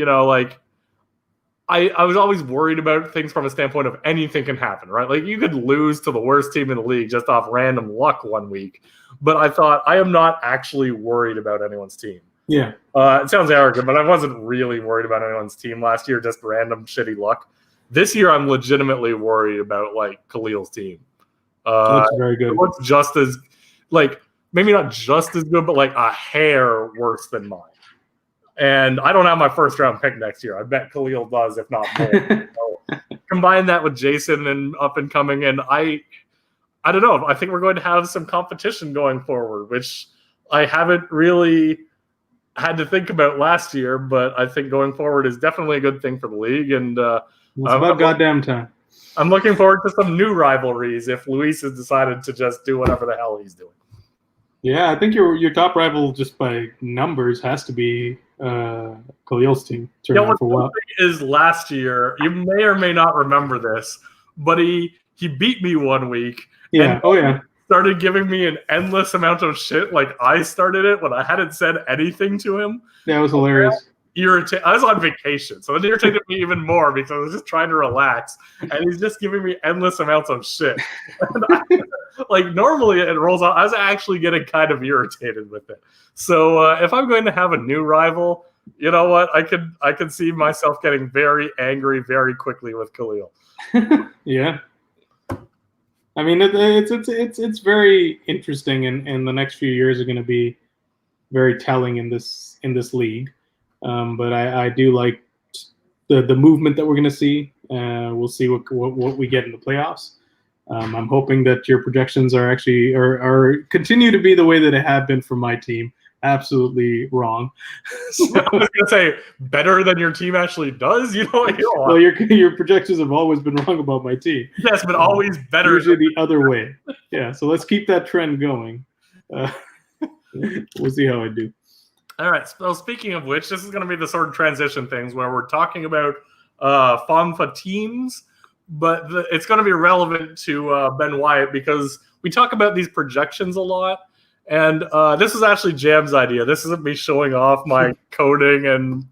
I was always worried about things from a standpoint of anything can happen, right? Like, you could lose to the worst team in the league just off random luck one week. But I thought, I am not actually worried about anyone's team. Yeah. It sounds arrogant, but I wasn't really worried about anyone's team last year, just random shitty luck. This year, I'm legitimately worried about, like, Khalil's team. That's very good. It looks just as, like, maybe not just as good, but, like, a hair worse than mine. And I don't have my first round pick next year. I bet Khalil does, if not more. So combine that with Jason and up and coming, and I don't know. I think we're going to have some competition going forward, which I haven't really had to think about last year, but I think going forward is definitely a good thing for the league. And it's about goddamn time. I'm looking forward to some new rivalries if Luis has decided to just do whatever the hell he's doing. Yeah, I think your top rival, just by numbers, has to be Khalil's team. What is last year, you may or may not remember this, but he beat me one week. Yeah. Started giving me an endless amount of shit. Like, I started it when I hadn't said anything to him. Yeah, it was hilarious. I was on vacation, so it irritated me even more because I was just trying to relax, and he's just giving me endless amounts of shit. Like, normally it rolls out. I was actually getting kind of irritated with it. So if I'm going to have a new rival, you know what? I could see myself getting very angry very quickly with Khalil. Yeah. I mean, it's very interesting, and the next few years are going to be very telling in this league. But I do like the movement that we're going to see. We'll see what we get in the playoffs. I'm hoping that your projections are actually or continue to be the way that it have been for my team. absolutely wrong. So, I was gonna say better than your team actually does. You know, well, your projections have always been wrong about my team. yes, but always better. Usually the other way. Yeah. So let's keep that trend going. We'll see how I do. All right. So speaking of which, this is going to be the sort of transition things where we're talking about FOMFA teams, but it's going to be relevant to Ben Wyatt because we talk about these projections a lot. And this is actually Jam's idea. This isn't me showing off my coding and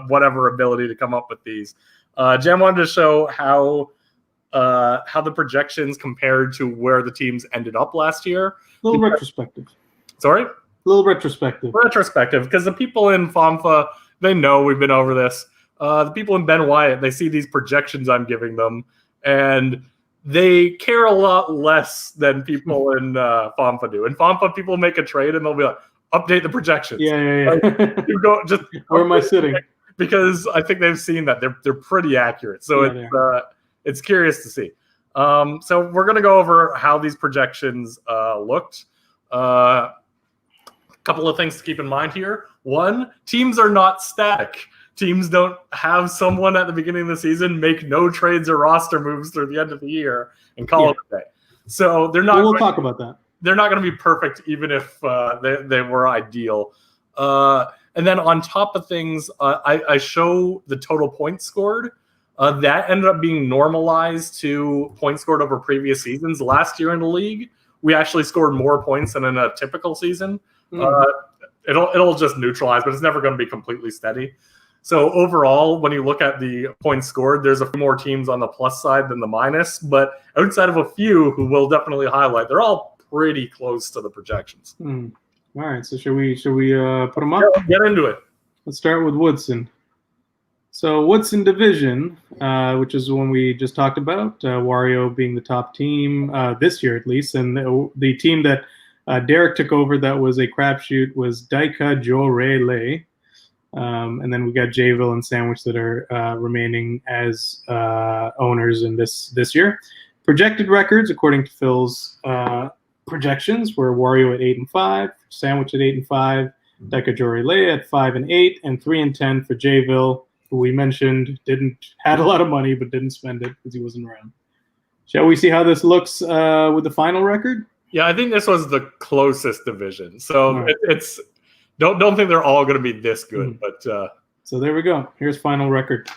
whatever ability to come up with these. Jam wanted to show how the projections compared to where the teams ended up last year. A little retrospective. Sorry? A little retrospective. Retrospective, because the people in FOMFA, they know we've been over this. The people in Ben Wyatt, they see these projections I'm giving them, and they care a lot less than people in FOMFA do. In FOMFA, people make a trade and they'll be like, update the projections. Yeah. Like, you go, just where am I sitting? Because I think they've seen that. They're pretty accurate. So it's curious to see. So we're going to go over how these projections looked. A couple of things to keep in mind here. One, teams are not static. Teams don't have someone at the beginning of the season make no trades or roster moves through the end of the year and call it a day. So they're not. We'll talk about that. They're not going to be perfect, even if they were ideal. And then on top of things, I show the total points scored. That ended up being normalized to points scored over previous seasons. Last year in the league, we actually scored more points than in a typical season. It'll just neutralize, but it's never going to be completely steady. So overall, when you look at the points scored, there's a few more teams on the plus side than the minus. But outside of a few who will definitely highlight, they're all pretty close to the projections. All right, so should we put them up? Yeah, get into it. Let's start with Woodson. So Woodson division, which is the one we just talked about, Wario being the top team this year at least, and the team that Derek took over that was a crapshoot was Daika Jorele. And then we got Jayville and Sandwich that are remaining as owners in this year. Projected records, according to Phil's projections, were Wario at 8-5, Sandwich at 8-5, Daika Jorele at 5-8, and 3-10 for Jayville, who we mentioned had a lot of money but didn't spend it because he wasn't around. Shall we see how this looks with the final record? Yeah, I think this was the closest division. So it's don't think they're all going to be this good, but so there we go. Here's final record.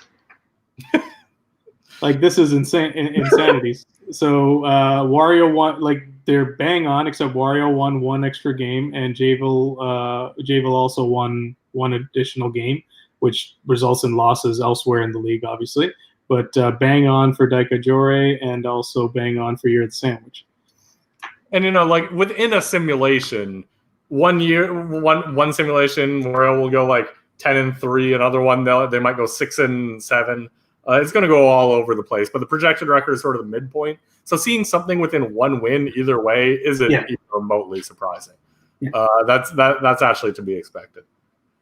Like this is insanity. So Wario won, like they're bang on, except Wario won one extra game, and Jayville also won one additional game, which results in losses elsewhere in the league, obviously. But bang on for Daika Jore, and also bang on for You're the Sandwich. And like within a simulation, one simulation Wario will go like 10-3, another one they might go 6-7. It's going to go all over the place, but the projected record is sort of the midpoint. So seeing something within one win either way isn't even remotely surprising. Yeah. That's actually to be expected.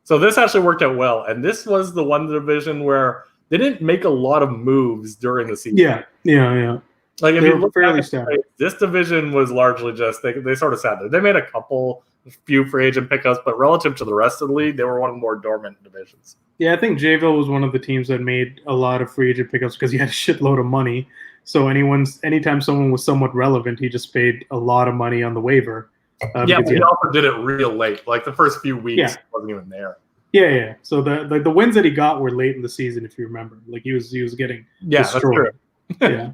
So this actually worked out well, and this was the one division where they didn't make a lot of moves during the season. Yeah. Like if you look fairly at this division was largely just they sort of sat there. They made a few free agent pickups, but relative to the rest of the league, they were one of the more dormant divisions. Yeah, I think Jayville was one of the teams that made a lot of free agent pickups because he had a shitload of money. So anytime someone was somewhat relevant, he just paid a lot of money on the waiver. But he also did it real late. Like the first few weeks, he wasn't even there. Yeah. So the wins that he got were late in the season, if you remember. Like he was getting destroyed. That's true. Yeah.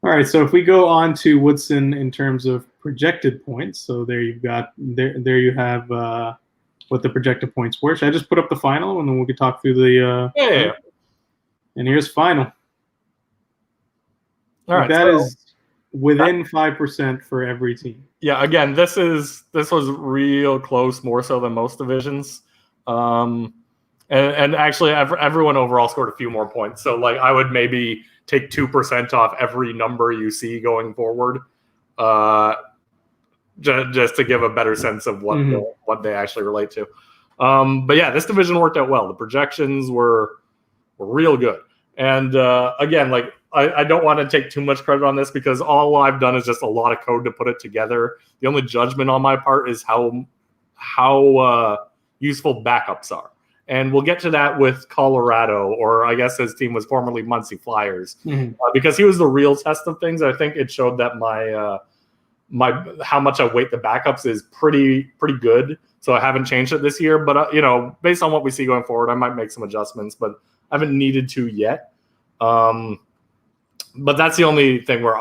All right, so if we go on to Woodson in terms of projected points, so there you have what the projected points were. Should I just put up the final, and then we can talk through the yeah. And here's final. All right, that is within 5% for every team. Yeah, again, this was real close, more so than most divisions. And actually, everyone overall scored a few more points. So like I would maybe take 2% off every number you see going forward, just to give a better sense of what they actually relate to. But yeah, this division worked out well. The projections were real good. And again, like I don't want to take too much credit on this because all I've done is just a lot of code to put it together. The only judgment on my part is how how useful backups are. And we'll get to that with Colorado, or I guess his team was formerly Muncie Flyers, because he was the real test of things. I think it showed that my how much I weight the backups is pretty good. So I haven't changed it this year, but based on what we see going forward, I might make some adjustments, but I haven't needed to yet. But that's the only thing where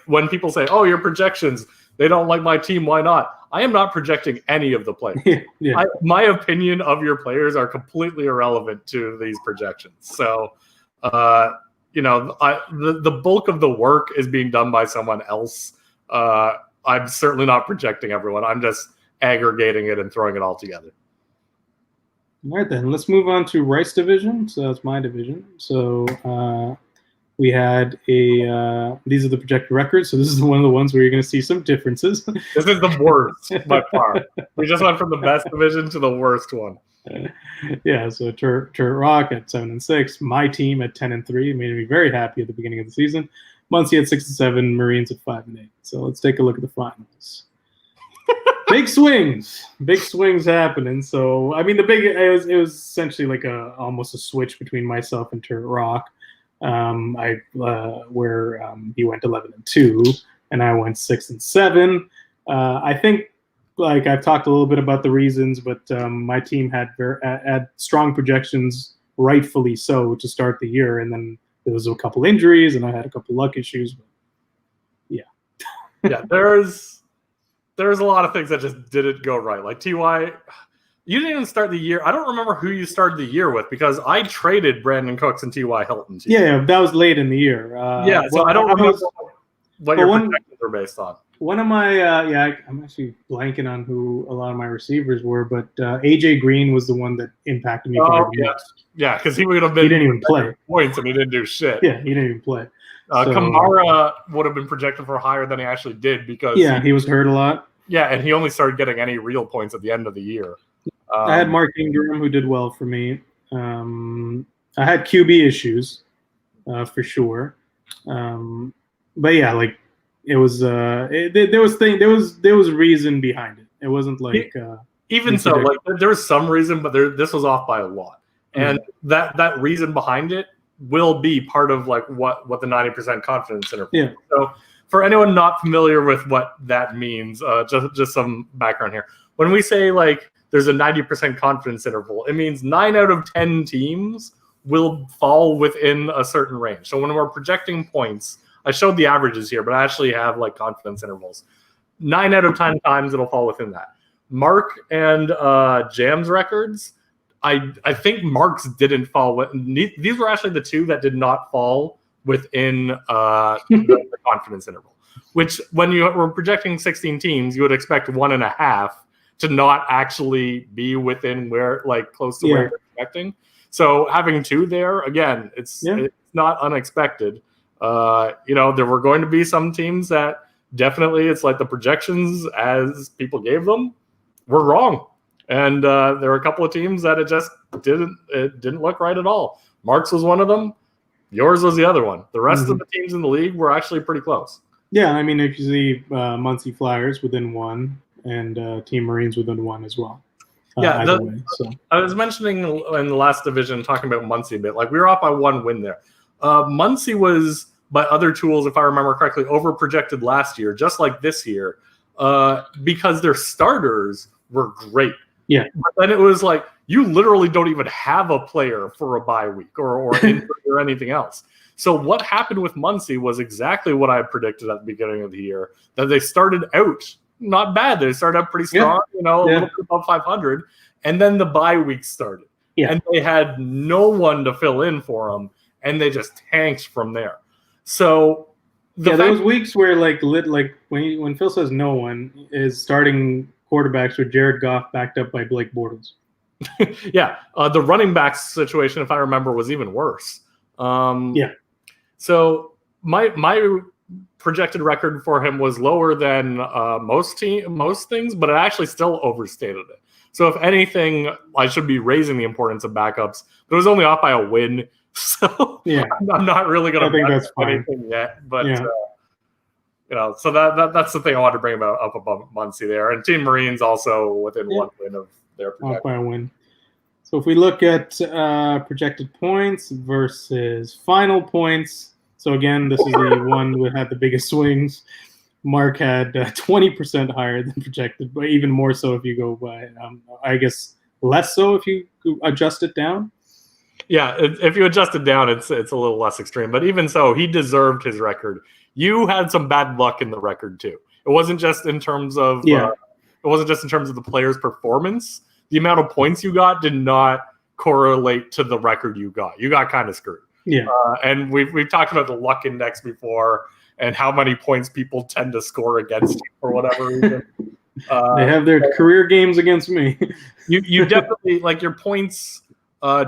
when people say, "Oh, your projections, they don't like my team, why not?" I am not projecting any of the players. My opinion of your players are completely irrelevant to these projections. So, the bulk of the work is being done by someone else. I'm certainly not projecting everyone. I'm just aggregating it and throwing it all together. All right, then. Let's move on to Rice division. So that's my division. So we had these are the projected records. So this is one of the ones where you're going to see some differences. This is the worst by far. We just went from the best division to the worst one. Yeah, so Turret Rock at 7-6, my team at 10-3, made me very happy at the beginning of the season. Muncie at 6-7, Marines at 5-8. So let's take a look at the finals. Big swings happening. So I mean, it was essentially like almost a switch between myself and Turret Rock. Where he went 11-2 and I went 6-7. I think, like, I've talked a little bit about the reasons, but my team had strong projections, rightfully so, to start the year, and then there was a couple injuries and I had a couple luck issues. But yeah, there's a lot of things that just didn't go right. Like TY. You didn't even start the year. I don't remember who you started the year with, because I traded Brandon Cooks and T.Y. Hilton to you. Yeah, that was late in the year. So I don't remember what your projections are based on. One of my, I'm actually blanking on who a lot of my receivers were, but A.J. Green was the one that impacted me. Yeah, because he would have been. He didn't even play points, and he didn't do shit. Yeah, he didn't even play. Kamara would have been projected for higher than he actually did, because he was hurt a lot. Yeah, and he only started getting any real points at the end of the year. I had Mark Ingram, who did well for me. I had QB issues, for sure. But yeah, like, it was there was reason behind it. It wasn't like even so, like, there was some reason, but this was off by a lot, and that reason behind it will be part of like what the 90% confidence interval. Yeah. So for anyone not familiar with what that means, just some background here. When we say like there's a 90% confidence interval, it means 9 out of 10 teams will fall within a certain range. So when we're projecting points, I showed the averages here, but I actually have like confidence intervals. 9 out of 10 times it'll fall within that. Mark and Jam's records, I think Mark's didn't fall. These were actually the two that did not fall within the confidence interval, which when you were projecting 16 teams, you would expect 1.5 to not actually be within where, like, close to where you're expecting. So having 2 there, again, it's not unexpected. There were going to be some teams that definitely, it's like the projections as people gave them were wrong. And there were a couple of teams that it just didn't look right at all. Mark's was one of them. Yours was the other one. The rest of the teams in the league were actually pretty close. Yeah, I mean, if you see Muncie Flyers within 1 and Team Marines within 1 as well. I was mentioning in the last division, talking about Muncie a bit, like we were off by 1 win there. Muncie was, by other tools, if I remember correctly, over-projected last year, just like this year, because their starters were great. Yeah. But then it was like, you literally don't even have a player for a bye week or injury or anything else. So what happened with Muncie was exactly what I predicted at the beginning of the year, that they started out not bad. They started out pretty strong, a little bit above 500, and then the bye week started. Yeah. And they had no one to fill in for them, and they just tanked from there. So those weeks where like when Phil says no one is starting quarterbacks with Jared Goff backed up by Blake Bortles. The running backs situation, if I remember, was even worse. So my projected record for him was lower than most things, but it actually still overstated it. So if anything, I should be raising the importance of backups. But it was only off by a win, so I'm not really going to think that's fine anything yet. But So that's the thing I wanted to bring up above Muncie there. And Team Marines also within one win of their projection. By a win. So if we look at projected points versus final points, so again, this is the one that had the biggest swings. Mark had 20% higher than projected, but even more so if you go by, I guess, less so if you adjust it down. Yeah, if you adjust it down, it's a little less extreme. But even so, he deserved his record. You had some bad luck in the record too. It wasn't just in terms of the player's performance. The amount of points you got did not correlate to the record you got. You got kind of screwed. Yeah, and we've talked about the luck index before and how many points people tend to score against you for whatever reason. They have their career games against me. you definitely your points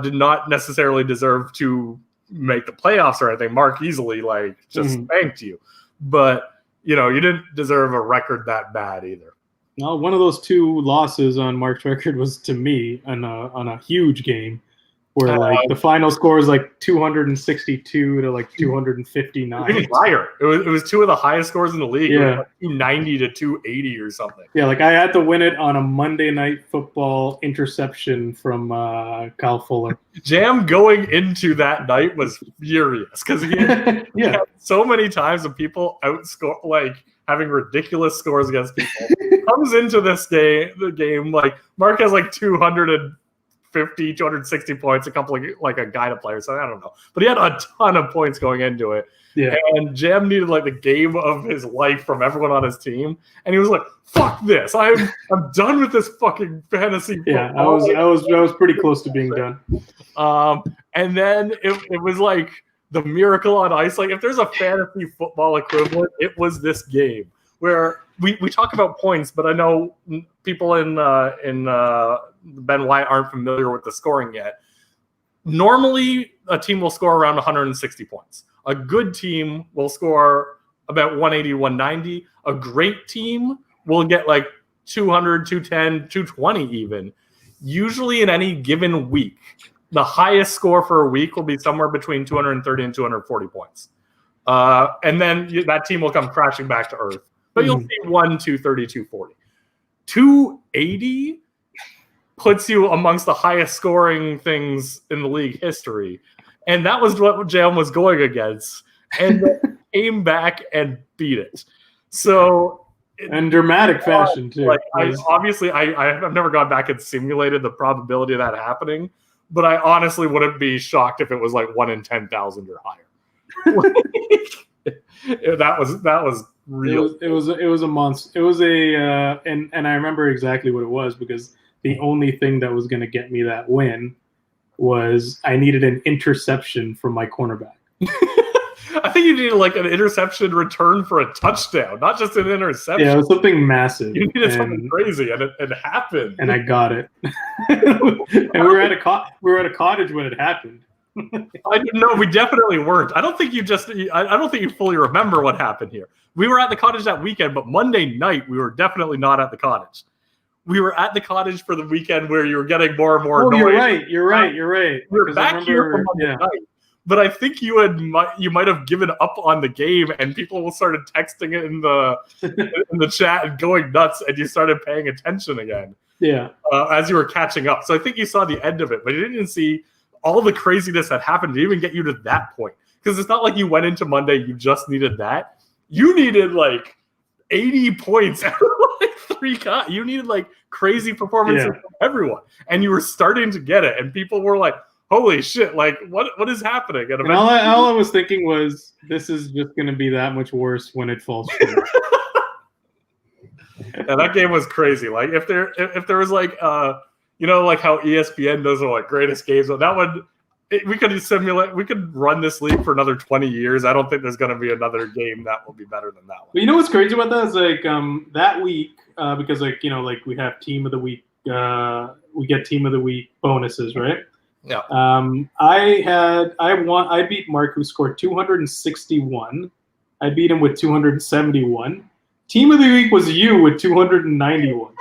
did not necessarily deserve to make the playoffs or anything. Mark easily just spanked you, but you didn't deserve a record that bad either. No, one of those 2 losses on Mark's record was to me on a huge game where the final score is 262 to 259. Even higher. It was 2 of the highest scores in the league. Yeah, 290 to 280 or something. Yeah, I had to win it on a Monday Night Football interception from Kyle Fuller. Jam going into that night was furious because he had so many times of people outscore having ridiculous scores against people. Comes into the game Mark has 250, 260 points, a couple of a guy to player, so I don't know. But he had a ton of points going into it. Yeah. And Jam needed the game of his life from everyone on his team. And he was like, fuck this. I'm done with this fucking fantasy football. Yeah, I was pretty close to being done. And then it was the miracle on ice. If there's a fantasy football equivalent, it was this game where we talk about points, but I know people in Ben White aren't familiar with the scoring yet. Normally, a team will score around 160 points. A good team will score about 180, 190. A great team will get 200, 210, 220 even. Usually in any given week, the highest score for a week will be somewhere between 230 and 240 points. And then that team will come crashing back to earth. But you'll see 230, 240. 280 puts you amongst the highest scoring things in the league history. And that was what Jam was going against. And came back and beat it. So in dramatic fashion too. I've never gone back and simulated the probability of that happening, but I honestly wouldn't be shocked if it was 1 in 10,000 or higher. That was real. It was a monster. It was and I remember exactly what it was because the only thing that was going to get me that win was I needed an interception from my cornerback. I think you needed an interception return for a touchdown, not just an interception. Yeah, it was something massive. You needed something crazy, and it happened. And I got it. And we were at a cottage when it happened. No, we definitely weren't. I don't think you fully remember what happened here. We were at the cottage that weekend, but Monday night we were definitely not at the cottage. We were at the cottage for the weekend where you were getting more and more annoyed. You're right. We were back here for Monday night. But I think you might have given up on the game, and people started texting it in the chat and going nuts, and you started paying attention again. Yeah, as you were catching up. So I think you saw the end of it, but you didn't see all the craziness that happened to even get you to that point. Because it's not like you went into Monday, you just needed that. You needed 80 points out of 3 cuts. You needed crazy performances from everyone, and you were starting to get it, and people were like, holy shit, what is happening? And all I was thinking was, this is just going to be that much worse when it falls short. And that game was crazy. If there was how ESPN does the greatest games, that one, we could run this league for another 20 years. I don't think there's going to be another game that will be better than that one. But you know what's crazy about that is that week, because we have team of the week, we get team of the week bonuses, right? Yeah. I beat Mark, who scored 261. I beat him with 271. Team of the week was you with 291.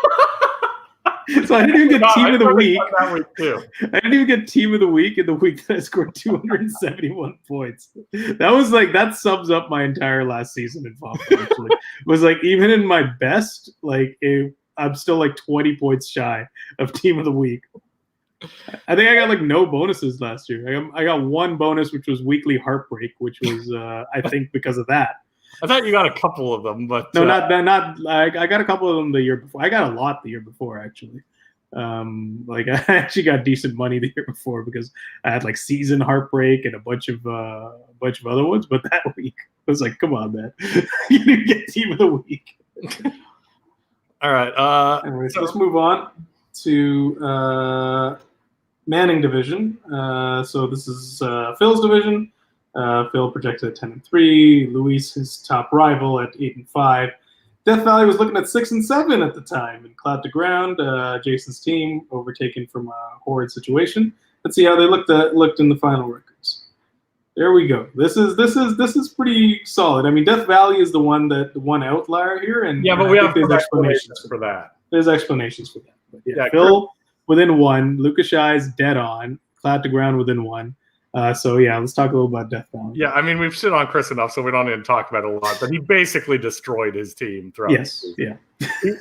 So I didn't even get team of the week. That week too. I didn't even get team of the week in the week that I scored 271 points. That sums up my entire last season in FOMFA, actually. It was like, even in my best, I'm still like 20 points shy of team of the week. I think I got like no bonuses last year. I got one bonus, which was weekly heartbreak, which was I think because of that. I thought you got a couple of them, but no, not. I got a couple of them the year before. I got a lot the year before, actually. I actually got decent money the year before because I had like season heartbreak and a bunch of other ones. But that week, I was like, come on, man, you didn't get team of the week. All right. Anyways, let's move on to Manning division. So this is Phil's division. Phil projected at 10-3. Luis, his top rival, at 8-5. Death Valley was looking at 6-7 at the time. And Cloud to Ground, Jason's team, overtaken from a horrid situation. Let's see how they looked in the final records. There we go. This is pretty solid. I mean, Death Valley is the one outlier here, and yeah, but we have explanations for that. There's explanations for that. But yeah, Phil within 1, Lucas Shy's dead on, Cloud to Ground within 1. So yeah, let's talk a little about Death Valley. Yeah, I mean, we've shit on Chris enough, so we don't need to talk about it a lot. But he basically destroyed his team throughout. Yes, yeah. He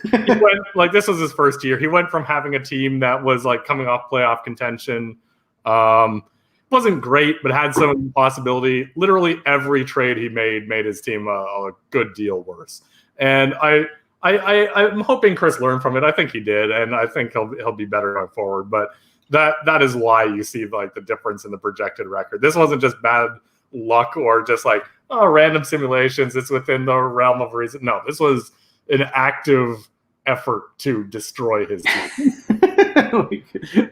went this was his first year. He went from having a team that was like coming off playoff contention, wasn't great, but had some possibility. Literally every trade he made his team a good deal worse. And I'm hoping Chris learned from it. I think he did, and I think he'll be better going forward. But that is why you see like the difference in the projected record. This wasn't just bad luck or just like random simulations. It's within the realm of reason. No, this was an active effort to destroy his team. Like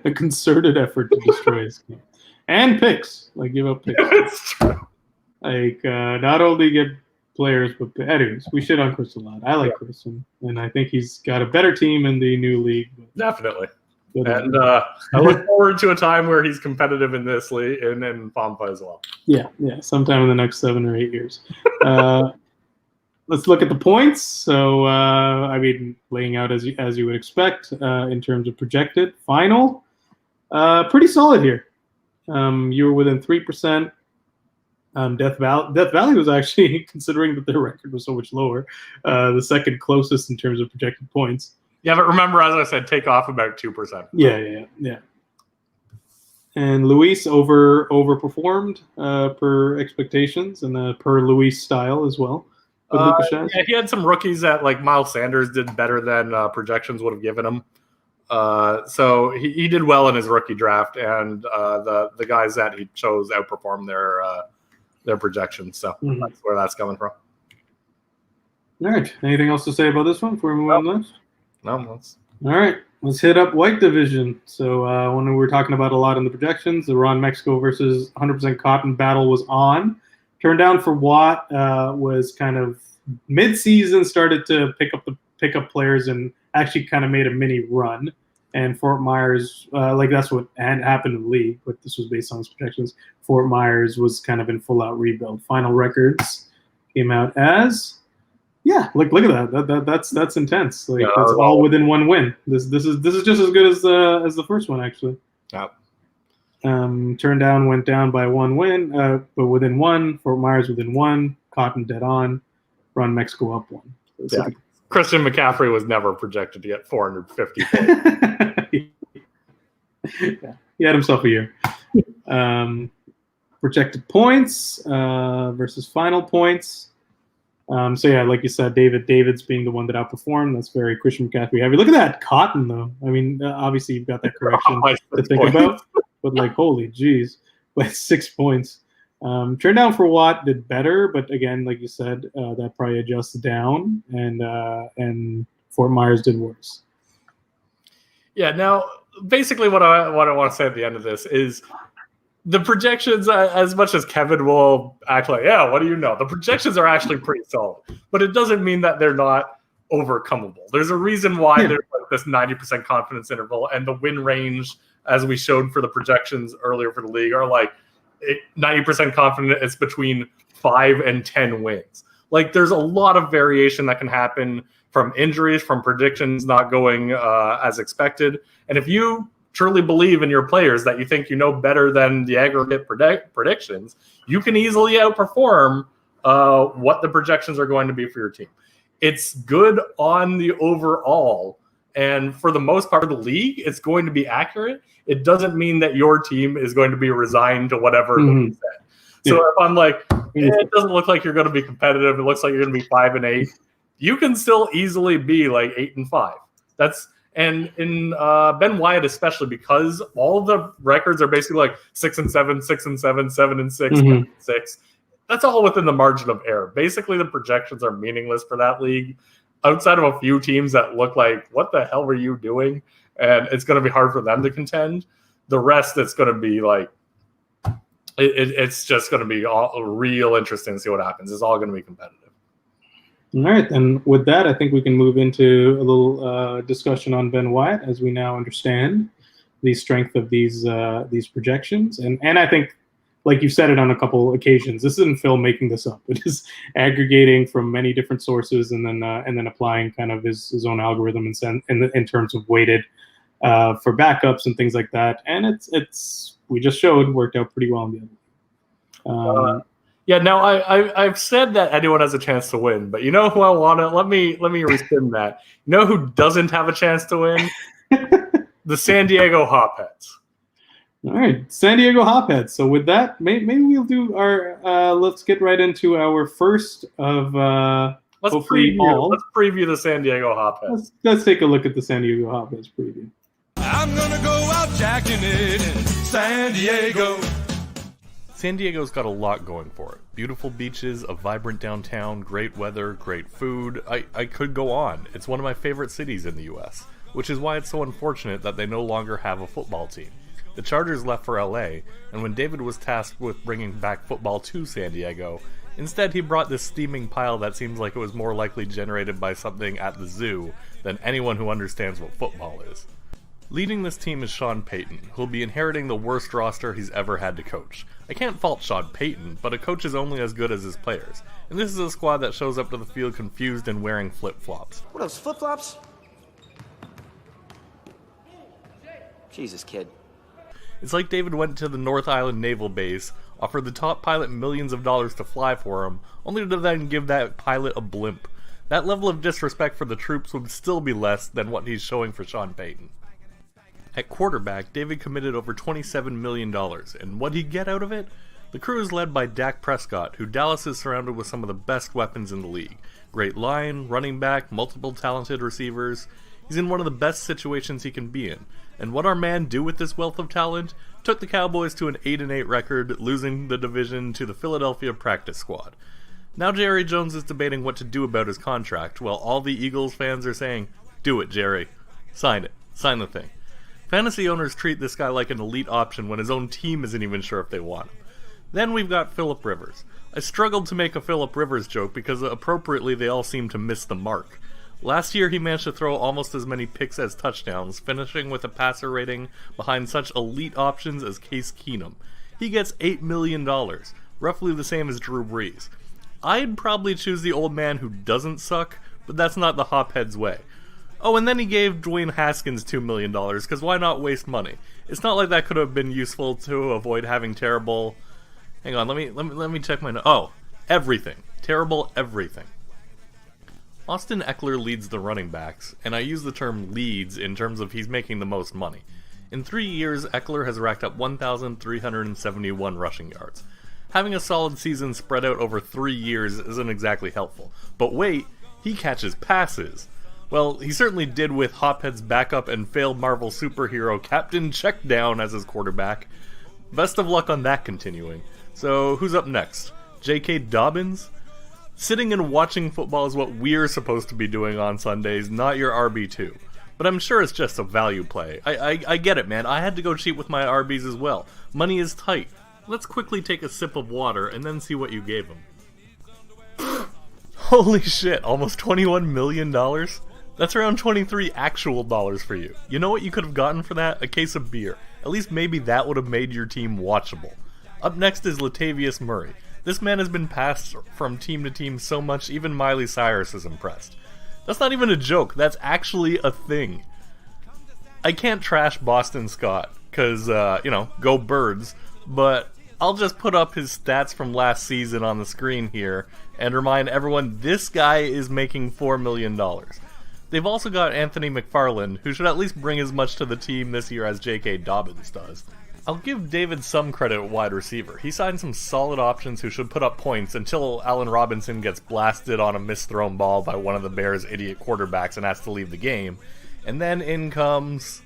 a concerted effort to destroy his team. And picks. Like give up picks. It's true. Like not only get players, but anyways, we shit on Chris a lot. I like Chris, and I think he's got a better team in the new league. Definitely. And I look forward to a time where he's competitive in this league and in FOMFA as well. Yeah, sometime in the next 7 or 8 years. Let's look at the points. So, I mean, laying out as you would expect in terms of projected final, pretty solid here. You were within 3%. Death Valley was actually, considering that their record was so much lower, the second closest in terms of projected points. Yeah, but remember, as I said, take off about 2%. Yeah. And Luis overperformed per expectations and per Luis style as well. Yeah, he had some rookies that like Miles Sanders did better than projections would have given him. So he did well in his rookie draft, and the guys that he chose outperformed their projections. So that's where that's coming from. All right. Anything else to say about this one before we move on to this? No, all right. Let's hit up White Division. So when we were talking about a lot in the projections, the Ron Mexico versus 100% Cotton battle was on. Turned down for Watt was kind of mid-season, started to pick up players and actually kind of made a mini run. And Fort Myers, that's what happened in the league, but this was based on his projections. Fort Myers was kind of in full-out rebuild. Final records came out as, look at that. That's intense. Like that's all within one win. This is just as good as the first one actually. Yeah. Turned down, went down by 1 win, but within 1. Fort Myers within 1. Cotton dead on. Ron Mexico up 1. Yeah. Christian McCaffrey was never projected to get 450. Yeah, he had himself a year. Projected points versus final points. Like you said, David's being the one that outperformed. That's very Christian McCaffrey heavy. Look at that Cotton, though. I mean, obviously you've got that correction to think about, but like, holy jeez, but 6 points. Turned down for Watt did better, but again, like you said, that probably adjusts down, and Fort Myers did worse. Yeah. Now, basically, what I want to say at the end of this is the projections. As much as Kevin will act like, what do you know? The projections are actually pretty solid, but it doesn't mean that they're not overcomable. There's a reason why there's like this 90% confidence interval, and the win range, as we showed for the projections earlier for the league, are like 90% confident it's between 5 and 10 wins. Like there's a lot of variation that can happen from injuries, from predictions not going as expected. And if you truly believe in your players that you think you know better than the aggregate predictions, you can easily outperform what the projections are going to be for your team. It's good on the overall, and for the most part of the league, it's going to be accurate. It doesn't mean that your team is going to be resigned to whatever they said. So if I'm like, it doesn't look like you're going to be competitive, it looks like you're going to be 5-8, you can still easily be like 8-5. And in Ben Wyatt especially, because all the records are basically like 6-7, 6-7, 7-6, 7-6. That's all within the margin of error. Basically, the projections are meaningless for that league. Outside of a few teams that look like, what the hell were you doing? And it's going to be hard for them to contend. The rest, it's going to be like, it's just going to be all real interesting to see what happens. It's all going to be competitive. All right, and with that, I think we can move into a little discussion on Ben Wyatt as we now understand the strength of these projections. And I think, like you said it on a couple occasions, this isn't Phil making this up. It is aggregating from many different sources and then applying kind of his own algorithm in terms of weighted for backups and things like that. And it's we just showed worked out pretty well in the end. Yeah, now I've said that anyone has a chance to win, but you know who I want to let me rescind that. You know who doesn't have a chance to win? The San Diego Hopheads. All right, San Diego Hopheads. So with that, maybe we'll do our. Let's get right into our first of. Let's preview the San Diego Hopheads. Let's take a look at the San Diego Hopheads preview. I'm gonna go out jacking it in San Diego. San Diego's got a lot going for it. Beautiful beaches, a vibrant downtown, great weather, great food. I could go on. It's one of my favorite cities in the US, which is why it's so unfortunate that they no longer have a football team. The Chargers left for LA, and when David was tasked with bringing back football to San Diego, instead he brought this steaming pile that seems like it was more likely generated by something at the zoo than anyone who understands what football is. Leading this team is Sean Payton, who'll be inheriting the worst roster he's ever had to coach. I can't fault Sean Payton, but a coach is only as good as his players, and this is a squad that shows up to the field confused and wearing flip-flops. What else, flip-flops? Jesus, kid. It's like David went to the North Island Naval Base, offered the top pilot millions of dollars to fly for him, only to then give that pilot a blimp. That level of disrespect for the troops would still be less than what he's showing for Sean Payton. At quarterback, David committed over $27 million, and what'd he get out of it? The crew is led by Dak Prescott, who Dallas is surrounded with some of the best weapons in the league. Great line, running back, multiple talented receivers. He's in one of the best situations he can be in. And what our man do with this wealth of talent? Took the Cowboys to an 8-8 record, losing the division to the Philadelphia practice squad. Now Jerry Jones is debating what to do about his contract, while all the Eagles fans are saying, "Do it, Jerry. Sign it. Sign the thing." Fantasy owners treat this guy like an elite option when his own team isn't even sure if they want him. Then we've got Phillip Rivers. I struggled to make a Phillip Rivers joke because appropriately they all seem to miss the mark. Last year he managed to throw almost as many picks as touchdowns, finishing with a passer rating behind such elite options as Case Keenum. He gets $8 million, roughly the same as Drew Brees. I'd probably choose the old man who doesn't suck, but that's not the Hopheads way. Oh, and then he gave Dwayne Haskins $2 million, because why not waste money? It's not like that could have been useful to avoid having terrible... Hang on, let me check my... Oh, everything. Terrible everything. Austin Eckler leads the running backs, and I use the term leads in terms of he's making the most money. In 3 years, Eckler has racked up 1,371 rushing yards. Having a solid season spread out over 3 years isn't exactly helpful. But wait, he catches passes. Well, he certainly did with Hophead's backup and failed Marvel superhero Captain Checkdown as his quarterback. Best of luck on that continuing. So, who's up next? J.K. Dobbins? Sitting and watching football is what we're supposed to be doing on Sundays, not your RB2. But I'm sure it's just a value play. I get it, man. I had to go cheap with my RBs as well. Money is tight. Let's quickly take a sip of water and then see what you gave him. Holy shit, almost $21 million? That's around 23 actual dollars for you. You know what you could have gotten for that? A case of beer. At least maybe that would have made your team watchable. Up next is Latavius Murray. This man has been passed from team to team so much even Miley Cyrus is impressed. That's not even a joke. That's actually a thing. I can't trash Boston Scott, because, go Birds, but I'll just put up his stats from last season on the screen here and remind everyone this guy is making $4 million. They've also got Anthony McFarland, who should at least bring as much to the team this year as J.K. Dobbins does. I'll give David some credit at wide receiver. He signed some solid options who should put up points until Allen Robinson gets blasted on a misthrown ball by one of the Bears' idiot quarterbacks and has to leave the game. And then in comes...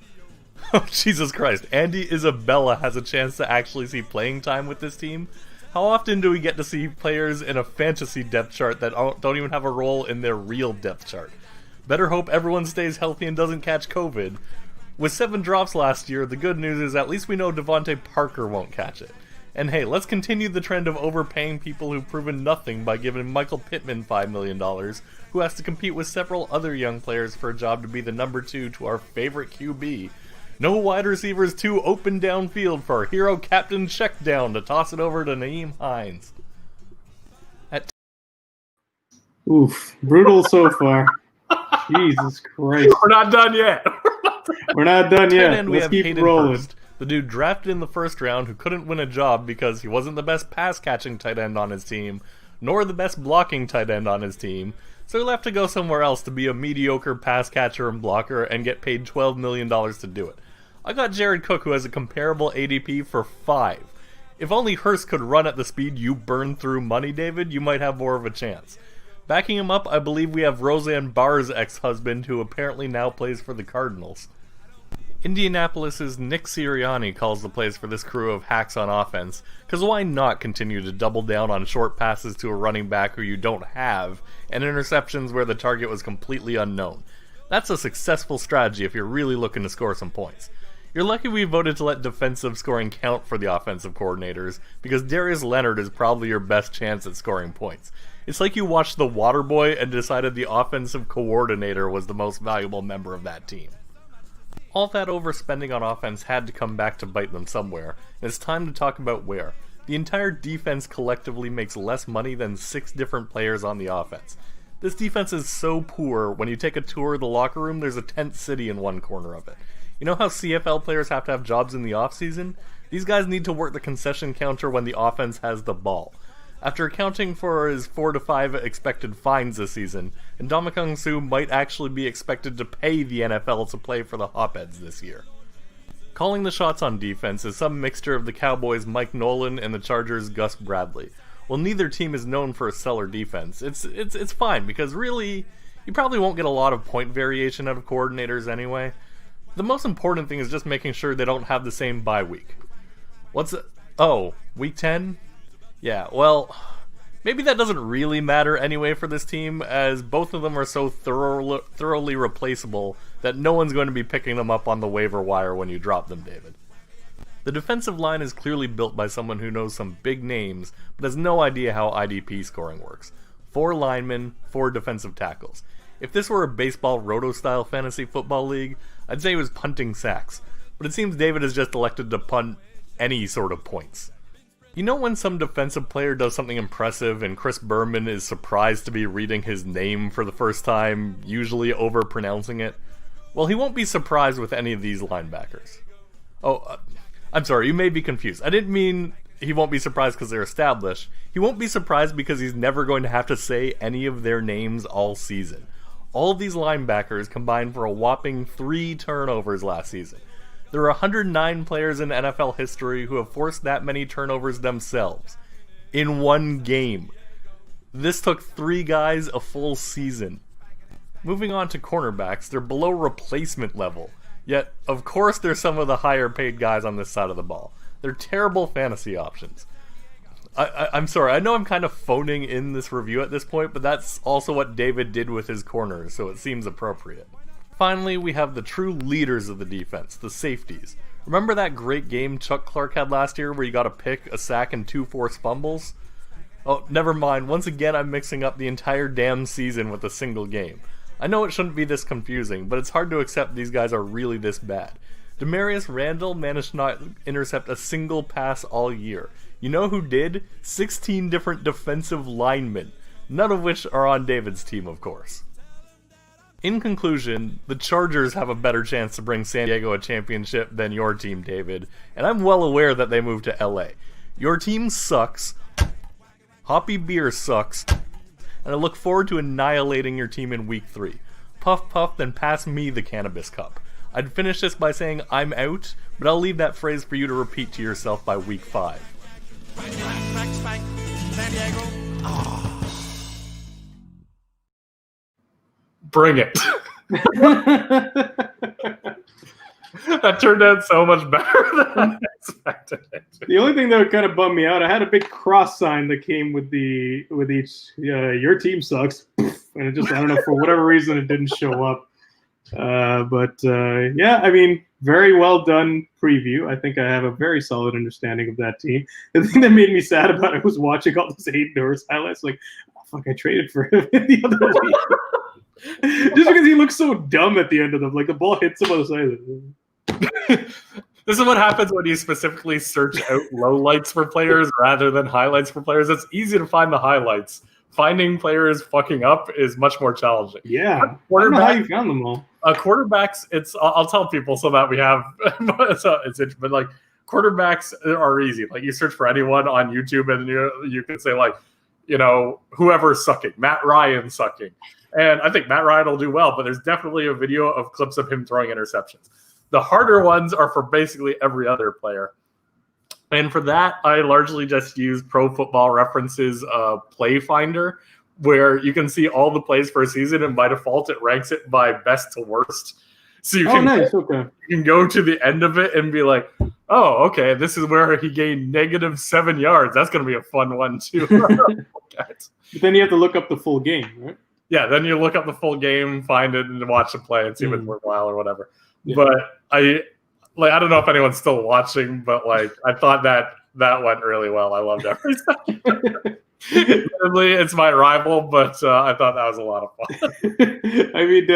Oh, Jesus Christ. Andy Isabella has a chance to actually see playing time with this team. How often do we get to see players in a fantasy depth chart that don't even have a role in their real depth chart? Better hope everyone stays healthy and doesn't catch COVID. With 7 drops last year, the good news is at least we know Devontae Parker won't catch it. And hey, let's continue the trend of overpaying people who've proven nothing by giving Michael Pittman $5 million, who has to compete with several other young players for a job to be the number 2 to our favorite QB. No wide receivers too open downfield for our hero Captain Checkdown to toss it over to Nyheim Hines. Oof, brutal so far. Jesus Christ. We're not done yet. We're not done yet. And we Let's have keep Hayden rolling. Hurst, the dude drafted in the first round who couldn't win a job because he wasn't the best pass-catching tight end on his team, nor the best blocking tight end on his team, so he left to go somewhere else to be a mediocre pass catcher and blocker and get paid $12 million to do it. I got Jared Cook, who has a comparable ADP, for 5. If only Hurst could run at the speed you burn through money, David, you might have more of a chance. Backing him up, I believe we have Roseanne Barr's ex-husband, who apparently now plays for the Cardinals. Indianapolis's Nick Sirianni calls the plays for this crew of hacks on offense, because why not continue to double down on short passes to a running back who you don't have, and interceptions where the target was completely unknown? That's a successful strategy if you're really looking to score some points. You're lucky we voted to let defensive scoring count for the offensive coordinators, because Darius Leonard is probably your best chance at scoring points. It's like you watched The Waterboy and decided the offensive coordinator was the most valuable member of that team. All that overspending on offense had to come back to bite them somewhere, and it's time to talk about where. The entire defense collectively makes less money than 6 different players on the offense. This defense is so poor, when you take a tour of the locker room, there's a tent city in one corner of it. You know how CFL players have to have jobs in the offseason? These guys need to work the concession counter when the offense has the ball. After accounting for his 4 to 5 expected fines this season, Ndamukong Suh might actually be expected to pay the NFL to play for the Hopheads this year. Calling the shots on defense is some mixture of the Cowboys' Mike Nolan and the Chargers' Gus Bradley. While neither team is known for a stellar defense, it's fine, because really, you probably won't get a lot of point variation out of coordinators anyway. The most important thing is just making sure they don't have the same bye week. Week 10? Yeah, well, maybe that doesn't really matter anyway for this team, as both of them are so thoroughly replaceable that no one's going to be picking them up on the waiver wire when you drop them, David. The defensive line is clearly built by someone who knows some big names, but has no idea how IDP scoring works. 4 linemen, 4 defensive tackles. If this were a baseball roto-style fantasy football league, I'd say he was punting sacks, but it seems David has just elected to punt any sort of points. You know when some defensive player does something impressive and Chris Berman is surprised to be reading his name for the first time, usually overpronouncing it? Well, he won't be surprised with any of these linebackers. I'm sorry, you may be confused. I didn't mean he won't be surprised because they're established. He won't be surprised because he's never going to have to say any of their names all season. All of these linebackers combined for a whopping 3 turnovers last season. There are 109 players in NFL history who have forced that many turnovers themselves. In one game. This took 3 guys a full season. Moving on to cornerbacks, they're below replacement level. Yet, of course, they're some of the higher paid guys on this side of the ball. They're terrible fantasy options. I'm sorry, I know I'm kind of phoning in this review at this point, but that's also what David did with his corners, so it seems appropriate. Finally, we have the true leaders of the defense, the safeties. Remember that great game Chuck Clark had last year where you got a pick, a sack, and 2 forced fumbles? Oh, never mind. Once again, I'm mixing up the entire damn season with a single game. I know it shouldn't be this confusing, but it's hard to accept these guys are really this bad. Demarius Randall managed to not intercept a single pass all year. You know who did? 16 different defensive linemen, none of which are on David's team, of course. In conclusion, the Chargers have a better chance to bring San Diego a championship than your team, David, and I'm well aware that they moved to LA. Your team sucks, Hoppy Beer sucks, and I look forward to annihilating your team in Week 3. Puff puff, then pass me the cannabis cup. I'd finish this by saying I'm out, but I'll leave that phrase for you to repeat to yourself by Week 5. San Diego. Bring it. That turned out so much better than I expected it. The only thing that would kind of bum me out, I had a big cross sign that came with each your team sucks, and it just, I don't know, for whatever reason it didn't show up. Yeah, I mean, very well done preview. I think I have a very solid understanding of that team. The thing that made me sad about it was watching all those Hayden Hurst highlights. Like, oh, fuck, I traded for him the other week. Just because he looks so dumb at the end of them. Like, the ball hits him on the side. This is what happens when you specifically search out lowlights for players rather than highlights for players. It's easy to find the highlights. Finding players fucking up is much more challenging. Yeah, I don't know how you found them all. Quarterbacks, I'll tell people so that we have, but like quarterbacks are easy. Like you search for anyone on YouTube and you can say like, whoever's sucking, Matt Ryan sucking. And I think Matt Ryan will do well, but there's definitely a video of clips of him throwing interceptions. The harder ones are for basically every other player. And for that, I largely just use Pro Football References Play Finder, where you can see all the plays for a season, and by default, it ranks it by best to worst. So you can go to the end of it and be like, oh, okay, this is where he gained -7 yards. That's going to be a fun one to look at. But then you have to look up the full game, right? Yeah, then you look up the full game, find it, and watch the play and see if it's worthwhile or whatever. Yeah. But I don't know if anyone's still watching, but like I thought that went really well. I loved everything. It's my rival, but I thought that was a lot of fun. I mean,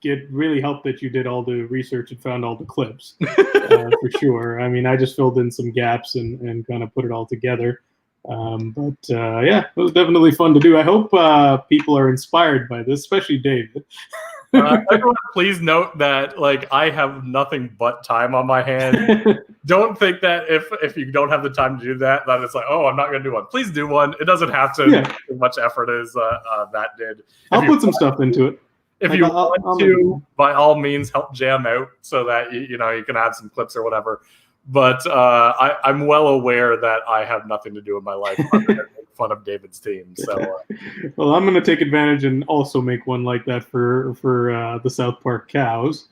it really helped that you did all the research and found all the clips, for sure. I mean, I just filled in some gaps and kind of put it all together. Yeah, it was definitely fun to do. I hope people are inspired by this, especially David. Everyone, please note that I have nothing but time on my hands. Don't think that if you don't have the time to do that it's like, oh, I'm not going to do one. Please do one. It doesn't have to take as much effort as that did. I'll put some stuff into it. If you want to, by all means, help jam out so that you can add some clips or whatever. But I'm well aware that I have nothing to do in my life other than make fun of David's team. So, well, I'm going to take advantage and also make one like that for the South Park Cows.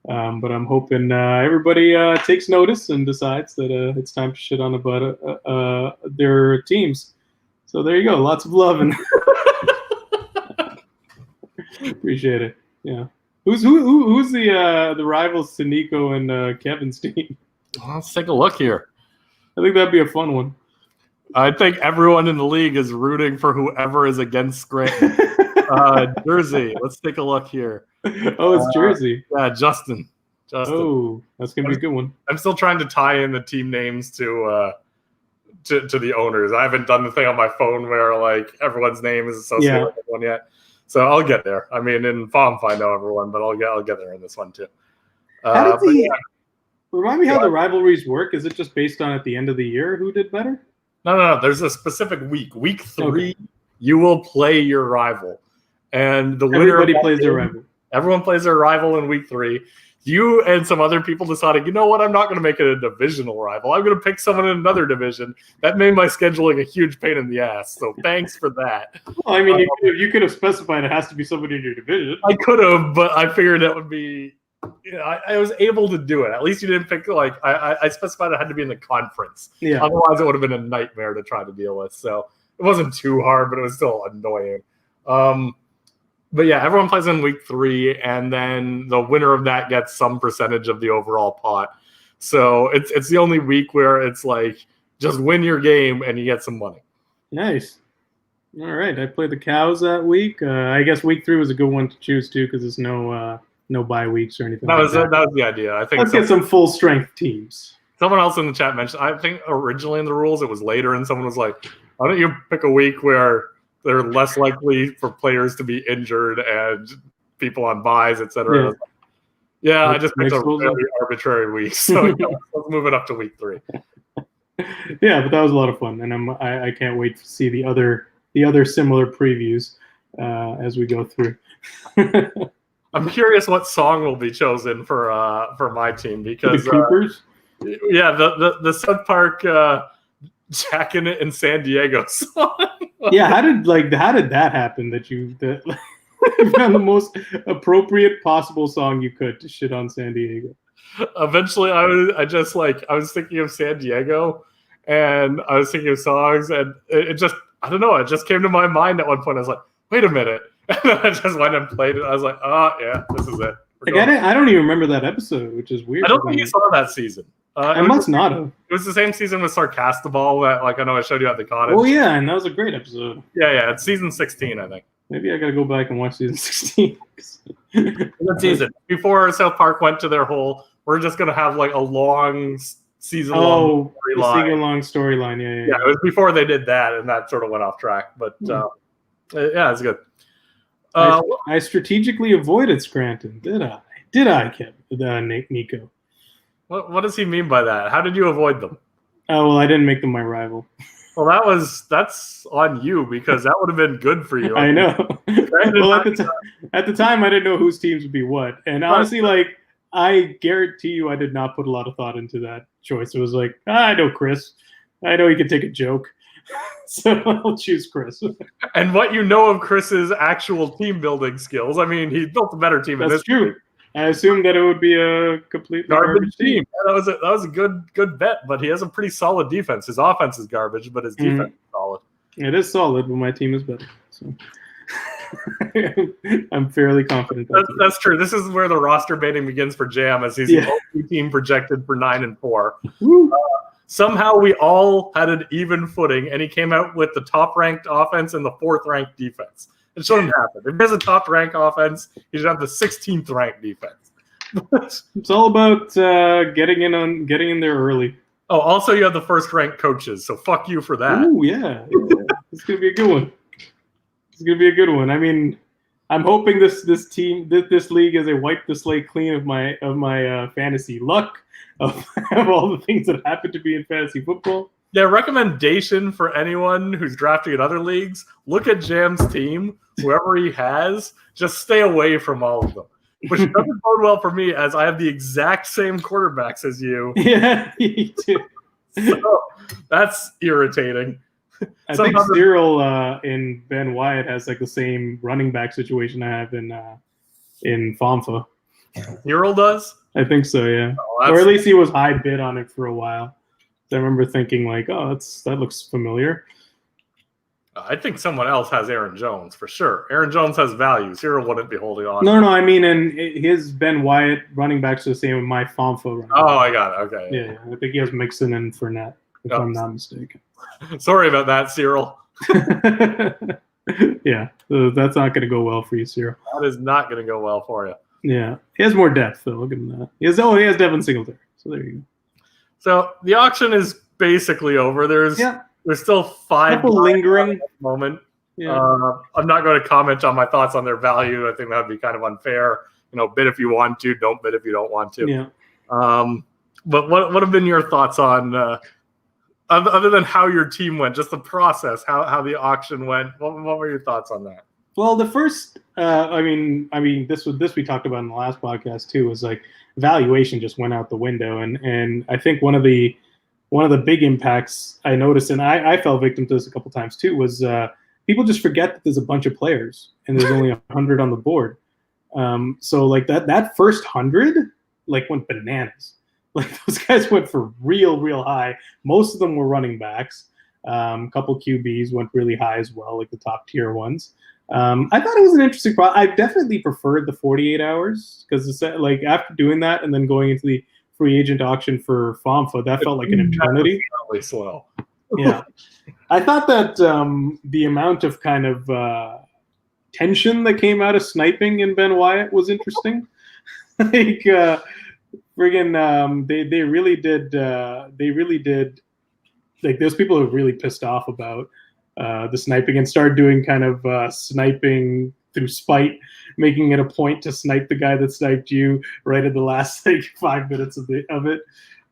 But I'm hoping everybody takes notice and decides that it's time to shit on about their teams. So there you go. Lots of love and appreciate it. Yeah. Who's the rivals to Nico and Kevin's team? Let's take a look here. I think that'd be a fun one. I think everyone in the league is rooting for whoever is against Scranton. Jersey. Let's take a look here. Oh, it's Jersey. Yeah, Justin. Oh, that's gonna be a good one. I'm still trying to tie in the team names to the owners. I haven't done the thing on my phone where everyone's name is associated with one yet. So I'll get there. I mean, in FOMFA I know everyone, but I'll get there in this one too. Remind me how the rivalries work. Is it just based on at the end of the year who did better? No. There's a specific week. Week 3, you will play your rival, and the winner. Everybody plays their rival. Everyone plays their rival in week 3. You and some other people decided, you know what? I'm not going to make it a divisional rival. I'm going to pick someone in another division. That made my scheduling a huge pain in the ass. So thanks for that. Well, I mean, you could have specified it has to be somebody in your division. I could have, but I figured it would be. I was able to do it. At least you didn't pick I specified it had to be in the conference. Yeah. Otherwise, it would have been a nightmare to try to deal with. So it wasn't too hard, but it was still annoying. But yeah, everyone plays in week 3, and then the winner of that gets some percentage of the overall pot. So it's the only week where it's just win your game and you get some money. Nice. All right, I played the Cows that week. I guess week 3 was a good one to choose too because there's no bye weeks or anything. That was the idea. I think let's get some full strength teams. Someone else in the chat mentioned. I think originally in the rules it was later, and someone was like, "Why don't you pick a week where they're less likely for players to be injured and people on buys, etc. Yeah, I just picked a really arbitrary week, so let's move it up to week 3. Yeah, but that was a lot of fun, and I can't wait to see the other similar previews as we go through. I'm curious what song will be chosen for my team because the Coopers. The South Park Jacking It in San Diego song. Yeah, how did that happen? That you found the most appropriate possible song you could to shit on San Diego. Eventually, I was thinking of San Diego, and I was thinking of songs, and it just, I don't know, it just came to my mind at one point. I was like, wait a minute. And then I just went and played it. I was like, oh, yeah, this is it. I don't even remember that episode, which is weird. I don't think you saw that season. I must not have. It was the same season with Sarcastable that, I know I showed you at the cottage. Oh, yeah, and that was a great episode. Yeah, it's season 16, I think. Maybe I got to go back and watch season 16. Good season. Before South Park went to their whole, we're just going to have, a long season-long storyline. Season-long storyline, yeah. Yeah, it was before they did that, and that sort of went off track. But, yeah, it's good. I strategically avoided Scranton, did I? Did I, Kevin? Nico? What does he mean by that? How did you avoid them? Oh, well, I didn't make them my rival. Well, that's on you because that would have been good for you. I know. Well, at the time, I didn't know whose teams would be what. And honestly, I guarantee you I did not put a lot of thought into that choice. It was like, I know Chris. I know he can take a joke. So I'll choose Chris. And what you know of Chris's actual team building skills, I mean, he built a better team. That's true. I assumed that it would be a complete garbage team. Yeah, that was a good bet, but he has a pretty solid defense. His offense is garbage, but his defense is solid. It is solid, but my team is better. So I'm fairly confident. That's true. This is where the roster baiting begins for Jam, as he's the only team projected for 9-4. Somehow we all had an even footing, and he came out with the top-ranked offense and the 4th-ranked defense. It shouldn't happen. If he has a top-ranked offense, he should have the 16th-ranked defense. It's all about getting in there early. Oh, also you have the first-ranked coaches, so fuck you for that. Oh yeah. It's gonna be a good one. It's gonna be a good one. I mean, I'm hoping this league is a wipe the slate clean of my fantasy luck of all the things that happen to be in fantasy football. Yeah, recommendation for anyone who's drafting in other leagues, look at Jam's team, whoever he has, just stay away from all of them. Which doesn't bode well for me, as I have the exact same quarterbacks as you. Yeah, you do. So, that's irritating. I think Cyril in Ben Wyatt has the same running back situation I have in FOMFA. Cyril does? I think so, yeah. Or at least he was high bid on it for a while. I remember thinking that looks familiar. I think someone else has Aaron Jones for sure. Aaron Jones has value. Cyril wouldn't be holding on. No, I mean, and his Ben Wyatt running backs are the same with my FOMFA. Oh, I got it. Okay. Yeah, I think he has Mixon and Fournette, if I'm not mistaken. Sorry about that, Cyril. Yeah, so that's not going to go well for you, Cyril. That is not going to go well for you. Yeah, he has more depth, though. Look at him that. He has Devin Singletary. So there you go. So the auction is basically over. There's still 5 lingering at the moment. Yeah. I'm not going to comment on my thoughts on their value. I think that would be kind of unfair. Bid if you want to, don't bid if you don't want to. Yeah. But what have been your thoughts on other than how your team went, just the process, how the auction went? What were your thoughts on that? Well, the first, I mean, this we talked about in the last podcast too, was valuation just went out the window, and I think one of the big impacts I noticed, and I fell victim to this a couple times too, was people just forget that there's a bunch of players and there's only 100 on the board. So that first 100 went bananas. Those guys went for real high. Most of them were running backs. A couple QBs went really high as well, the top tier ones. I thought it was an interesting product. I definitely preferred the 48 hours because after doing that and then going into the free agent auction for FOMFA, that felt like an eternity. Really slow. Yeah, I thought that the amount of kind of tension that came out of sniping in Ben Wyatt was interesting. They really did. Those people who were really pissed off about the sniping and started doing kind of sniping through spite, making it a point to snipe the guy that sniped you right at the last 5 minutes of it.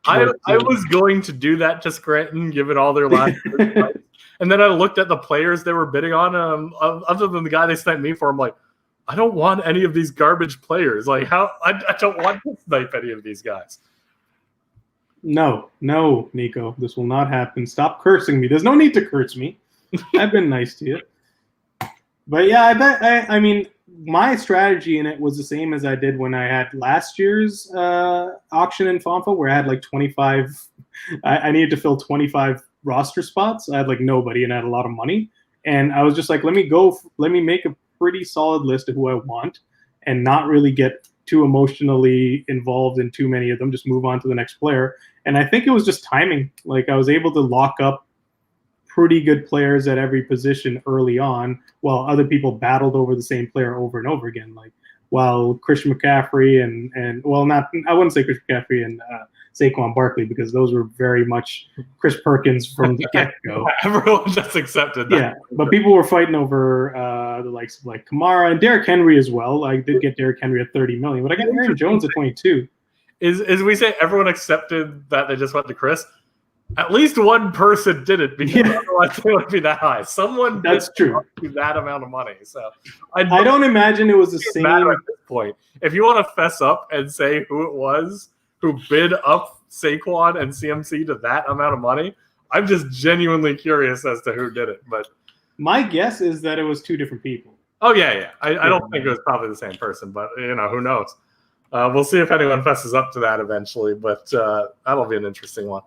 I was going to do that to Scranton, given all their last fights. And then I looked at the players they were bidding on. Other than the guy they sniped me for, I'm like, I don't want any of these garbage players. Like, how I don't want to snipe any of these guys. No, Nico, this will not happen. Stop cursing me. There's no need to curse me. I've been nice to you. But yeah, I mean, my strategy in it was the same as I did when I had last year's auction in FOMFA, where I had like 25. I needed to fill 25 roster spots. I had like nobody and I had a lot of money. And I was just like, let me make a pretty solid list of who I want and not really get too emotionally involved in too many of them, just move on to the next player. And I think it was just timing. Like I was able to lock up pretty good players at every position early on, while other people battled over the same player over and over again. Like while Christian McCaffrey and well, not, I wouldn't say Christian McCaffrey and Saquon Barkley, because those were very much Chris Perkins from the get-go. Everyone just accepted that. Yeah, but people were fighting over the likes of like Kamara and Derrick Henry as well. I did get Derrick Henry at $30 million, but I got Aaron Jones at 22. Is we say everyone accepted that they just went to Chris? At least one person did it, because otherwise it wouldn't be that high. Someone That's true. That amount of money. So I don't imagine it was the same at this point. If you want to fess up and say who it was who bid up Saquon and CMC to that amount of money, I'm just genuinely curious as to who did it. But my guess is that it was two different people. Oh yeah. I don't think it was probably the same person, but who knows? We'll see if anyone fesses up to that eventually. But that'll be an interesting one.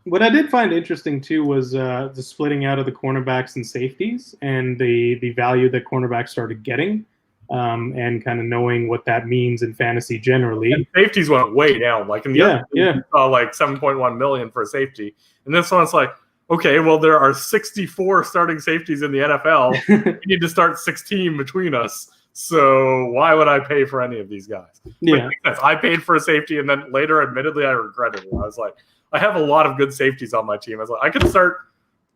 What I did find interesting too was the splitting out of the cornerbacks and safeties and the value that cornerbacks started getting. And kind of knowing what that means in fantasy generally. And safeties went way down. Like in the other league, you saw like $7.1 million for a safety. And this one's like, okay, well, there are 64 starting safeties in the NFL. We need to start 16 between us. So why would I pay for any of these guys? Yeah. I paid for a safety, and then later, admittedly, I regretted it. I was like, I have a lot of good safeties on my team. I was like, I could start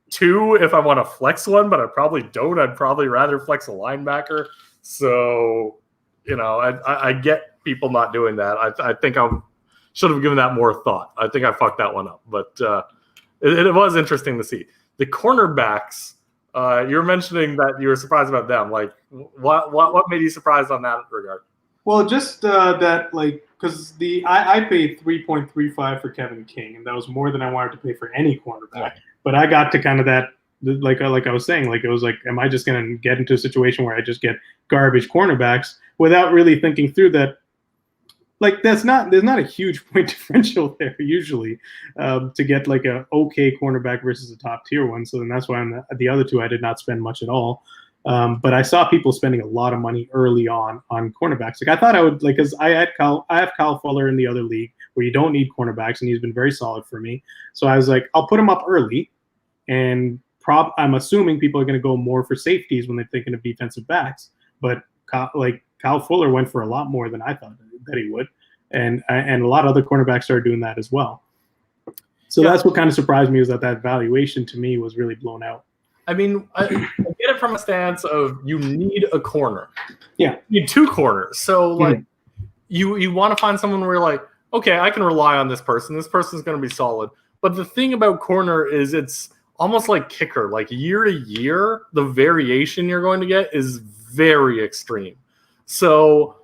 2 if I want to flex one, but I probably don't. I'd probably rather flex a linebacker. So, I get people not doing that. I think I should have given that more thought. I think I fucked that one up. But it was interesting to see. The cornerbacks, you were mentioning that you were surprised about them. Like, what made you surprised on that regard? Well, just that, like, because I paid 3.35 for Kevin King, and that was more than I wanted to pay for any cornerback. Yeah. But I got to kind of that, like I was saying, like it was like, am I just going to get into a situation where I just get garbage cornerbacks without really thinking through that? Like there's not a huge point differential there usually to get like a okay cornerback versus a top tier one. So then that's why the other two I did not spend much at all. But I saw people spending a lot of money early on cornerbacks. Like I thought I would, like, because I have Kyle Fuller in the other league where you don't need cornerbacks, and he's been very solid for me. So I was like, I'll put him up early, and I'm assuming people are going to go more for safeties when they're thinking of defensive backs. But Kyle Fuller went for a lot more than I thought that he would, and a lot of other cornerbacks started doing that as well. So that's what kind of surprised me, is that valuation to me was really blown out. I mean, I get it from a stance of you need a corner. Yeah. You need 2 corners. So, like, you want to find someone where you're like, okay, I can rely on this person. This person's going to be solid. But the thing about corner is it's almost like kicker. Like, year to year, the variation you're going to get is very extreme. So,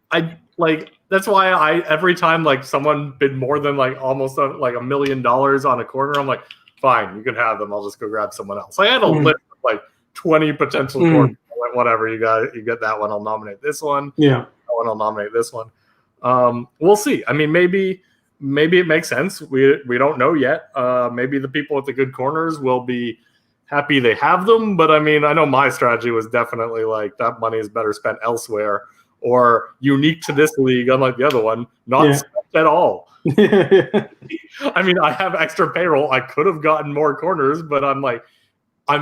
that's why every time, like, someone bid more than, like, almost like $1 million on a corner, I'm like, fine, you can have them. I'll just go grab someone else. I had a list of like 20 potential corners. Whatever, you get that one. I'll nominate this one. Yeah, that one. I'll nominate this one. We'll see. I mean, maybe it makes sense. We don't know yet. Maybe the people with the good corners will be happy they have them. But I mean, I know my strategy was definitely like that money is better spent elsewhere or unique to this league, unlike the other one, not spent at all. I mean, I have extra payroll. I could have gotten more corners, but I'm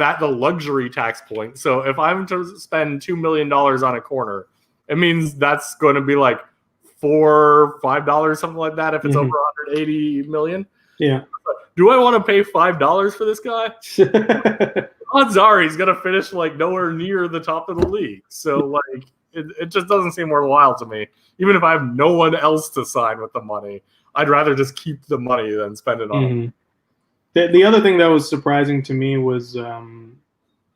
at the luxury tax point. So if I'm to spend $2 million on a corner, it means that's going to be like $4 or $5, something like that. If it's over 180 million. Yeah. Do I want to pay $5 for this guy? odds are he's going to finish like nowhere near the top of the league. So like it just doesn't seem worthwhile to me. Even if I have no one else to sign with the money, I'd rather just keep the money than spend it on him. The other thing that was surprising to me was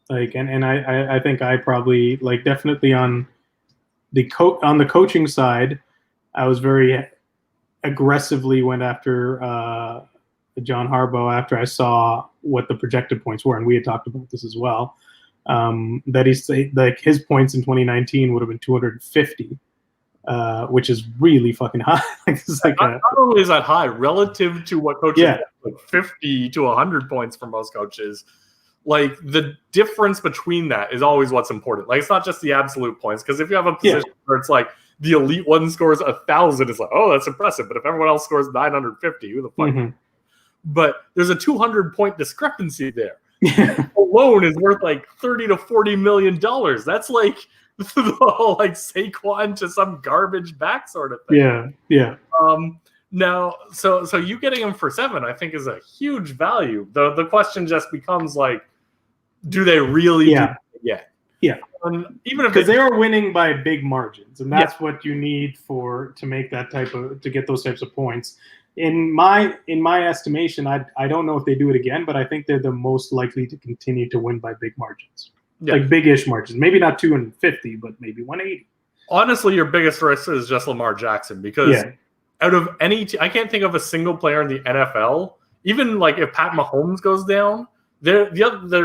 like, and I think I probably like definitely on the coaching side, I was very aggressively went after John Harbaugh after I saw what the projected points were, and we had talked about this as well. That he's like his points in 2019 would have been 250, which is really fucking high. It's like not only is that high relative to what coaches get, like 50 to 100 points for most coaches. Like the difference between that is always what's important. Like it's not just the absolute points, because if you have a position where it's like the elite one scores 1,000, it's like, oh, that's impressive. But if everyone else scores 950, who the fuck? But there's a 200-point discrepancy there. Alone is worth like $30 to $40 million. That's like like Saquon to some garbage back sort of thing. Yeah. Now, so you getting him for 7, I think, is a huge value. The question just becomes like, do they really do it yet? Yeah. Even if because they are winning by big margins, and that's what you need to make that to get those types of points. In my estimation, I don't know if they do it again, but I think they're the most likely to continue to win by big margins, like big-ish margins. Maybe not 250, but maybe 180. Honestly, your biggest risk is just Lamar Jackson, because out of any, I can't think of a single player in the NFL. Even like if Pat Mahomes goes down, their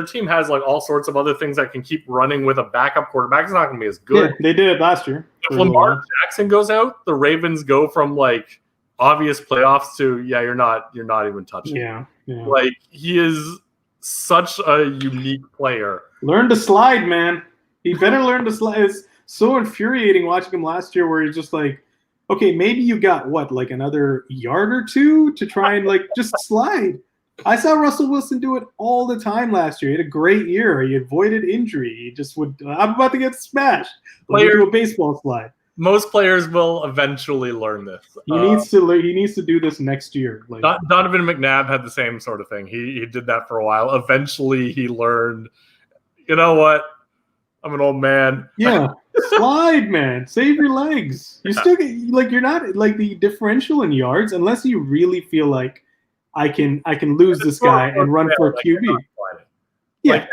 team has like all sorts of other things that can keep running with a backup quarterback. It's not going to be as good. Yeah, they did it last year. If Lamar Jackson goes out, the Ravens go from like obvious playoffs to you're not even touching. Yeah. Like he is such a unique player. Learn to slide, man. He better learn to slide. It's so infuriating watching him last year, where he's just like, okay, maybe you got like another yard or two to try and like just slide. I saw Russell Wilson do it all the time last year. He had a great year. He avoided injury. He just would. I'm about to get smashed. Let me do a baseball slide. Most players will eventually learn this. He needs to learn. He needs to do this next year. Like Donovan McNabb had the same sort of thing. He did that for a while. Eventually, he learned. You know what? I'm an old man. Yeah, slide, man. Save your legs. You still get you're not like the differential in yards unless you really feel like I can lose this guy and run for a QB. Like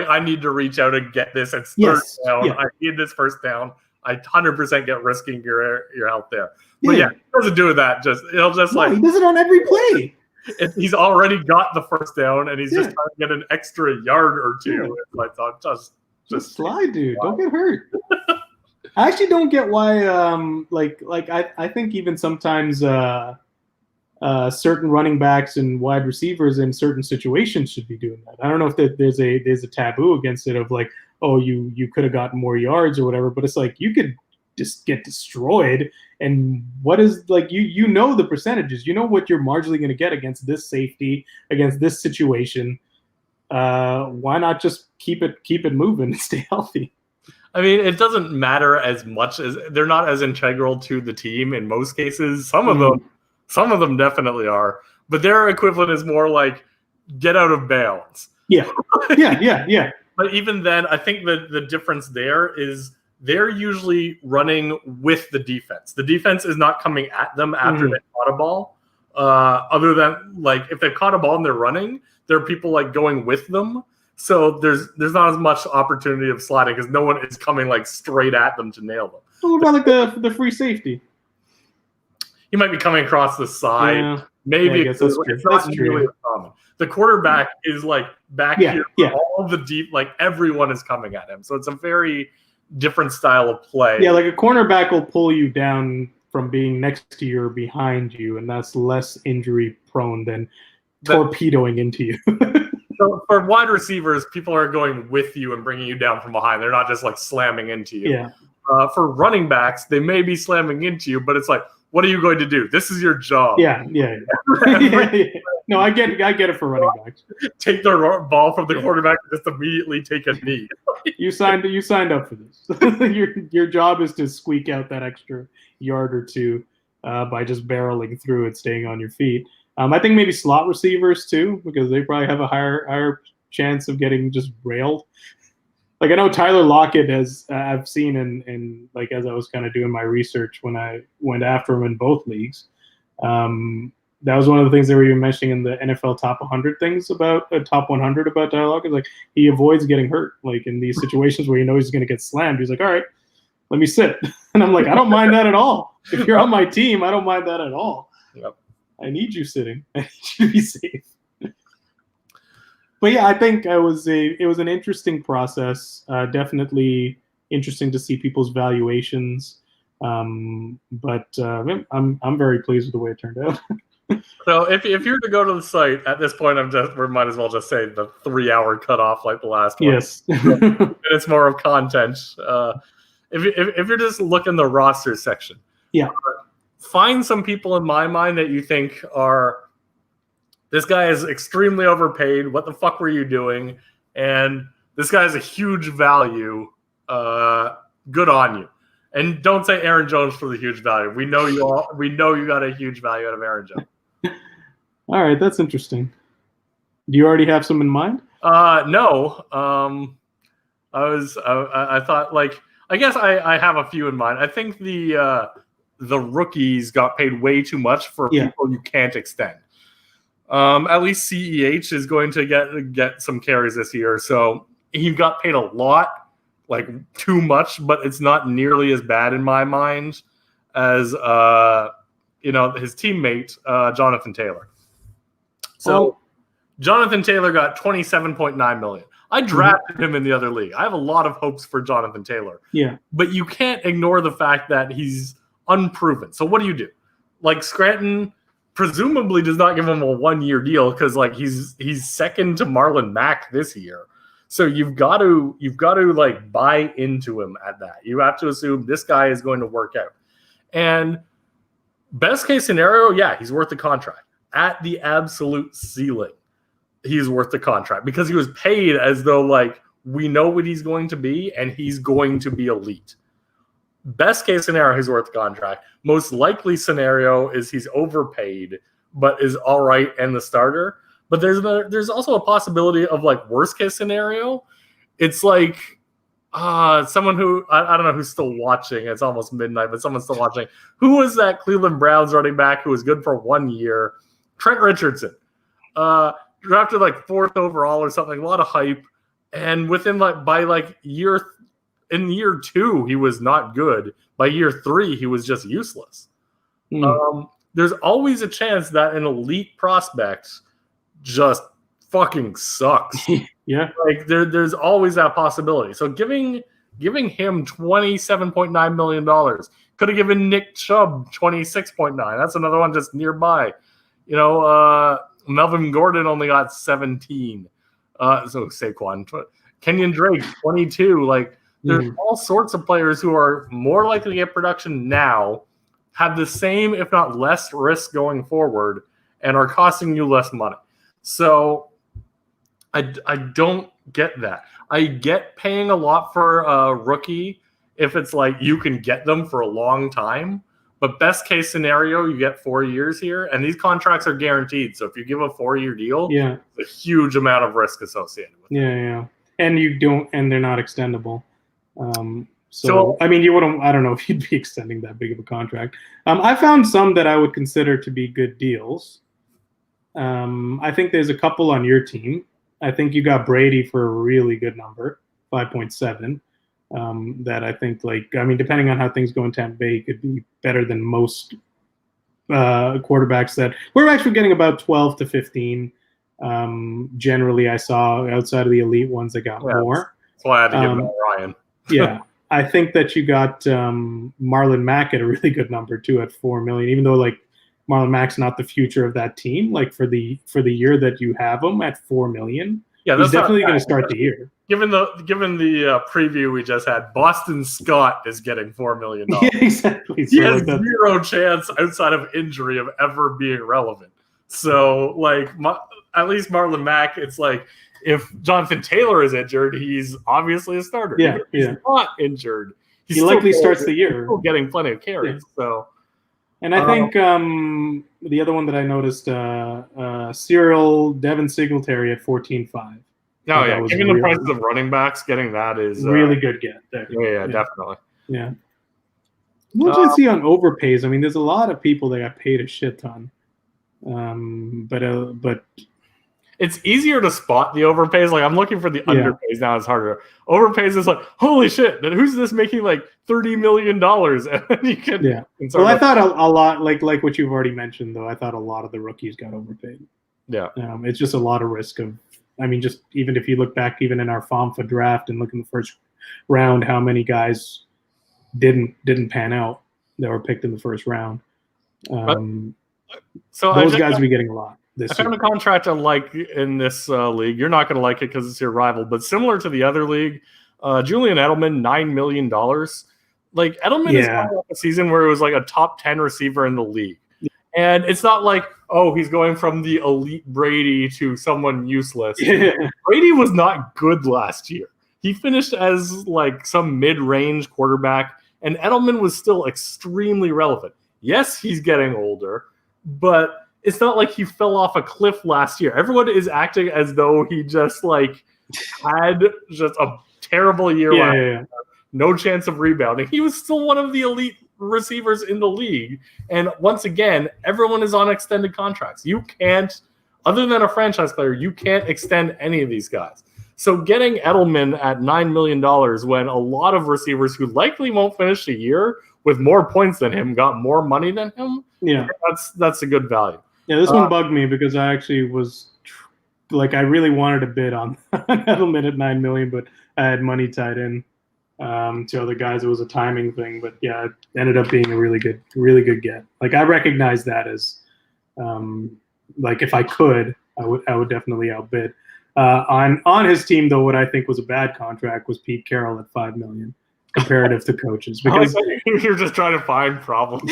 I need to reach out and get this. It's third down. I need this first down. I 100% get risking your health there. But he doesn't do that. He'll just he does it on every play. He's already got the first down, and he's just trying to get an extra yard or two. It's like just slide, dude. Don't get hurt. I actually don't get why. I think even sometimes certain running backs and wide receivers in certain situations should be doing that. I don't know if there's a taboo against it of like, oh, you could have gotten more yards or whatever, but it's like you could just get destroyed. And what is like you know the percentages, you know what you're marginally going to get against this safety, against this situation. Why not just keep it moving and stay healthy? I mean, it doesn't matter as much as they're not as integral to the team in most cases. Some of them definitely are, but their equivalent is more like get out of bounds. Yeah. But even then, I think the difference there is they're usually running with the defense. The defense is not coming at them after they caught a ball. Other than like if they've caught a ball and they're running, there are people like going with them. So there's not as much opportunity of sliding because no one is coming like straight at them to nail them. What about like the free safety? He might be coming across the side. Yeah. Maybe it's not really common. The quarterback is like back here. All the deep, like everyone is coming at him. So it's a very different style of play. Yeah, like a cornerback will pull you down from being next to you or behind you, and that's less injury prone than torpedoing into you. So for wide receivers, people are going with you and bringing you down from behind. They're not just like slamming into you. Yeah. For running backs, they may be slamming into you, but it's like, what are you going to do? This is your job. Yeah. No, I get it for running backs. Take the ball from the quarterback and just immediately take a knee. You signed up for this. Your job is to squeak out that extra yard or two by just barreling through it, staying on your feet. I think maybe slot receivers too, because they probably have a higher chance of getting just railed. Like I know Tyler Lockett has I've seen in like as I was kind of doing my research when I went after him in both leagues. That was one of the things they were even mentioning in the NFL top 100 things about top 100 about Tyler Lockett. Like he avoids getting hurt. Like in these situations where he's going to get slammed, he's like, all right, let me sit. And I'm like, I don't mind that at all. If you're on my team, I don't mind that at all. Yep. I need you sitting. I need you to be safe. But yeah, I think it was an interesting process. Definitely interesting to see people's valuations. But I'm very pleased with the way it turned out. So if you're to go to the site at this point, we might as well just say the 3-hour cutoff like the last one. Yes. It's more of content. If you're just looking the roster section, yeah, find some people in my mind that you think are. This guy is extremely overpaid. What the fuck were you doing? And this guy has a huge value. Good on you. And don't say Aaron Jones for the huge value. We know you got a huge value out of Aaron Jones. All right, that's interesting. Do you already have some in mind? No. I thought like I guess I have a few in mind. I think the rookies got paid way too much for people you can't extend. At least CEH is going to get some carries this year, so he got paid a lot, like too much, but it's not nearly as bad in my mind as his teammate Jonathan Taylor. So Jonathan Taylor got $27.9 million. I drafted him in the other league. I have a lot of hopes for Jonathan Taylor. Yeah, but you can't ignore the fact that he's unproven. So what do? Like Scranton presumably does not give him a 1-year deal because like he's second to Marlon Mack this year. So you've got to like buy into him at that. You have to assume this guy is going to work out. And best case scenario, yeah, he's worth the contract. At the absolute ceiling, he's worth the contract because he was paid as though like we know what he's going to be and he's going to be elite. Best case scenario, he's worth the contract. Most likely scenario is he's overpaid, but is all right and the starter. But there's also a possibility of like worst case scenario. It's like someone who I don't know who's still watching. It's almost midnight, but someone's still watching. Who was that Cleveland Browns running back who was good for 1 year? Trent Richardson, drafted like 4th overall or something. A lot of hype, and within in year 2, he was not good. By year 3, he was just useless. There's always a chance that an elite prospect just fucking sucks. Yeah. Like there's always that possibility. So giving him $27.9 million could have given Nick Chubb $26.9. That's another one just nearby. Melvin Gordon only got 17. So Saquon, Kenyon Drake 22. Like there's all sorts of players who are more likely to get production now, have the same if not less risk going forward, and are costing you less money. So I don't get that. I get paying a lot for a rookie if it's like you can get them for a long time. But best case scenario, you get 4 years here, and these contracts are guaranteed. So if you give a 4-year deal, a huge amount of risk associated with it. Yeah. And they're not extendable. So I mean, you wouldn't. I don't know if you'd be extending that big of a contract. I found some that I would consider to be good deals. I think there's a couple on your team. I think you got Brady for a really good number, 5.7. That I think, depending on how things go in Tampa Bay, could be better than most quarterbacks that we're actually getting about 12 to 15. Generally, I saw outside of the elite ones that got more. That's why I had to give him Ryan. Yeah, I think that you got Marlon Mack at a really good number too at $4 million. Even though Marlon Mack's not the future of that team, for the year that you have him at $4 million. Yeah, he's definitely going to start the year. Given the preview we just had, Boston Scott is getting $4 million. Yeah, exactly. He has zero chance outside of injury of ever being relevant. So, at least Marlon Mack, it's like if Jonathan Taylor is injured, he's obviously a starter. Yeah, if he's not injured, he likely starts the year. Still getting plenty of carries. Yeah. So, and I think the other one that I noticed, Devin Singletary at 14.5. No, yeah. Given the prices of running backs, getting that is really good get there. Yeah, definitely. Yeah. What did I see on overpays? I mean, there's a lot of people that got paid a shit ton. But it's easier to spot the overpays. Like I'm looking for the underpays now. It's harder. Overpays is like, holy shit! Who's this making like $30 million? And you can Well, I thought a lot like what you've already mentioned though. I thought a lot of the rookies got overpaid. Yeah. It's just a lot of risk of. I mean, just even if you look back, even in our FOMFA draft and look in the first round, how many guys didn't pan out that were picked in the first round. So those guys will be getting a lot. I found a contract I like in this league. You're not going to like it because it's your rival, but similar to the other league, Julian Edelman, $9 million. Like Edelman is coming off a season where it was like a top 10 receiver in the league. And it's not like, oh, he's going from the elite Brady to someone useless. Brady was not good last year. He finished as like some mid-range quarterback, and Edelman was still extremely relevant. Yes, he's getting older, but it's not like he fell off a cliff last year. Everyone is acting as though he just like had just a terrible year last year. No chance of rebounding. He was still one of the elite receivers in the league. And once again, everyone is on extended contracts. You can't, other than a franchise player, you can't extend any of these guys. So getting Edelman at $9 million when a lot of receivers who likely won't finish the year with more points than him got more money than him, that's a good value. Yeah, this one bugged me because I actually was like, I really wanted to bid on Edelman at $9 million, but I had money tied in to other guys. It was a timing thing, but yeah, it ended up being a really good get. Like I recognize that as like if I could, I would definitely outbid. On his team though, what I think was a bad contract was Pete Carroll at $5 million comparative to coaches, because you're just trying to find problems.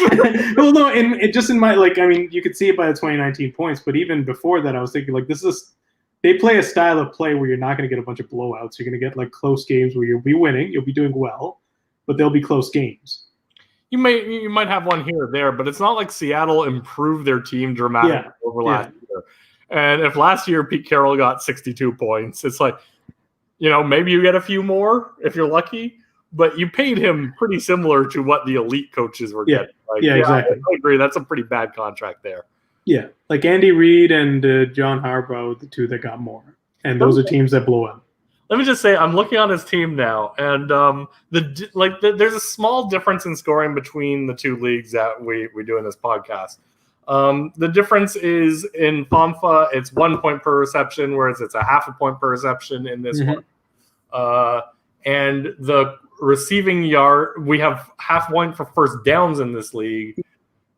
Well, no, and it just in my like, I mean, you could see it by the 2019 points, but even before that, I was thinking like they play a style of play where you're not going to get a bunch of blowouts. You're going to get like close games where you'll be winning, you'll be doing well, but they'll be close games. You might have one here or there, but it's not like Seattle improved their team dramatically over last year. And if last year Pete Carroll got 62 points, it's like, maybe you get a few more if you're lucky, but you paid him pretty similar to what the elite coaches were getting. Like, exactly. I agree. That's a pretty bad contract there. Yeah, like Andy Reid and John Harbaugh, the two that got more. And those are teams that blow out. Let me just say, I'm looking on his team now, and there's a small difference in scoring between the two leagues that we do in this podcast. The difference is in FOMFA, it's 1 point per reception, whereas it's a half a point per reception in this one. And the receiving yard, we have half point for first downs in this league,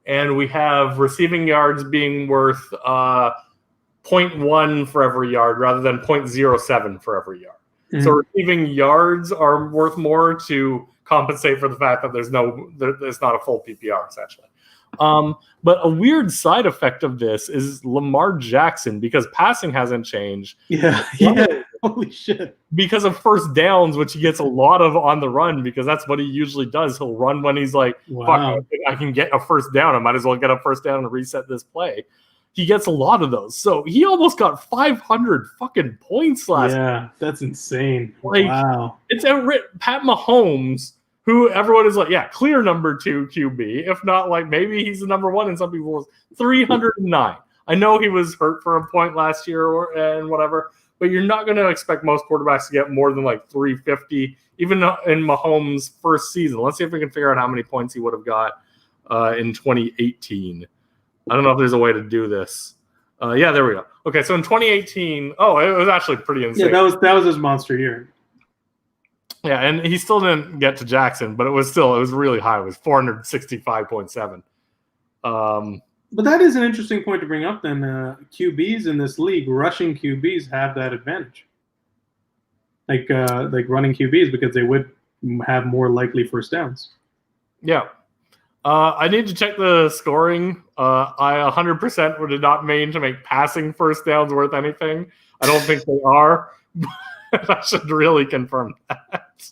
and we have receiving yards being worth 0.1 for every yard rather than 0.07 for every yard. So receiving yards are worth more to compensate for the fact that there's not a full PPR essentially. But a weird side effect of this is Lamar Jackson, because passing hasn't changed. Yeah. Holy shit. Because of first downs, which he gets a lot of on the run, because that's what he usually does. He'll run when he's like, fuck, I can get a first down. I might as well get a first down and reset this play. He gets a lot of those. So he almost got 500 fucking points last year. Yeah, that's insane. Like, wow. It's Pat Mahomes, who everyone is like, clear number 2 QB. If not, like maybe he's the number 1 in some people's 309. I know he was hurt for a point last year and whatever, but you're not going to expect most quarterbacks to get more than like 350, even in Mahomes' first season. Let's see if we can figure out how many points he would have got in 2018. I don't know if there's a way to do this. Yeah, there we go. Okay, so in 2018, it was actually pretty insane. Yeah, that was his monster year. Yeah, and he still didn't get to Jackson, but it was really high. It was 465.7. But that is an interesting point to bring up then. QBs in this league, rushing QBs have that advantage. Like running QBs, because they would have more likely first downs. Yeah. I need to check the scoring. I 100% would not mean to make passing first downs worth anything. I don't think they are. I should really confirm that.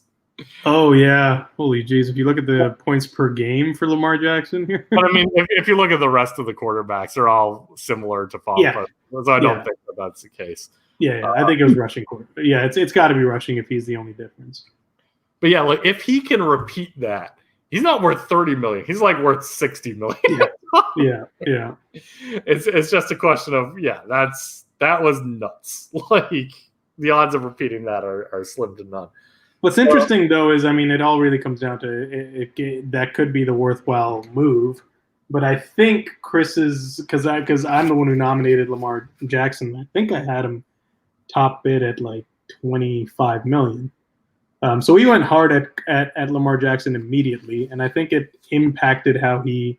Oh, yeah. Holy jeez. If you look at the points per game for Lamar Jackson here. But I mean, if you look at the rest of the quarterbacks, they're all similar to FOMFA. So I don't think that's the case. Yeah, I think it was rushing quarterback. Yeah, it's got to be rushing if he's the only difference. But yeah, like if he can repeat that, he's not worth $30 million. He's like worth $60 million. Yeah. It's just a question of that was nuts. Like the odds of repeating that are slim to none. What's interesting though is, I mean, it all really comes down to that could be the worthwhile move. But I think Chris's, because I'm the one who nominated Lamar Jackson. I think I had him top bid at like $25 million. So we went hard at Lamar Jackson immediately, and I think it impacted how he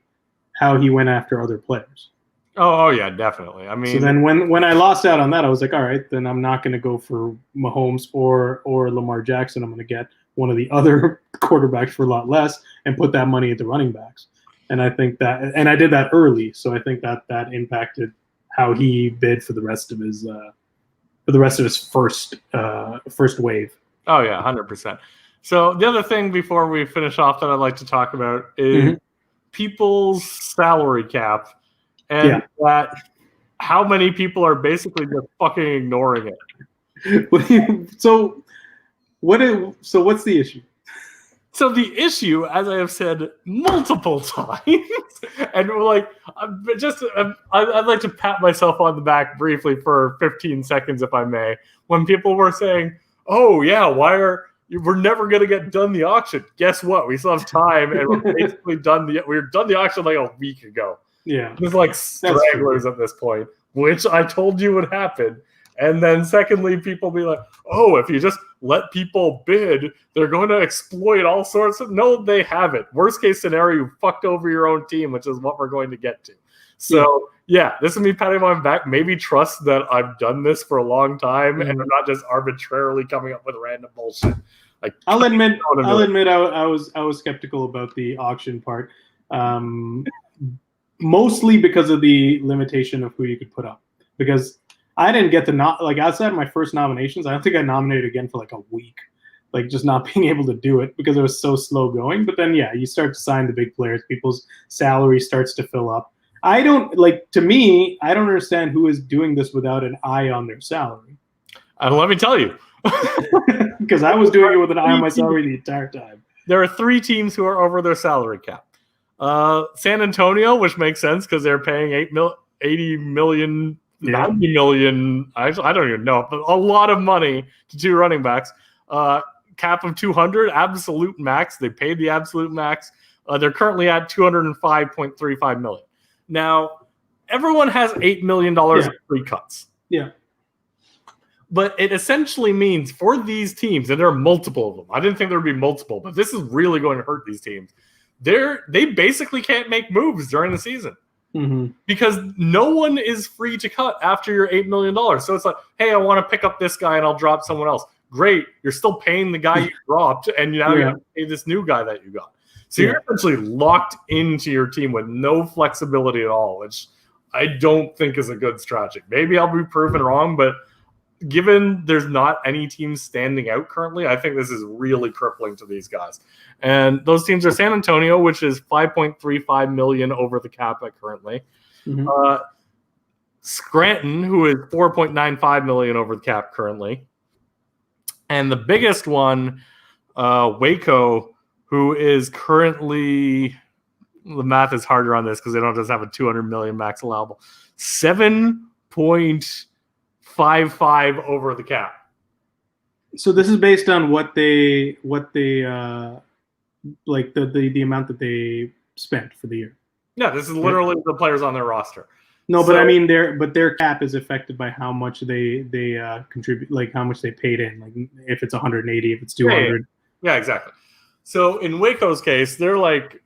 went after other players. Oh yeah, definitely. I mean, so then when I lost out on that, I was like, all right, then I'm not going to go for Mahomes or Lamar Jackson. I'm going to get one of the other quarterbacks for a lot less and put that money into running backs. And I think and I did that early, so I think that impacted how he bid for the rest of his first wave. Oh yeah, 100%. So the other thing before we finish off that I'd like to talk about is people's salary cap, and that how many people are basically just fucking ignoring it. So what's the issue? So the issue, as I have said multiple times, and I'd like to pat myself on the back briefly for 15 seconds, if I may, when people were saying, "Oh yeah, we're never going to get done the auction." Guess what? We still have time, and we're basically done the auction like a week ago. Yeah, there's like stragglers at this point, which I told you would happen. And then secondly, people be like, "Oh, if you just let people bid, they're going to exploit all sorts of..." No, they haven't. Worst case scenario, you fucked over your own team, which is what we're going to get to. So yeah, this is me patting my back. Maybe trust that I've done this for a long time and I'm not just arbitrarily coming up with random bullshit. Like I'll admit I was skeptical about the auction part, mostly because of the limitation of who you could put up. Because I didn't get outside of my first nominations, I don't think I nominated again for like a week, like just not being able to do it because it was so slow going. But then you start to sign the big players, people's salary starts to fill up. I don't understand who is doing this without an eye on their salary. Let me tell you. Because I was doing it with an eye on my salary the entire time. There are 3 teams who are over their salary cap. San Antonio, which makes sense because they're paying 80 million, 90 million. I don't even know, but a lot of money to 2 running backs. Cap of 200, absolute max. They paid the absolute max. They're currently at $205.35 million. Now, everyone has $8 million of free cuts. Yeah. But it essentially means for these teams, and there are multiple of them. I didn't think there would be multiple, but this is really going to hurt these teams. They basically can't make moves during the season because no one is free to cut after your $8 million. So it's like, hey, I want to pick up this guy and I'll drop someone else. Great. You're still paying the guy you dropped, and now you have to pay this new guy that you got. So you're essentially locked into your team with no flexibility at all, which I don't think is a good strategy. Maybe I'll be proven wrong, but given there's not any teams standing out currently, I think this is really crippling to these guys. And those teams are San Antonio, which is $5.35 million over the cap at currently. Scranton, who is $4.95 million over the cap currently. And the biggest one, Waco, who is currently, the math is harder on this because they don't just have a $200 million max allowable, 7.55 over the cap. So this is based on what they like the amount that they spent for the year. Yeah, this is literally the players on their roster. No, but I mean their cap is affected by how much they contribute, like how much they paid in. Like if it's 180, if it's 200. Yeah, exactly. So in Waco's case, they're like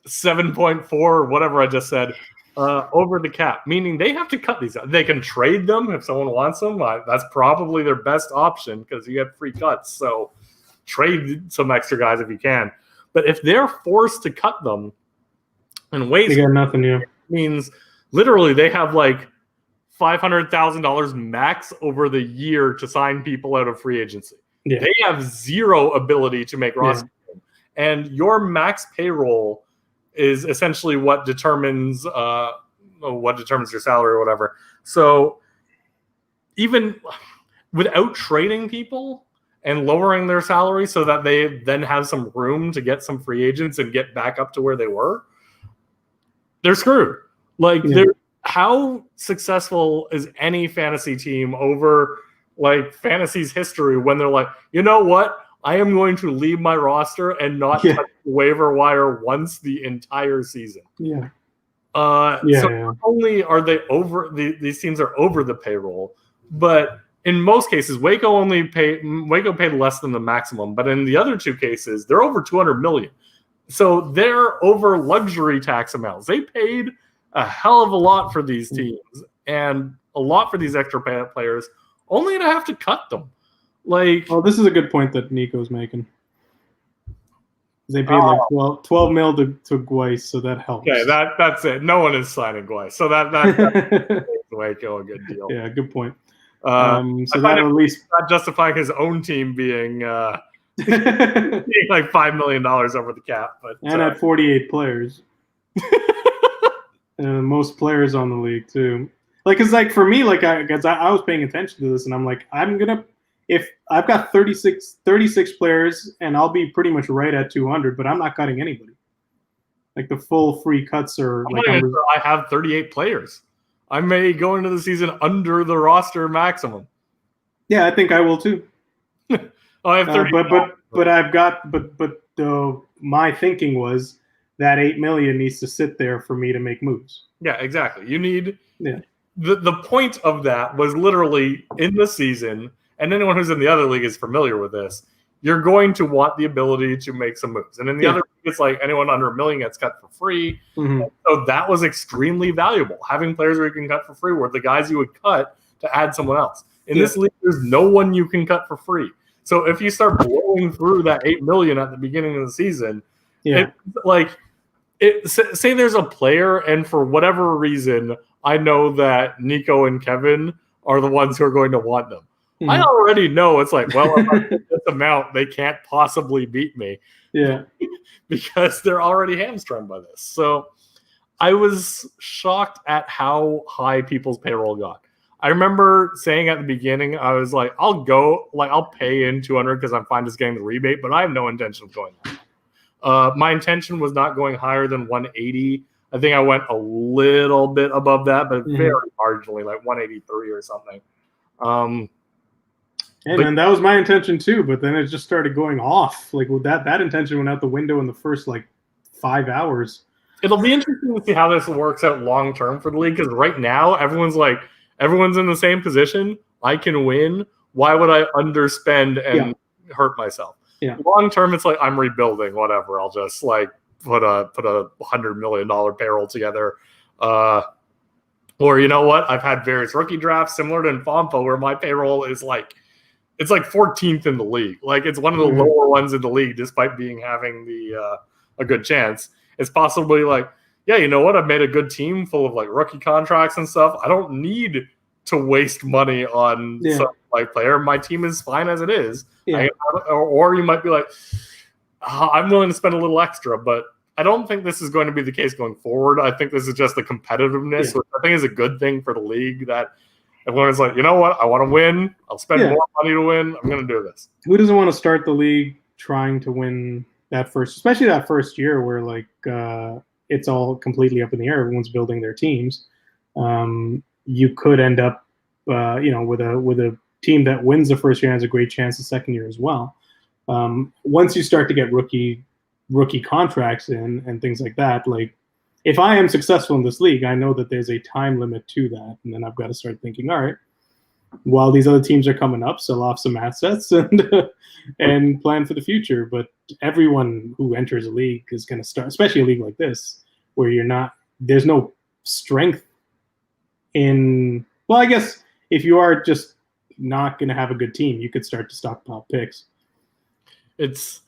7.4 or whatever I just said over the cap, meaning they have to cut these out. They can trade them if someone wants them. That's probably their best option because you get free cuts. So trade some extra guys if you can. But if they're forced to cut them in ways, they got nothing new. Means literally they have like $500,000 max over the year to sign people out of free agency. Yeah. They have zero ability to make roster. And your max payroll is essentially what determines your salary or whatever. So even without trading people and lowering their salary so that they then have some room to get some free agents and get back up to where they were, they're screwed. Like, how successful is any fantasy team over like fantasy's history when they're like, you know what? I am going to leave my roster and not touch the waiver wire once the entire season. Yeah. Not only are they over, these teams are over the payroll, but in most cases, Waco paid less than the maximum. But in the other two cases, they're over $200 million. So they're over luxury tax amounts. They paid a hell of a lot for these teams and a lot for these extra players, only to have to cut them. Like, this is a good point that Nico's making. They paid like 12 mil to Guice, so that helps. Okay, that's it. No one is signing Guice, so that makes Waco a good deal. Yeah, good point. So that at least not justifying his own team being like $5 million over the cap, but at 48 players, most players on the league too. Like, it's like for me, like I was paying attention to this, and I'm like, if I've got 36 players, and I'll be pretty much right at 200, but I'm not cutting anybody. Like the full free cuts are. I have 38 players. I may go into the season under the roster maximum. Yeah, I think I will too. I have 30. My thinking was that $8 million needs to sit there for me to make moves. Yeah, exactly. You need the point of that was literally in the season, and anyone who's in the other league is familiar with this. You're going to want the ability to make some moves. And in the other league, it's like anyone under $1 million gets cut for free. Mm-hmm. So that was extremely valuable. Having players where you can cut for free were the guys you would cut to add someone else. In this league, there's no one you can cut for free. So if you start blowing through that $8 million at the beginning of the season, say there's a player, and for whatever reason, I know that Nico and Kevin are the ones who are going to want them. Mm-hmm. I already know it's like, well, if I get this amount, they can't possibly beat me. Yeah. Because they're already hamstrung by this. So I was shocked at how high people's payroll got. I remember saying at the beginning, I was like, I'll pay in 200 because I'm fine just getting the rebate, but I have no intention of going there. My intention was not going higher than 180. I think I went a little bit above that, but very marginally, like 183 or something. And that was my intention too, but then it just started going off. Like with that intention went out the window in the first 5 hours. It'll be interesting to see how this works out long term for the league, because right now everyone's in the same position. I can win. Why would I underspend and hurt myself? Yeah. Long term, it's like I'm rebuilding. Whatever. I'll just put a $100 million payroll together. Or you know what? I've had various rookie drafts similar to in FOMFA where my payroll is it's 14th in the league. Like it's one of the lower ones in the league, despite having a good chance. It's possibly you know what? I've made a good team full of rookie contracts and stuff. I don't need to waste money on some player. My team is fine as it is. Yeah. Or you might be like, I'm willing to spend a little extra, but I don't think this is going to be the case going forward. I think this is just the competitiveness, which I think is a good thing for the league, that everyone is like, you know what? I want to win. I'll spend more money to win. I'm going to do this. Who doesn't want to start the league trying to win especially that first year where it's all completely up in the air. Everyone's building their teams. You could end up, with a team that wins the first year and has a great chance the second year as well. Once you start to get rookie contracts and things like that, if I am successful in this league, I know that there's a time limit to that, and then I've got to start thinking, all right, while these other teams are coming up, sell off some assets and plan for the future. But everyone who enters a league is going to start, especially a league like this, where there's no strength in. Well, I guess if you are just not going to have a good team, you could start to stockpile picks. It's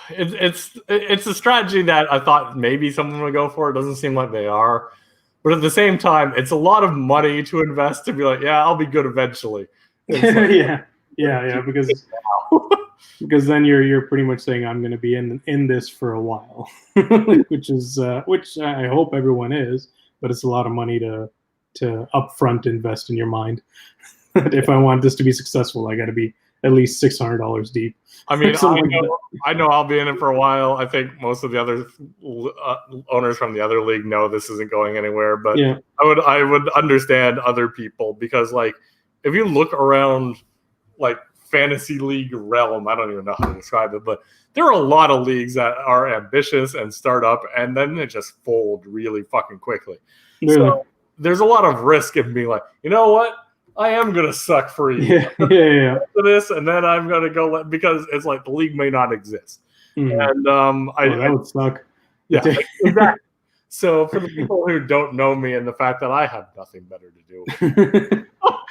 a strategy that I thought maybe someone would go for. It doesn't seem like they are. But at the same time, it's a lot of money to invest to be like, yeah, I'll be good eventually. Yeah, because then you're pretty much saying I'm going to be in this for a while, which I hope everyone is, but it's a lot of money to upfront invest in your mind. if I want this to be successful, I got to be at least $600 deep. I mean, I know I'll be in it for a while. I think most of the other owners from the other league know this isn't going anywhere. But yeah. I would understand other people because, like, if you look around, like, fantasy league realm, I don't even know how to describe it, but there are a lot of leagues that are ambitious and start up, and then they just fold really fucking quickly. Really? So there's a lot of risk in being like, you know what? I am going to suck for a year for this, and then I'm going to go because it's like the league may not exist. And that would suck. Yeah, exactly. So for the people who don't know me and the fact that I have nothing better to do,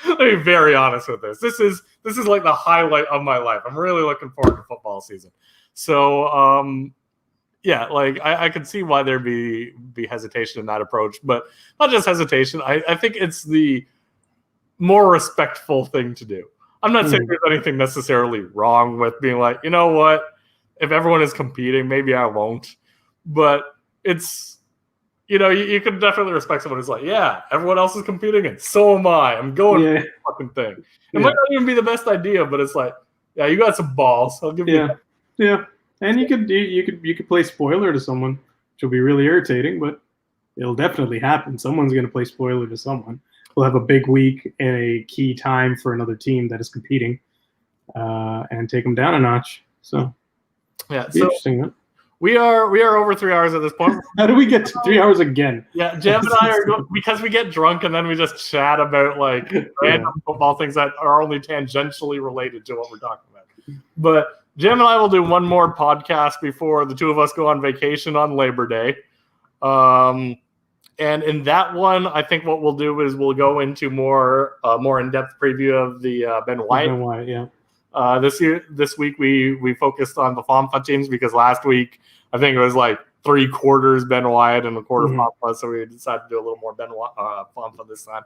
let me be very honest with this. This is like the highlight of my life. I'm really looking forward to football season. So yeah, like I could see why there'd be hesitation in that approach, but not just hesitation. I think it's the more respectful thing to do. I'm not saying there's anything necessarily wrong with being like, you know what, if everyone is competing, maybe I won't. But it's, you know, you can definitely respect someone who's like, yeah, everyone else is competing and so am I. I'm going for the fucking thing. It might not even be the best idea, but it's like, yeah, you got some balls. I'll give you. Yeah. And you could play spoiler to someone, which will be really irritating, but it'll definitely happen. Someone's going to play spoiler to someone. We'll have a big week and a key time for another team that is competing, and take them down a notch. So yeah, so interesting. Huh? We are over 3 hours at this point. How do we get to 3 hours again? Yeah, Jam and I are because we get drunk and then we just chat about like random football things that are only tangentially related to what we're talking about. But Jam and I will do one more podcast before the two of us go on vacation on Labor Day. And in that one, I think what we'll do is we'll go into more in-depth preview of the Ben White. Ben White, yeah. This week we focused on the FOMFA teams because last week I think it was like 3/4 Ben White and a quarter FOMFA, so we decided to do a little more Ben FOMFA this time.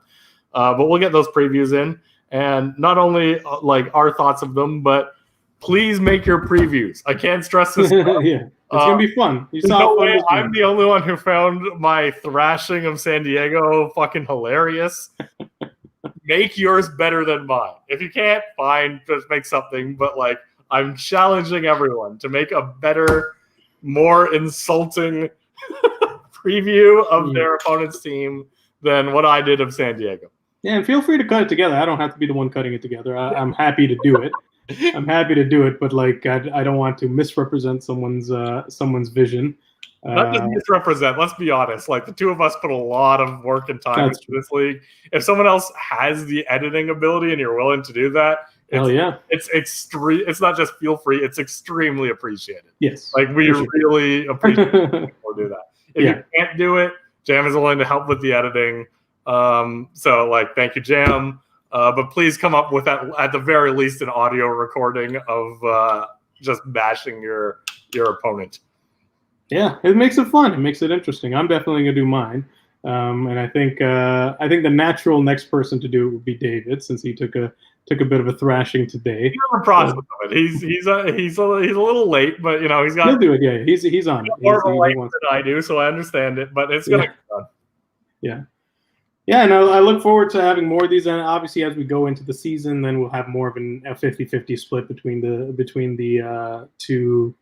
But we'll get those previews in, and not only like our thoughts of them, but please make your previews. I can't stress this enough. Yeah, it's gonna be fun. I'm the only one who found my thrashing of San Diego fucking hilarious. Make yours better than mine. If you can't, fine, just make something. But like, I'm challenging everyone to make a better, more insulting preview of their opponent's team than what I did of San Diego. Yeah, and feel free to cut it together. I don't have to be the one cutting it together. I'm happy to do it. But like, I don't want to misrepresent someone's vision. Not just misrepresent. Let's be honest. Like, the two of us put a lot of work and time into this league. If someone else has the editing ability and you're willing to do that, it's extreme. It's not just feel free. It's extremely appreciated. Yes, like we really appreciate people do that. If you can't do it, Jam is willing to help with the editing. So like, thank you, Jam. But please come up with at the very least an audio recording of just bashing your opponent. Yeah, it makes it fun. It makes it interesting. I'm definitely gonna do mine, and I think the natural next person to do it would be David, since he took a bit of a thrashing today. He's in the process of it. He's a little late, but you know he'll do it. Yeah, he's on it. More late than I do, so I understand it. But it's gonna get done. Yeah. Yeah, and I look forward to having more of these. And obviously, as we go into the season, then we'll have more of a 50-50 split between the two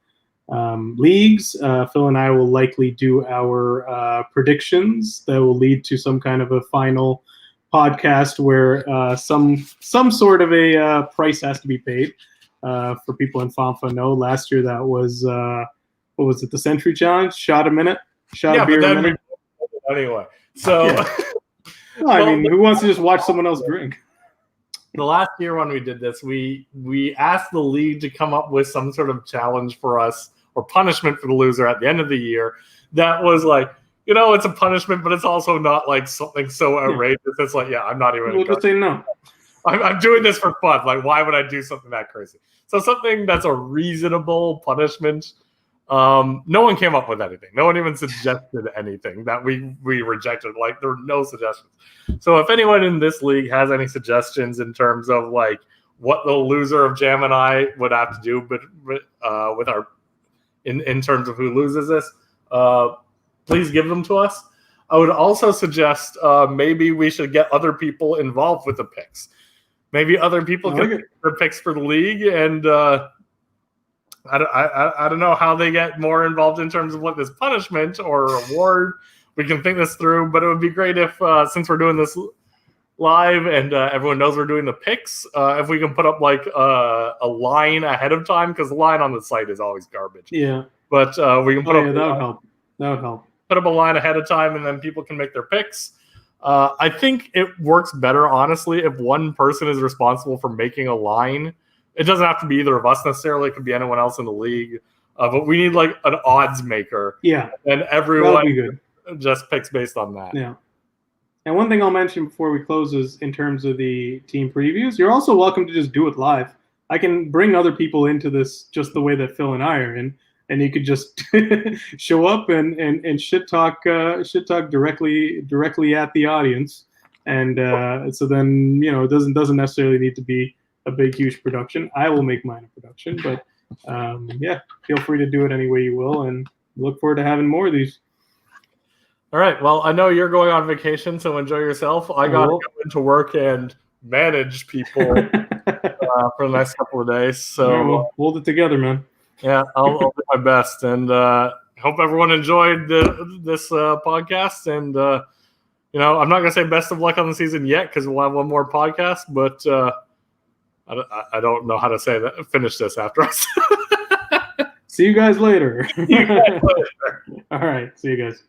leagues. Phil and I will likely do our predictions that will lead to some kind of a final podcast where some sort of a price has to be paid. For people in FOMFA know, last year that was what was it? The Century Challenge? Shot a minute, a beer a minute. Anyway, so. Yeah. Well, I mean, who wants to just watch someone else drink? The last year when we did this, we asked the league to come up with some sort of challenge for us or punishment for the loser at the end of the year. That was like, you know, it's a punishment, but it's also not like something so outrageous. It's like, I'm not even. We'll just say no. I'm doing this for fun. Like, why would I do something that crazy? So something that's a reasonable punishment. No one came up with anything. No one even suggested anything that we rejected. Like, there were no suggestions. So if anyone in this league has any suggestions in terms of like what the loser of Jam and I would have to do, but with our in terms of who loses this, please give them to us. I would also suggest maybe we should get other people involved with the picks, maybe other people I can like pick their picks for the league, and I don't know how they get more involved in terms of what this punishment or reward. We can think this through, but it would be great if, since we're doing this live and everyone knows we're doing the picks, if we can put up like a line ahead of time, because the line on the site is always garbage. Yeah. But we can put up that would help. That would help. Put up a line ahead of time, and then people can make their picks. I think it works better, honestly, if one person is responsible for making a line. It doesn't have to be either of us necessarily. It could be anyone else in the league. But we need like an odds maker. Yeah. And That'll everyone be good. just picks based on that. Yeah. And one thing I'll mention before we close is in terms of the team previews, you're also welcome to just do it live. I can bring other people into this just the way that Phil and I are in, and you could just show up and shit talk directly at the audience. And so then, it doesn't necessarily need to be a big, huge production. I will make mine a production, but feel free to do it any way you will, and look forward to having more of these. All right. Well, I know you're going on vacation, so enjoy yourself. I got to go into work and manage people for the next couple of days. So we'll hold it together, man. Yeah, I'll do my best, and hope everyone enjoyed this podcast. And I'm not gonna say best of luck on the season yet because we'll have one more podcast, but I don't know how to say that. Finish this after us. See you guys later. All right. See you guys.